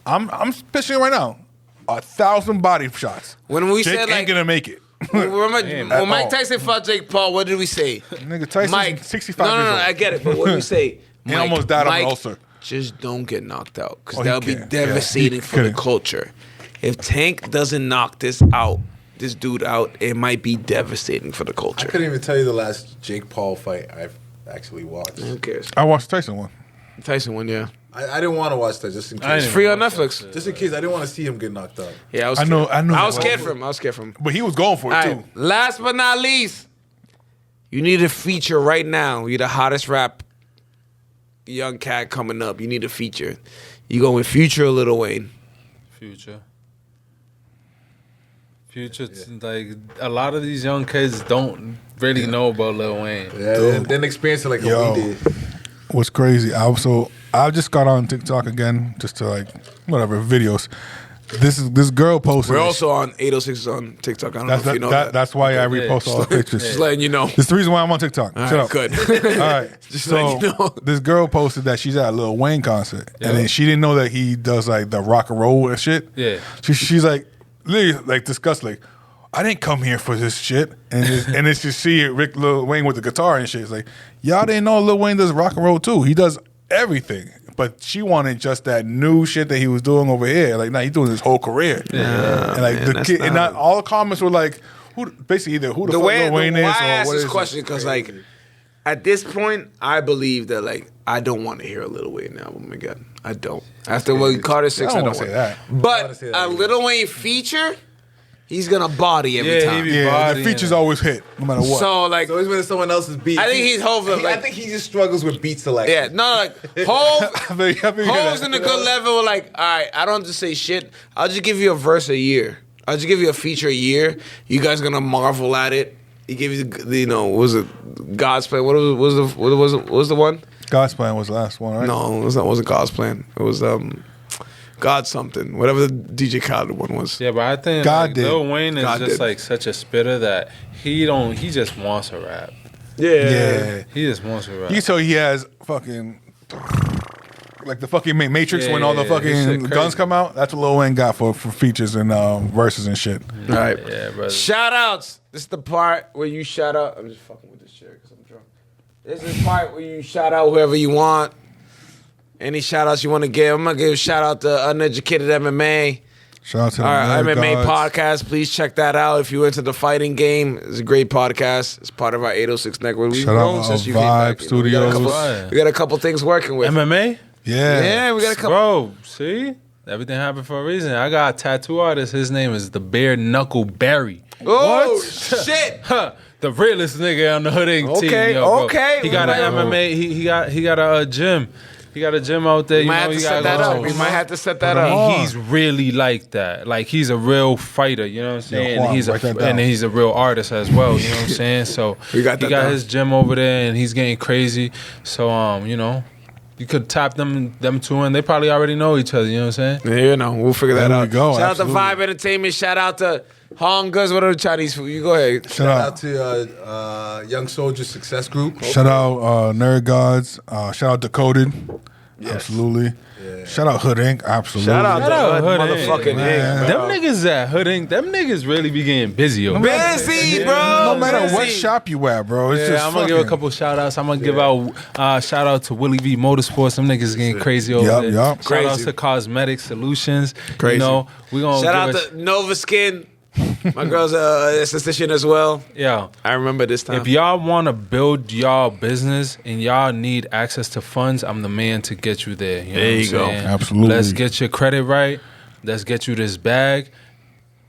I'm pitching right now 1,000 body shots. When we Jake said ain't like gonna make it. Remember Damn. when Mike all. Tyson fought Jake Paul? What did we say? Nigga, Tyson's Mike, 65 No, years old. I get it. But what did we say? He almost died of an Mike, ulcer. Just don't get knocked out because Oh, he that would be can't. Yeah, devastating he for the couldn't. culture. If Tank doesn't knock this dude out, it might be devastating for the I culture. couldn't even tell you the last Jake Paul fight I've actually watched. Who cares? I watched the Tyson one. Tyson won, yeah. I didn't want to watch that just in I case. It's free on Netflix. Just in case, I didn't want to see him get knocked out. Yeah, I was. I know- scared. I know I he was was. scared for him. I was scared for him. But he was going for it All too. right. Last but not least, you need a feature right now. You're the hottest rap young cat coming up. You need a feature. You go with Future or Lil Wayne? Future. Like a lot of these young kids don't really know about Lil Wayne. Yeah, didn't experience it like Yo. we did. What's crazy? I just got on TikTok again just to like whatever videos. This girl posted. We're this. also on 806 on TikTok. I don't know if you know that. That's why I repost all the pictures. Just letting you know. It's the reason why I'm on TikTok. All Shut right, up. good. All right. Just So letting you know. this girl posted that she's at a Lil Wayne concert, and then she didn't know that he does like the rock and roll and shit. Yeah. She's like literally like disgusted. Like, I didn't come here for this shit, and it's just see Lil Wayne with the guitar and shit. It's like y'all didn't know Lil Wayne does rock and roll too. He does everything. But she wanted just that new shit that he was doing over here. Like, nah, he's doing his whole career. Yeah, and like man, the that's kid, and not- not all the comments were like, "Who?" Basically, either who the, The fuck way Lil Wayne why is, I or asked what this is question because like at this point I believe that like I don't want to hear a Lil Wayne album again. I don't. After what Carter 6, I I don't don't wanna want say that. But wanna say that a either. Lil Wayne feature, he's gonna body every Yeah, time. he be Yeah, the bodying features it. always hit, no matter what. So like It's always when it's someone else's beat. I think he's Hov, I like- think he just struggles with beat selection. yeah, no, like Hov. I think Ho's in a good level. Like, all right, I don't just say shit. I'll just give you a verse a year. I'll just give you a feature a year. You guys gonna marvel at it. He gave you the, you know, what was it God's Plan? What was the one? God's Plan was the last one, right? No, it wasn't God's Plan. It was God something. Whatever the DJ Khaled one was. Yeah, but I think God like, did. Lil Wayne is God just did. like such a spitter that he just wants to rap. Yeah. He just wants to rap. You can tell he has fucking like the fucking Matrix when all the Yeah, this shit fucking crazy. guns come out. That's what Lil Wayne got for features and verses and shit. All right. Yeah, brother. Shout outs. This is the part where you shout out. I'm just fucking with this chair because I'm drunk. This is the part where you shout out whoever you want. Any shout outs you want to give. I'm going to give a shout out to Uneducated MMA. Shout out to the Our Nerd MMA Gods. podcast. Please check that out if you're into the fighting game. It's a great podcast. It's part of our 806 network. We've Shout out grown since Vibe you came back. You know, we got a Studios. couple- we got a couple things working with. MMA? Yeah. Yeah, we got a couple. Bro, see? Everything happened for a reason. I got a tattoo artist. His name is the Bare Knuckle Barry. Oh, shit. Huh, the realest nigga on the hood team. Okay, yo, bro. okay. He got an MMA. He got a gym. He got a gym out there. We You might know, have to you set gotta that go up. to- We might have to set that Put 'em up. on. He's really like that. Like he's a real fighter, you know what I'm saying? Juan, he's write that down. and he's a real artist as well, you know what I'm saying? So We got he that got down. his gym over there and he's getting crazy. So you know, you could tap them two and they probably already know each other, you know what I'm saying? Yeah, you know, we'll figure that There we out. go, Shout absolutely. out to Vibe Entertainment. Shout out to Hongas. What are the Chinese food? You go ahead. Shout Shout out. out to Young Soldier Success Group. Shout out Nerd Gods. Shout out Decoded. Absolutely. Shout out Hood Inc. Absolutely. Shout out Shout to out Hood Hood motherfucking Man. Inc. Them niggas at Hood Inc., them niggas really be getting busy over there. Busy, bro. No matter what Busy. shop you at, bro. It's Yeah, just I'm gonna give a fucking- couple shout outs. I'm gonna give out shout out to Willie V Motorsports. Them niggas getting crazy over Yup, there. yup. Shout out Crazy. to Cosmetic Solutions. Crazy. You know, we gonna Shout out give to Nova Skin. My girl's a esthetician as well. yeah. I remember this time. If y'all want to build y'all business and y'all need access to funds, I'm the man to get you there. You know There what you I'm go. saying? Absolutely. Let's get your credit right. Let's get you this bag.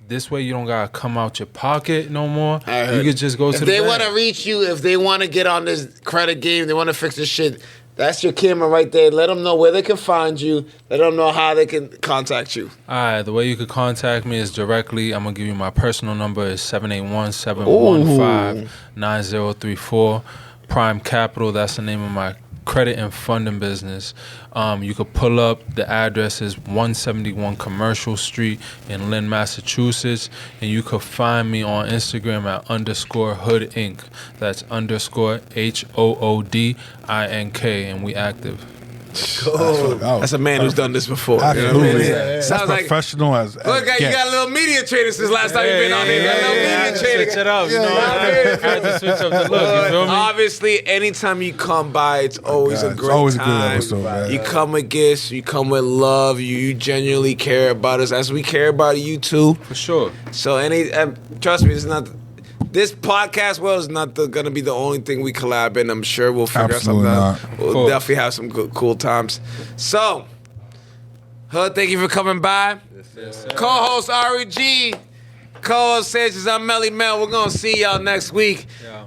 This way you don't gotta come out your pocket no more. I You heard. could just go if to the they bank. want to reach you, if they want to get on this credit game, they want to fix this shit. That's your camera right there. Let them know where they can find you. Let them know how they can contact you. All right, the way you could contact me is directly. I'm going to give you my personal number is 781-715-9034. Prime Capital. That's the name of my credit and funding business. You could pull up. The address is 171 Commercial Street in Lynn, Massachusetts. And you could find me on Instagram at _Hood Inc. That's _HOODINK. And we active. Cool. That's a man who's done this before. Absolutely. You know what I mean? That's Sounds like professional as look, you gets. got a little media training since last time you've been on here. You got a little media training. Switch it up, you know. I had to switch up the look. You feel me? Obviously, anytime you come by, it's always a it's great always a good time. episode, man. You come with gifts, you come with love, you genuinely care about us as we care about you too. For sure. So trust me, this podcast world is not going to be the only thing we collab in. I'm sure we'll figure Absolutely out something out. not. We'll definitely have some good, cool times. So, Hood, thank you for coming by. Yes, co-host Ari G, co-host Sanchez, I'm Melly Mel. We're going to see y'all next week. Yeah.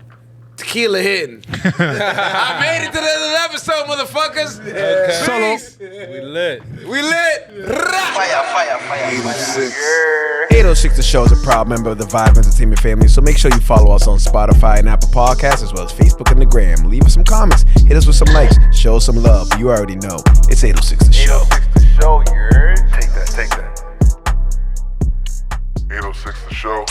Tequila hitting. I made it to the end of the episode, motherfuckers. Okay. Solo. We lit. Fire. 806 The Show is a proud member of the Vibe Entertainment family, so make sure you follow us on Spotify and Apple Podcasts, as well as Facebook and the Gram. Leave us some comments, hit us with some likes, show us some love. You already know. It's 806 The Show. 806 The Show, take that. 806 The Show.